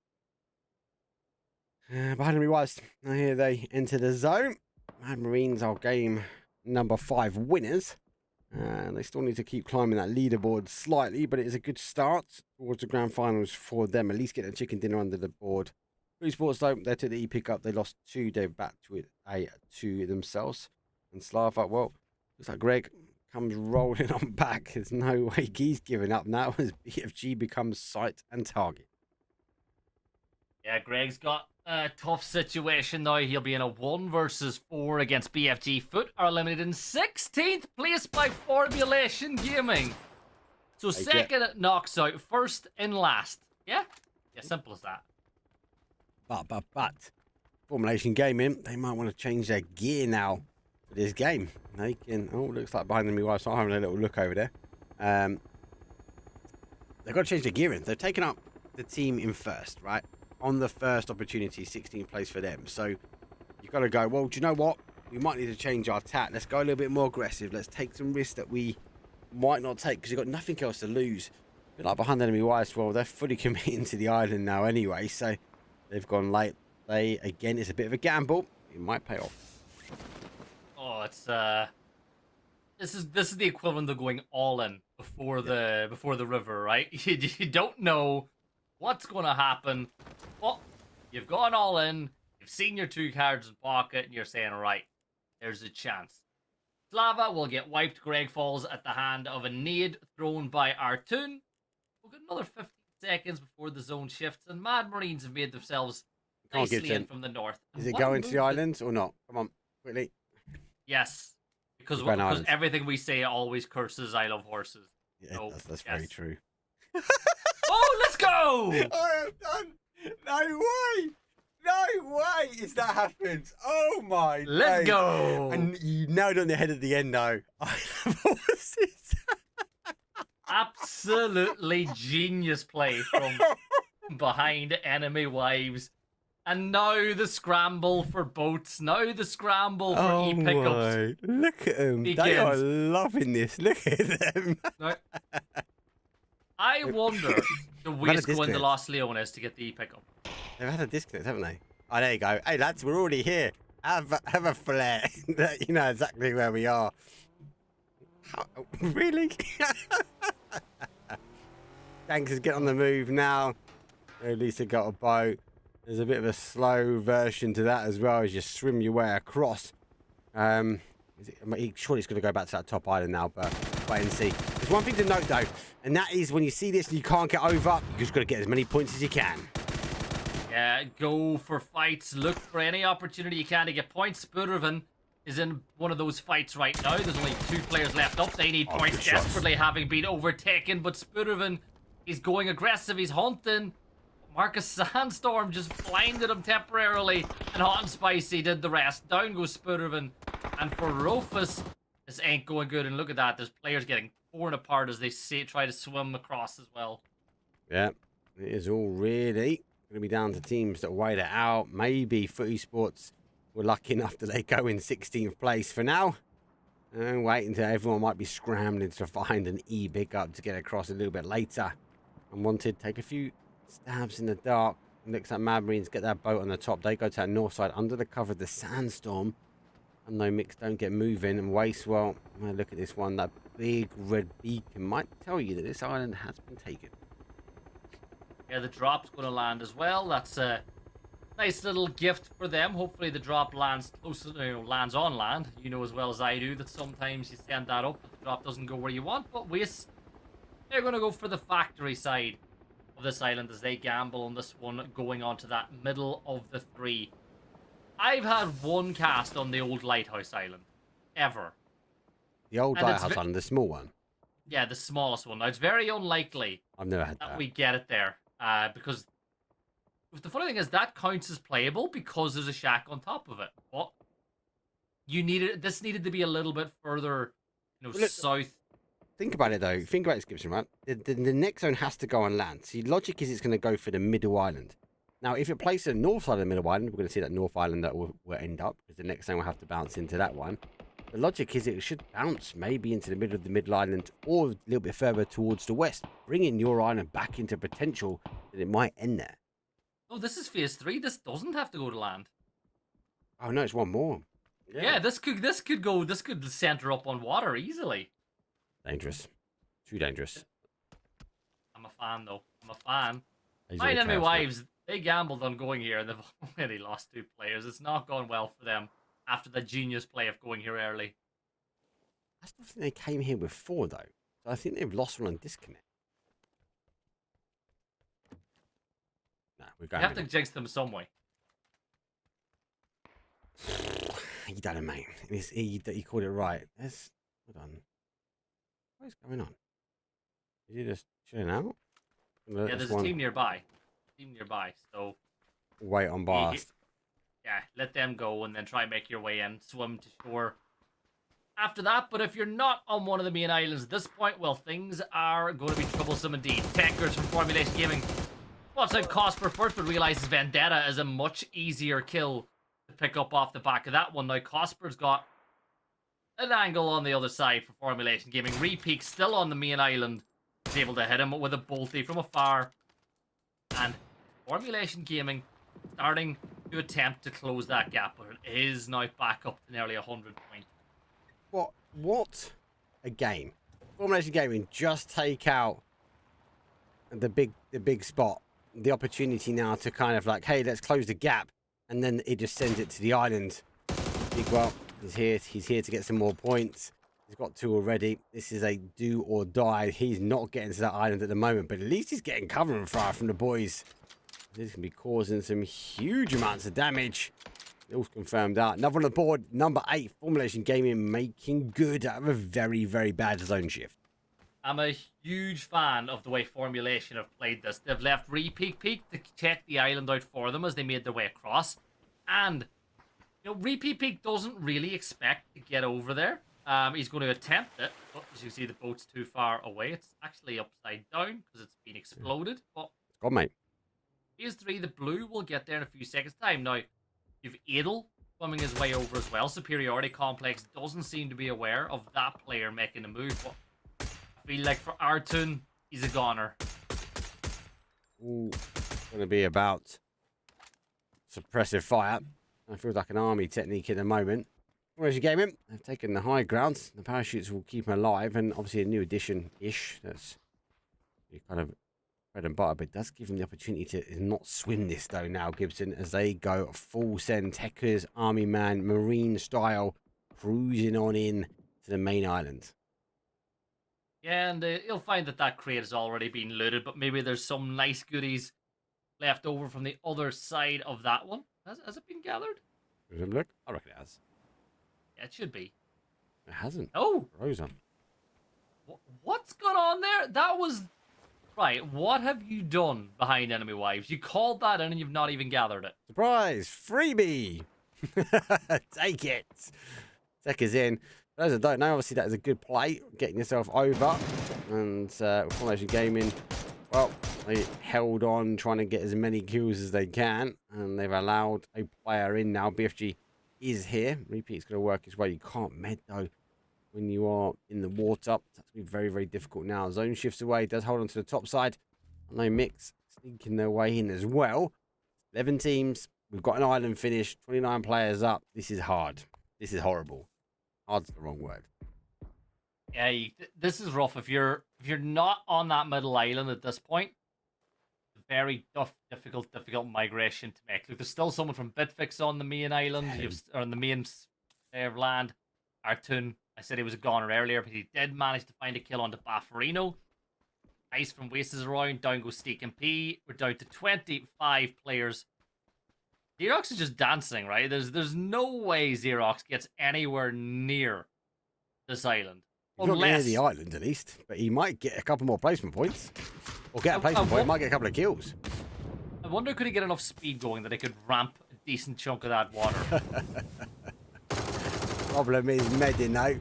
Behind him he was. Now here they enter the zone. Mad Marines are game number 5 winners. And they still need to keep climbing that leaderboard slightly, but it is a good start towards the grand finals for them. At least get a chicken dinner under the board. Blue Sports though, they took the E-pickup. They lost 2. They're back to it A2 themselves. And Slava, well, looks like Greg comes rolling on back. There's no way he's giving up now as BFG becomes sight and target. Yeah, Greg's got a tough situation now. He'll be in a 1 versus 4 against BFG. Foot are eliminated in 16th place by Formulation Gaming. So second it knocks out, first and last. Yeah? Yeah, simple as that. But Formulation Gaming, they might want to change their gear now for this game. They can, oh, looks like behind them we are, so I'm having a little look over there. They've got to change their gearing. They've taken up the team in first, right? On the first opportunity, 16th place for them. So you've got to go, well, do you know what? We might need to change our tack. Let's go a little bit more aggressive. Let's take some risks that we might not take because you've got nothing else to lose. A bit like behind enemy wires, well, they're fully committing to the island now anyway, so they've gone late. They, again, it's a bit of a gamble. It might pay off. Oh, it's this is the equivalent of going all in before the river, right? You don't know what's going to happen. Well, you've gone all in. You've seen your 2 cards in pocket, and you're saying, all right, there's a chance. Slava will get wiped. Greg falls at the hand of a nade thrown by Artoon. We've got another 15 seconds before the zone shifts, and Mad Marines have made themselves nicely in from the north. Is it going to the islands or not? Come on, quickly. Yes, because everything we say always curses I love horses. Yeah, so, that's very true. Oh, let's go! I am done. No way. No way is that happened. Oh my. Let's go. And you nailed on the head at the end though. I love horses. Absolutely genius play from behind enemy wives. And now the scramble for boats. Now the scramble for e-pickups. Look at them. They are begins. loving this. Look at them. Now, I wonder the waste go into disconnect. Los Leones to get the e-pickup. They've had a disconnect, haven't they? Oh, there you go. Hey, lads, we're already here. Have a flare. You know exactly where we are. Really? Gangsters get on the move now. At least they got a boat. There's a bit of a slow version to that as well as you swim your way across. Surely it's going to go back to that top island now, but wait and see. There's one thing to note though, and that is when you see this and you can't get over, you just got to get as many points as you can. Yeah, go for fights. Look for any opportunity you can to get points. Spurven is in one of those fights right now. There's only 2 players left up. They need points desperately, having been overtaken. But Spurven is going aggressive. He's hunting. Marcus Sandstorm just blinded him temporarily. And Hot and Spicy did the rest. Down goes Spurven. And for Rufus, this ain't going good. And look at that. There's players getting torn apart as they try to swim across as well. Yeah, it is all really going to be down to teams that wait it out. Maybe Footy Sports were lucky enough that they go in 16th place for now. And wait until everyone might be scrambling to find an e-pickup to get across a little bit later. Unwanted, take a few stabs in the dark. Looks like Mad Marines get that boat on the top. They go to that north side under the cover of the sandstorm. And no mix, don't get moving. And waste, well, look at this one. That big red beacon might tell you that this island has been taken. Yeah, the drop's going to land as well. That's a nice little gift for them. Hopefully the drop lands close, lands on land. You know as well as I do that sometimes you send that up, but the drop doesn't go where you want. But Waste, they're going to go for the factory side of this island as they gamble on this one, going on to that middle of the 3. I've had one cast on the old Lighthouse Island, ever. The old Lighthouse Island, the small one? Yeah, the smallest one. Now, it's very unlikely I've never had that. we get it there. Because the funny thing is that counts as playable because there's a shack on top of it. But this needed to be a little bit further, south. Think about it though. Think about this, Gibson, right? The next zone has to go on land. See, logic is it's going to go for the middle island. Now, if it plays at the north side of the middle island, we're going to see that north island that will end up because the next zone will have to bounce into that one. The logic is it should bounce maybe into the middle of the middle island or a little bit further towards the west, bringing your island back into potential that it might end there. Oh, this is phase 3. This doesn't have to go to land. Oh no, it's one more. Yeah, this could center up on water easily. Dangerous. Too dangerous. I'm a fan though. I'm a fan. These My are the enemy chaos wives, they gambled on going here and they've already lost 2 players. It's not gone well for them after the genius play of going here early. I still think they came here with 4 though. So I think they've lost one on disconnect. No, we're going. You have to jinx them some way. You done it, mate. You called it right. Hold on. What is going on? Is he just chilling out? Yeah, there's a team nearby. So wait on blast. Yeah, let them go and then try and make your way in, swim to shore after that. But if you're not on one of the main islands at this point, well, things are going to be troublesome indeed. Tankers from Formulation Gaming spots out Cosper first, but realizes Vendetta is a much easier kill to pick up off the back of that one. Now, Cosper's got an angle on the other side for Formulation Gaming. Repeak still on the main island. Is able to hit him with a bolty from afar. And Formulation Gaming starting to attempt to close that gap, but it is now back up to nearly 100 points. What a game. Formulation Gaming just take out the big spot. The opportunity now to kind of like, hey, let's close the gap. And then it just sends it to the island. Big well, he's here to get some more points. He's got 2 already. This is a do or die. He's not getting to that island at the moment, but at least he's getting cover and fire from the boys. This can be causing some huge amounts of damage. It all confirmed out. Another on the board, number 8, Formulation Gaming making good out of a very, very bad zone shift. I'm a huge fan of the way Formulation have played this. They've left Repeak to check the island out for them as they made their way across. And, Repeak doesn't really expect to get over there. He's going to attempt it. But as you can see, the boat's too far away. It's actually upside down because it's been exploded. But Go on, mate. phase 3, the blue will get there in a few seconds' time. Now, you've Adel swimming his way over as well. Superiority Complex doesn't seem to be aware of that player making a move. But I feel like for Artun, he's a goner. Ooh, going to be about suppressive fire. It feels like an army technique at the moment. Whereas you game it, they've taken the high ground. The parachutes will keep them alive, and obviously a new addition-ish. That's kind of bread and butter, but it does give them the opportunity to not swim this though now, Gibson, as they go full send, Techers, Army Man, Marine style, cruising on in to the main island. Yeah, and you'll find that that crate has already been looted, but maybe there's some nice goodies left over from the other side of that one. Has it been gathered? Look, I reckon it has. Yeah, it should be. It hasn't. Oh, Rosa. what's going on there? That was... Right, what have you done behind enemy wives? You called that in and you've not even gathered it. Surprise! Freebie! Take it! Techers in. For those that don't know, obviously that is a good play, getting yourself over. And Formation Gaming, well, they held on trying to get as many kills as they can. And they've allowed a player in now. BFG is here. Repeat's going to work his way. You can't med though when you are in the water. That's going to be very, very difficult now. Zone shifts away. Does hold on to the top side. No mix sneaking their way in as well. 11 teams. We've got an island finish. 29 players up. This is hard. This is horrible. Hard's the wrong word. Yeah, this is rough. If you're not on that middle island at this point, very tough, difficult migration to make. Look, there's still someone from Bitfix on the main island, or on the main of land. Artun, I said he was a goner earlier, but he did manage to find a kill onto Baffarino. Ice from Wastes around, down goes Steak and P. We're down to 25 players. Xerox is just dancing, right? There's no way Xerox gets anywhere near this island. He's not near the island, at least, but he might get a couple more placement points. Or get a placement point, might get a couple of kills. I wonder, could he get enough speed going that he could ramp a decent chunk of that water? Problem is medding though.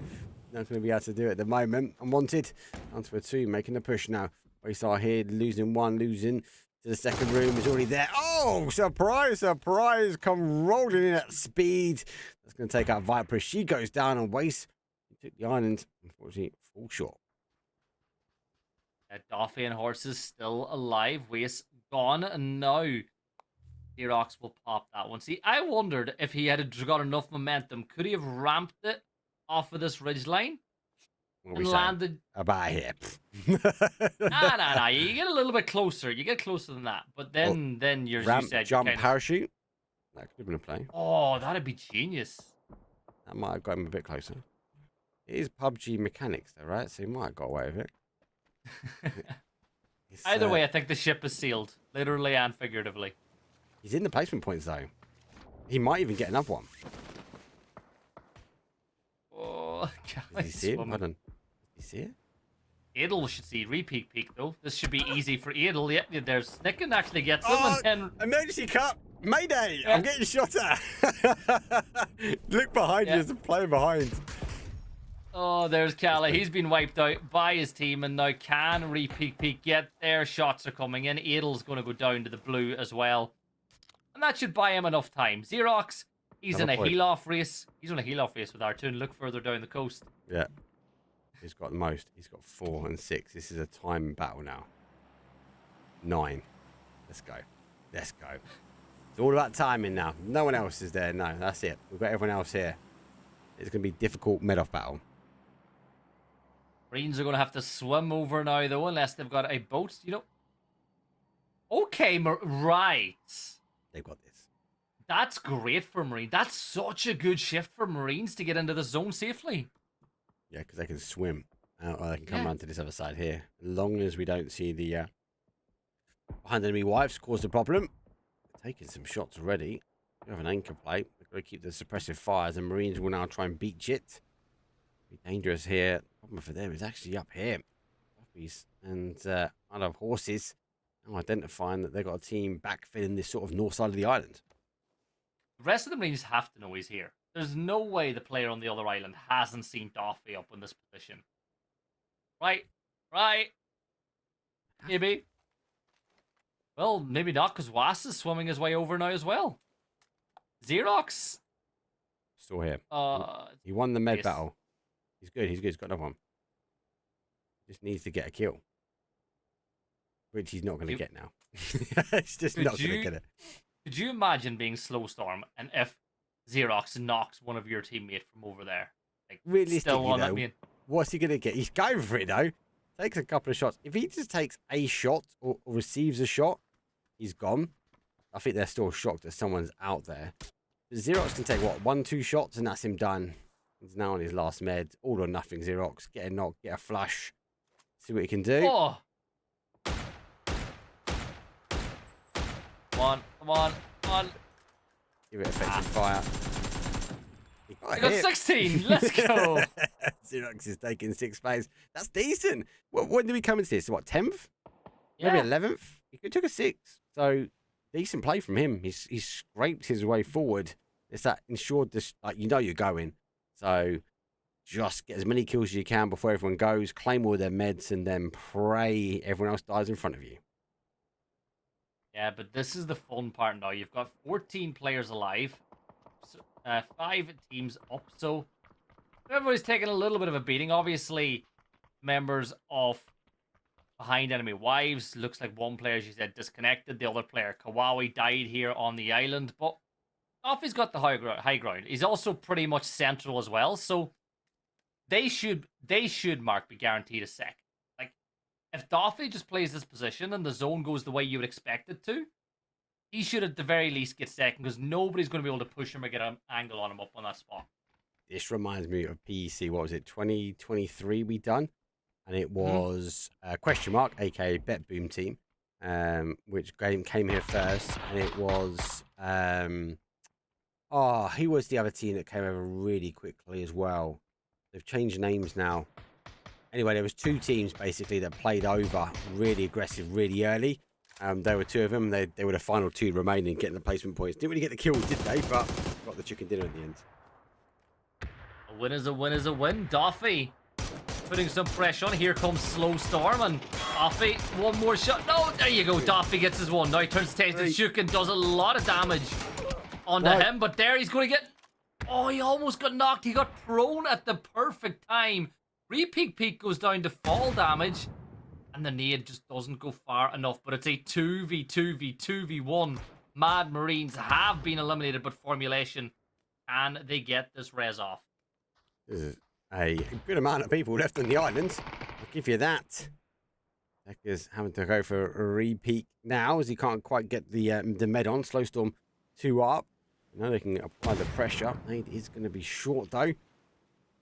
Not going to be able to do it at the moment. Unwanted. Onto a 2, making the push now. Waystar here, losing 1, losing to the second room. Is already there. Oh, surprise, surprise. Come rolling in at speed. That's going to take out Viper. She goes down and Waste. He took the island. Unfortunately, fall short. Doffy and Horses still alive. Waste gone. And now Xerox will pop that one. See, I wondered if he had got enough momentum. Could he have ramped it off of this ridge line? And landed about here. nah. You get a little bit closer. You get closer than that. But then you're ramp, you said jump, you parachute. That could have been a play. Oh, that'd be genius. That might have got him a bit closer. It is PUBG mechanics, though, right? So he might have got away with it. Either way, I think the ship is sealed, literally and figuratively. He's in the placement points, though. He might even get another one. Oh, Did you see it? Hold on. Did you see it? Adel should see repeat peak though. This should be easy for Adel. Yeah, there's Snicken actually gets him, and then emergency cut! Mayday! Yeah. I'm getting shot at! Look behind you, there's a player behind. Oh, there's Calla. He's been wiped out by his team, and now can repeat peak get there? Shots are coming in. Adel's going to go down to the blue as well. And that should buy him enough time. Xerox, he's in a heal-off race. He's on a heal-off race with Artun. Look further down the coast. Yeah. He's got the most. He's got 4 and 6. This is a time battle now. 9. Let's go. Let's go. It's all about timing now. No one else is there. No, that's it. We've got everyone else here. It's going to be a difficult mid-off battle. Marines are going to have to swim over now, though, unless they've got a boat. You know. Okay, right. They've got this. That's great for Marines. That's such a good shift for Marines to get into the zone safely. Yeah, because they can swim. Or they can come around to this other side here. As long as we don't see the behind enemy wives cause the problem. They're taking some shots already. We have an anchor plate. They've got to keep the suppressive fires, and Marines will now try and beach it. Be dangerous here. The problem for them is actually up here. Puppies and out of Horses. Now identifying that they've got a team backfilling this sort of north side of the island. The rest of the Marines have to know he's here. There's no way the player on the other island hasn't seen Doffy up in this position. Right. Maybe. Well, maybe not, because Was is swimming his way over now as well. Xerox. Still here. Uh, He won the med yes. battle. He's good. He's got another one. Just needs to get a kill, which he's not going to get now. He's just not going to get it. Could you imagine being Slowstorm and if Xerox knocks one of your teammates from over there? Like, Realistically, still on that though, main. what's he going to get? He's going for it, though. Takes a couple of shots. If he just takes a shot or receives a shot, he's gone. I think they're still shocked that someone's out there. But Xerox can take, what, 1-2 shots, and that's him done. He's now on his last med. All or nothing, Xerox. Get a knock, get a flush. See what he can do. Oh! Come on. Give it effective fire. I got 16. Let's go. Xerox is taking 6th place. That's decent. When did we come into this? What, 10th? Yeah. Maybe 11th? He took a 6th. So, decent play from him. He's scraped his way forward. It's that ensured this, like, you know you're going. So, just get as many kills as you can before everyone goes, claim all their meds, and then pray everyone else dies in front of you. Yeah, but this is the fun part now. You've got 14 players alive, 5 teams up, so everybody's taking a little bit of a beating. Obviously, members of Behind Enemy Wives, looks like one player, as you said, disconnected. The other player, Kawaii, died here on the island, but Offie's got the high ground. He's also pretty much central as well, so they should, Mark, be guaranteed a sec. Like, if Doffy just plays this position and the zone goes the way you would expect it to, he should at the very least get second, because nobody's going to be able to push him or get an angle on him up on that spot. This reminds me of PEC, what was it, 2023 we done? And it was question mark, aka Bet Boom Team, which came here first. And it was, who was the other team that came over really quickly as well? They've changed names now. Anyway, there was 2 teams basically that played over really aggressive really early. There were 2 of them. They were the final 2 remaining, getting the placement points. Didn't really get the kills, did they? But got the chicken dinner at the end. A win is a win is a win. Doffy putting some pressure on. Here comes Slowstorm, and Doffy, one more shot. No, there you go. Doffy gets his one. Now he turns taste and Shook and does a lot of damage onto him, but there he's going to get... Oh, he almost got knocked. He got prone at the perfect time. Peek goes down to fall damage, and the nade just doesn't go far enough, but it's a 2v1. Mad Marines have been eliminated, but Formulation, can they get this res off? There's a good amount of people left on the island. I'll give you that. Decker's having to go for a repeat now, as he can't quite get the med on. Slowstorm 2 up. Now they can apply the pressure. Nade is going to be short, though.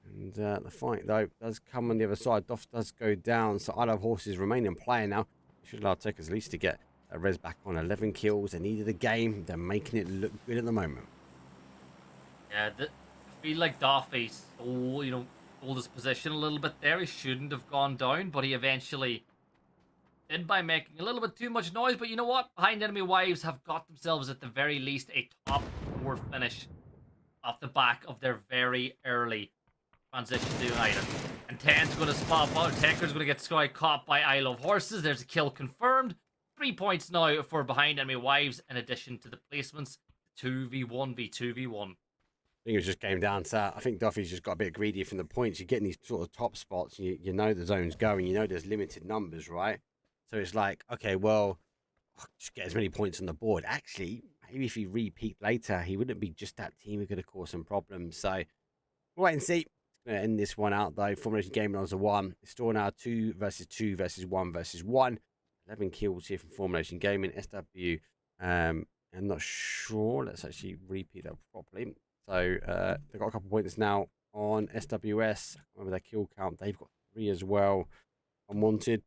And the fight, though, does come on the other side. Doff does go down, so I Love Horses remain in play now. Should allow Techers at least to get a res back on 11 kills. They needed the game. They're making it look good at the moment. Yeah, I feel like Doffy stole his position a little bit there. He shouldn't have gone down, but he eventually did by making a little bit too much noise. But you know what? Behind Enemy Wives have got themselves at the very least a top 4 finish off the back of their very early transition to United. And 10's going to spot out. Tekker's going to get caught by I Love Horses. There's a kill confirmed. 3 points now for Behind Enemy Wives, in addition to the placements. 2v1v2v1. I think it was just game down. So I think Duffy's just got a bit greedy from the points. You're getting these sort of top spots. You know the zone's going. You know there's limited numbers, right? So it's like, okay, well, just get as many points on the board. Actually, maybe if he repeat later, he wouldn't be just that team who could have caused some problems. So we'll wait and see. Going to end this one out, though. Formulation Gaming on a 1. It's still now 2 versus 2 versus 1 versus 1. 11 kills here from Formulation Gaming. SW, I'm not sure. Let's actually repeat that properly. So they've got a couple of points now on SWS. I remember their kill count. They've got 3 as well. Unwanted,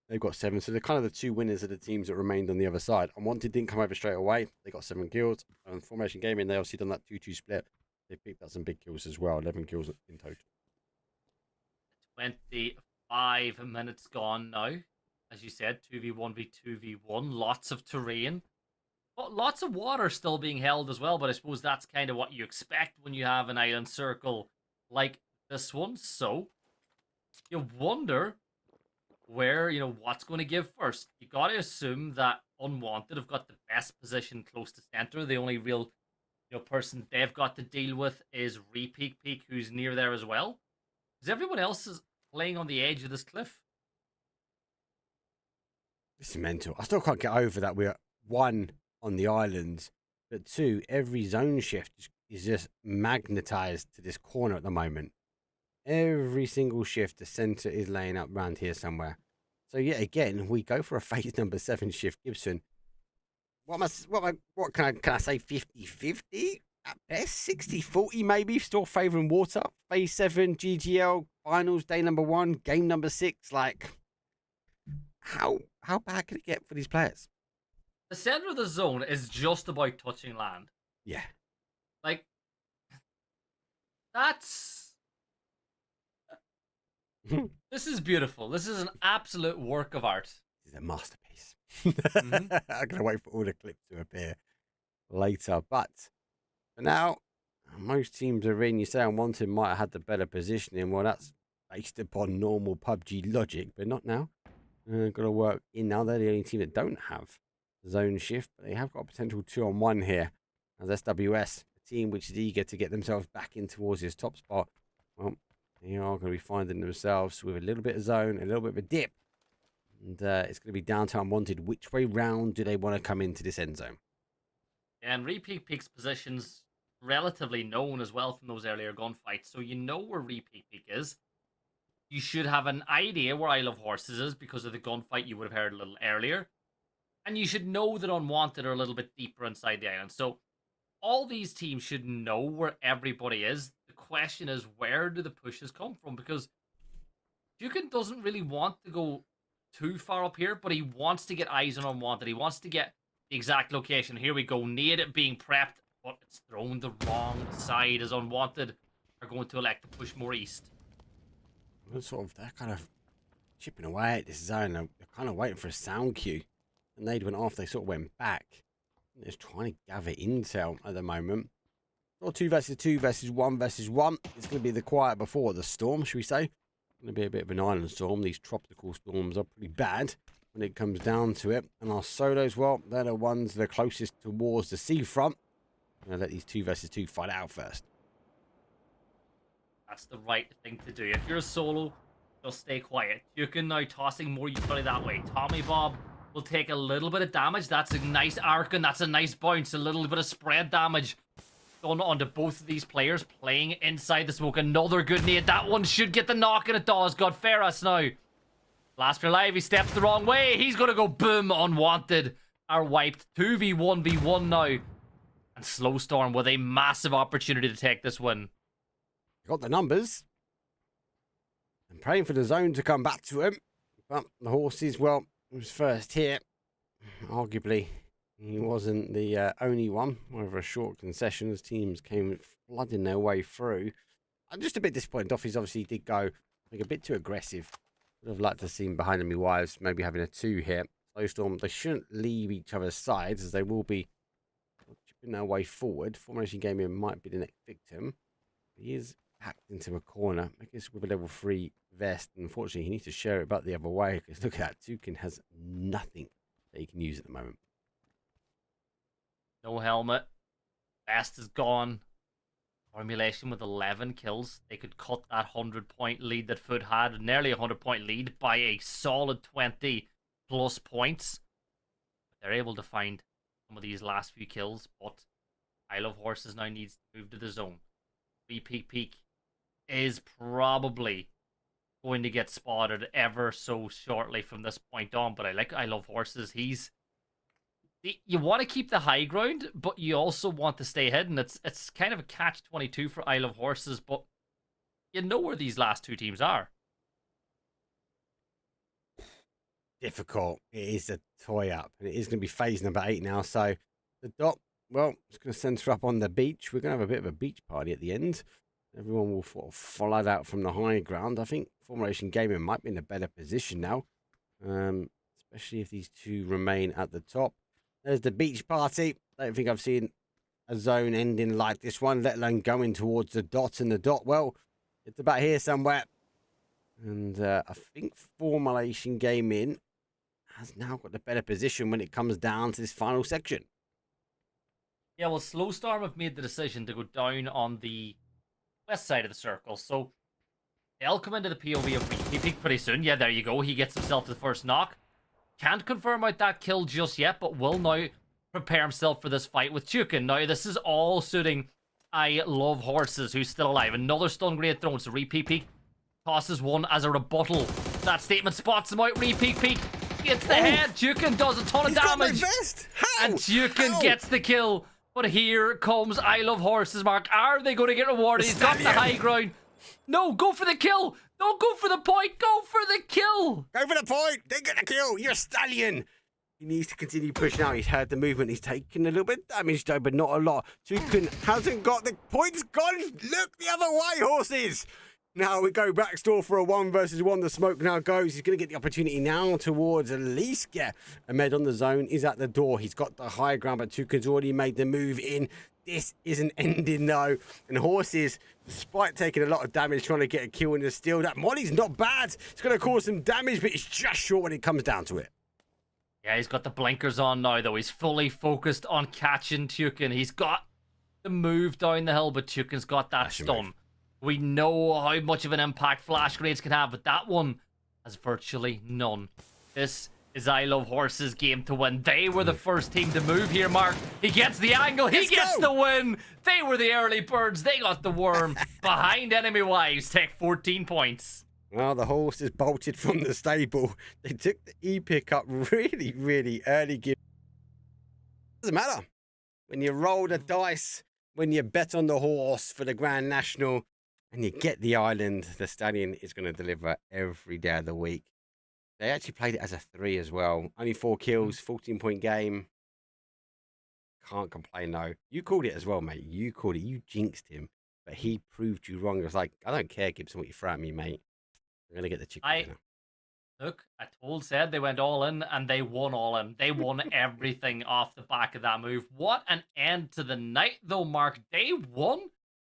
they've got 7. So they're kind of the 2 winners of the teams that remained on the other side. Unwanted didn't come over straight away. They got 7 kills. And Formation Gaming, they obviously done that 2-2 split. They picked up some big kills as well. 11 kills in total. 25 minutes gone now. As you said, 2v1v2v1. Lots of terrain. But lots of water still being held as well, but I suppose that's kind of what you expect when you have an island circle like this one. So, you wonder where, what's going to give first. You got to assume that Unwanted have got the best position close to center. The only real, person they've got to deal with is Repeak Peak, who's near there as well. Because everyone else is playing on the edge of this cliff. This is mental. I still can't get over that we're 1 on the islands, but 2, every zone shift is just magnetized to this corner at the moment. Every single shift, the center is laying up around here somewhere. So yet again, we go for a phase number 7 shift, Gibson. What can I say? 50-50 at best, 60-40 maybe. Still favouring water. Phase 7 GGL finals day number 1, game number 6. Like, how bad can it get for these players? The center of the zone is just about touching land. Yeah. Like, that's... This is beautiful. This is an absolute work of art. This is a masterpiece. I'm going to wait for all the clips to appear later. But for now, most teams are in. You say Unwanted might have had the better positioning. Well, that's based upon normal PUBG logic, but not now. Got to work in now. They're the only team that don't have zone shift, but they have got a potential 2-on-1 here. As SWS, a team which is eager to get themselves back in towards this top spot. Well, they are going to be finding themselves with a little bit of zone, a little bit of a dip. And it's going to be down to Unwanted. Which way round do they want to come into this end zone? And Repeat Peak's position's relatively known as well from those earlier gunfights. So you know where Repeat Peak is. You should have an idea where Isle of Horses is because of the gunfight you would have heard a little earlier. And you should know that Unwanted are a little bit deeper inside the island. So all these teams should know where everybody is. The question is, where do the pushes come from? Because Dukin doesn't really want to go too far up here, but he wants to get eyes on Unwanted. He wants to get the exact location. Here we go. Nade it being prepped, but it's thrown the wrong side as Unwanted are going to elect to push more east. They're kind of chipping away at this zone. They're kind of waiting for a sound cue. And they went off. They sort of went back. They're just trying to gather intel at the moment. Not 2 versus 2 versus 1 versus 1. It's going to be the quiet before the storm, should we say. Going to be a bit of an island storm. These tropical storms are pretty bad when it comes down to it. And our solos, well, they're the ones that are closest towards the seafront. I'm going to let these 2 versus 2 fight out first. That's the right thing to do. If you're a solo, just stay quiet. Dukin now tossing more utility that way. Tommy Bob will take a little bit of damage. That's a nice arc and that's a nice bounce. A little bit of spread damage done onto both of these players playing inside the smoke. Another good nade. That one should get the knock, and it does. Got Ferris now. Last player alive. He steps the wrong way. He's going to go boom. Unwanted are wiped. 2v1v1 now. And Slowstorm with a massive opportunity to take this win. Got the numbers. I'm praying for the zone to come back to him. But the horses, well, he was first here. Arguably, he wasn't the only one. Over a short concession as teams came flooding their way through. I'm just a bit disappointed. Doffy's obviously did go a bit too aggressive. Would have liked to see him behind enemy wives, maybe having a 2 here. Slowstorm, they shouldn't leave each other's sides as they will be chipping their way forward. Formation Gaming might be the next victim. He is packed into a corner. I guess with a level 3 vest. Unfortunately, he needs to share it back the other way because look at that. Tukin has nothing that he can use at the moment. No helmet. Vest is gone. Formulation with 11 kills. They could cut that 100-point lead that Foot had. Nearly a 100-point lead by a solid 20+ points. They're able to find some of these last few kills, but Isle of Horses now needs to move to the zone. Repeat Peak is probably going to get spotted ever so shortly from this point on, but I love Horses. You want to keep the high ground, but you also want to stay hidden. It's kind of a catch-22 for Isle of Horses, but you know where these last 2 teams are. Difficult. It is a toy up. It is going to be phase number 8 now. So the dot, well, it's going to center up on the beach. We're going to have a bit of a beach party at the end. Everyone will sort of flood out from the high ground. I think Formation Gaming might be in a better position now, especially if these 2 remain at the top. There's the beach party. I don't think I've seen a zone ending like this one, let alone going towards the dot. And the dot, well, it's about here somewhere. And I think Formulation Gaming has now got the better position when it comes down to this final section. Yeah, well, Slowstorm have made the decision to go down on the west side of the circle, so they'll come into the POV of Repeat pretty soon. Yeah, there you go. He gets himself the first knock. Can't confirm out that kill just yet, but will now prepare himself for this fight with Chukin. Now, this is all suiting I Love Horses, who's still alive. Another stun grenade thrown, so Repeat tosses one as a rebuttal. That statement spots him out. Repeat gets the head. Chukin does a ton of damage. And Chukin gets the kill. But here comes I Love Horses, Mark. Are they going to get rewarded? He's got the high ground. No, go for the kill. Don't go for the point. Go for the kill. Go for the point. They get the kill. You're a stallion. He needs to continue pushing out. He's heard the movement. He's taken a little bit of damage, though, but not a lot. Tukin hasn't got the points gone. Look the other way, horses. Now we go back store for a 1 versus 1. The smoke now goes. He's going to get the opportunity now towards at least get Ahmed on the zone. Is at the door. He's got the high ground, but Tukin's already made the move in. This isn't ending, though. And Horses, despite taking a lot of damage, trying to get a kill in the steal. That Molly's not bad. It's going to cause some damage, but it's just short when it comes down to it. Yeah, he's got the blinkers on now, though. He's fully focused on catching Tukin. He's got the move down the hill, but Tukin's got that stun. We know how much of an impact flash grenades can have, but that one has virtually none. This is I Love Horses' game to win. They were the first team to move here, Mark. He gets the angle. He gets the win. They were the early birds. They got the worm. Behind enemy wives, take 14 points. Well, the horses bolted from the stable. They took the E-pick up really, really early. Doesn't matter. When you roll the dice, when you bet on the horse for the Grand National, and you get the island, the stallion is going to deliver every day of the week. They actually played it as a 3 as well. Only 4 kills, 14-point game. Can't complain, though. You called it as well, mate. You called it. You jinxed him. But he proved you wrong. It was like, I don't care, Gibson, what you throw at me, mate. I'm going to get the chicken dinner. Look, I said they went all in, and they won all in. They won everything off the back of that move. What an end to the night, though, Mark. Day 1,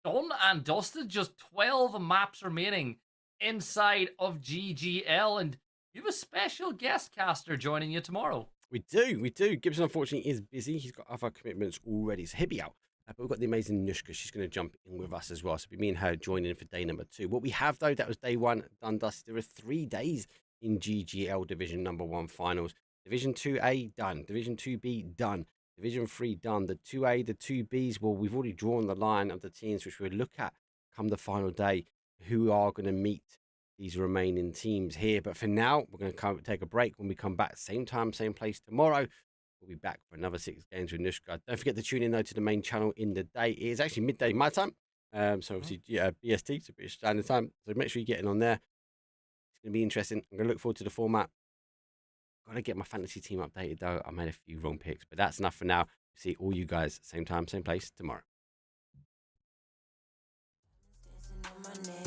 done and dusted. Just 12 maps remaining inside of GGL. And you have a special guest caster joining you tomorrow. We do. Gibson, unfortunately, is busy. He's got other commitments already, so he'll be out. But we've got the amazing Nushka. She's going to jump in with us as well. So it'll be me and her joining for day number 2. What we have, though, that was day 1 done, dusted. There are 3 days in GGL Division number 1 finals. Division 2A done. Division 2B done. Division 3 done. The 2A, the 2Bs, well, we've already drawn the line of the teams which we'll look at come the final day, who are going to meet these remaining teams here. But for now, we're going to take a break. When we come back, same time, same place tomorrow, we'll be back for another 6 games with Nushka. Don't forget to tune in, though, to the main channel in the day. It is actually midday my time. So obviously BST, so British Standard Time. So make sure you're getting on there. It's going to be interesting. I'm going to look forward to the format. Got to get my fantasy team updated, though. I made a few wrong picks, but that's enough for now. See all you guys, same time, same place tomorrow. Dancing on my neck.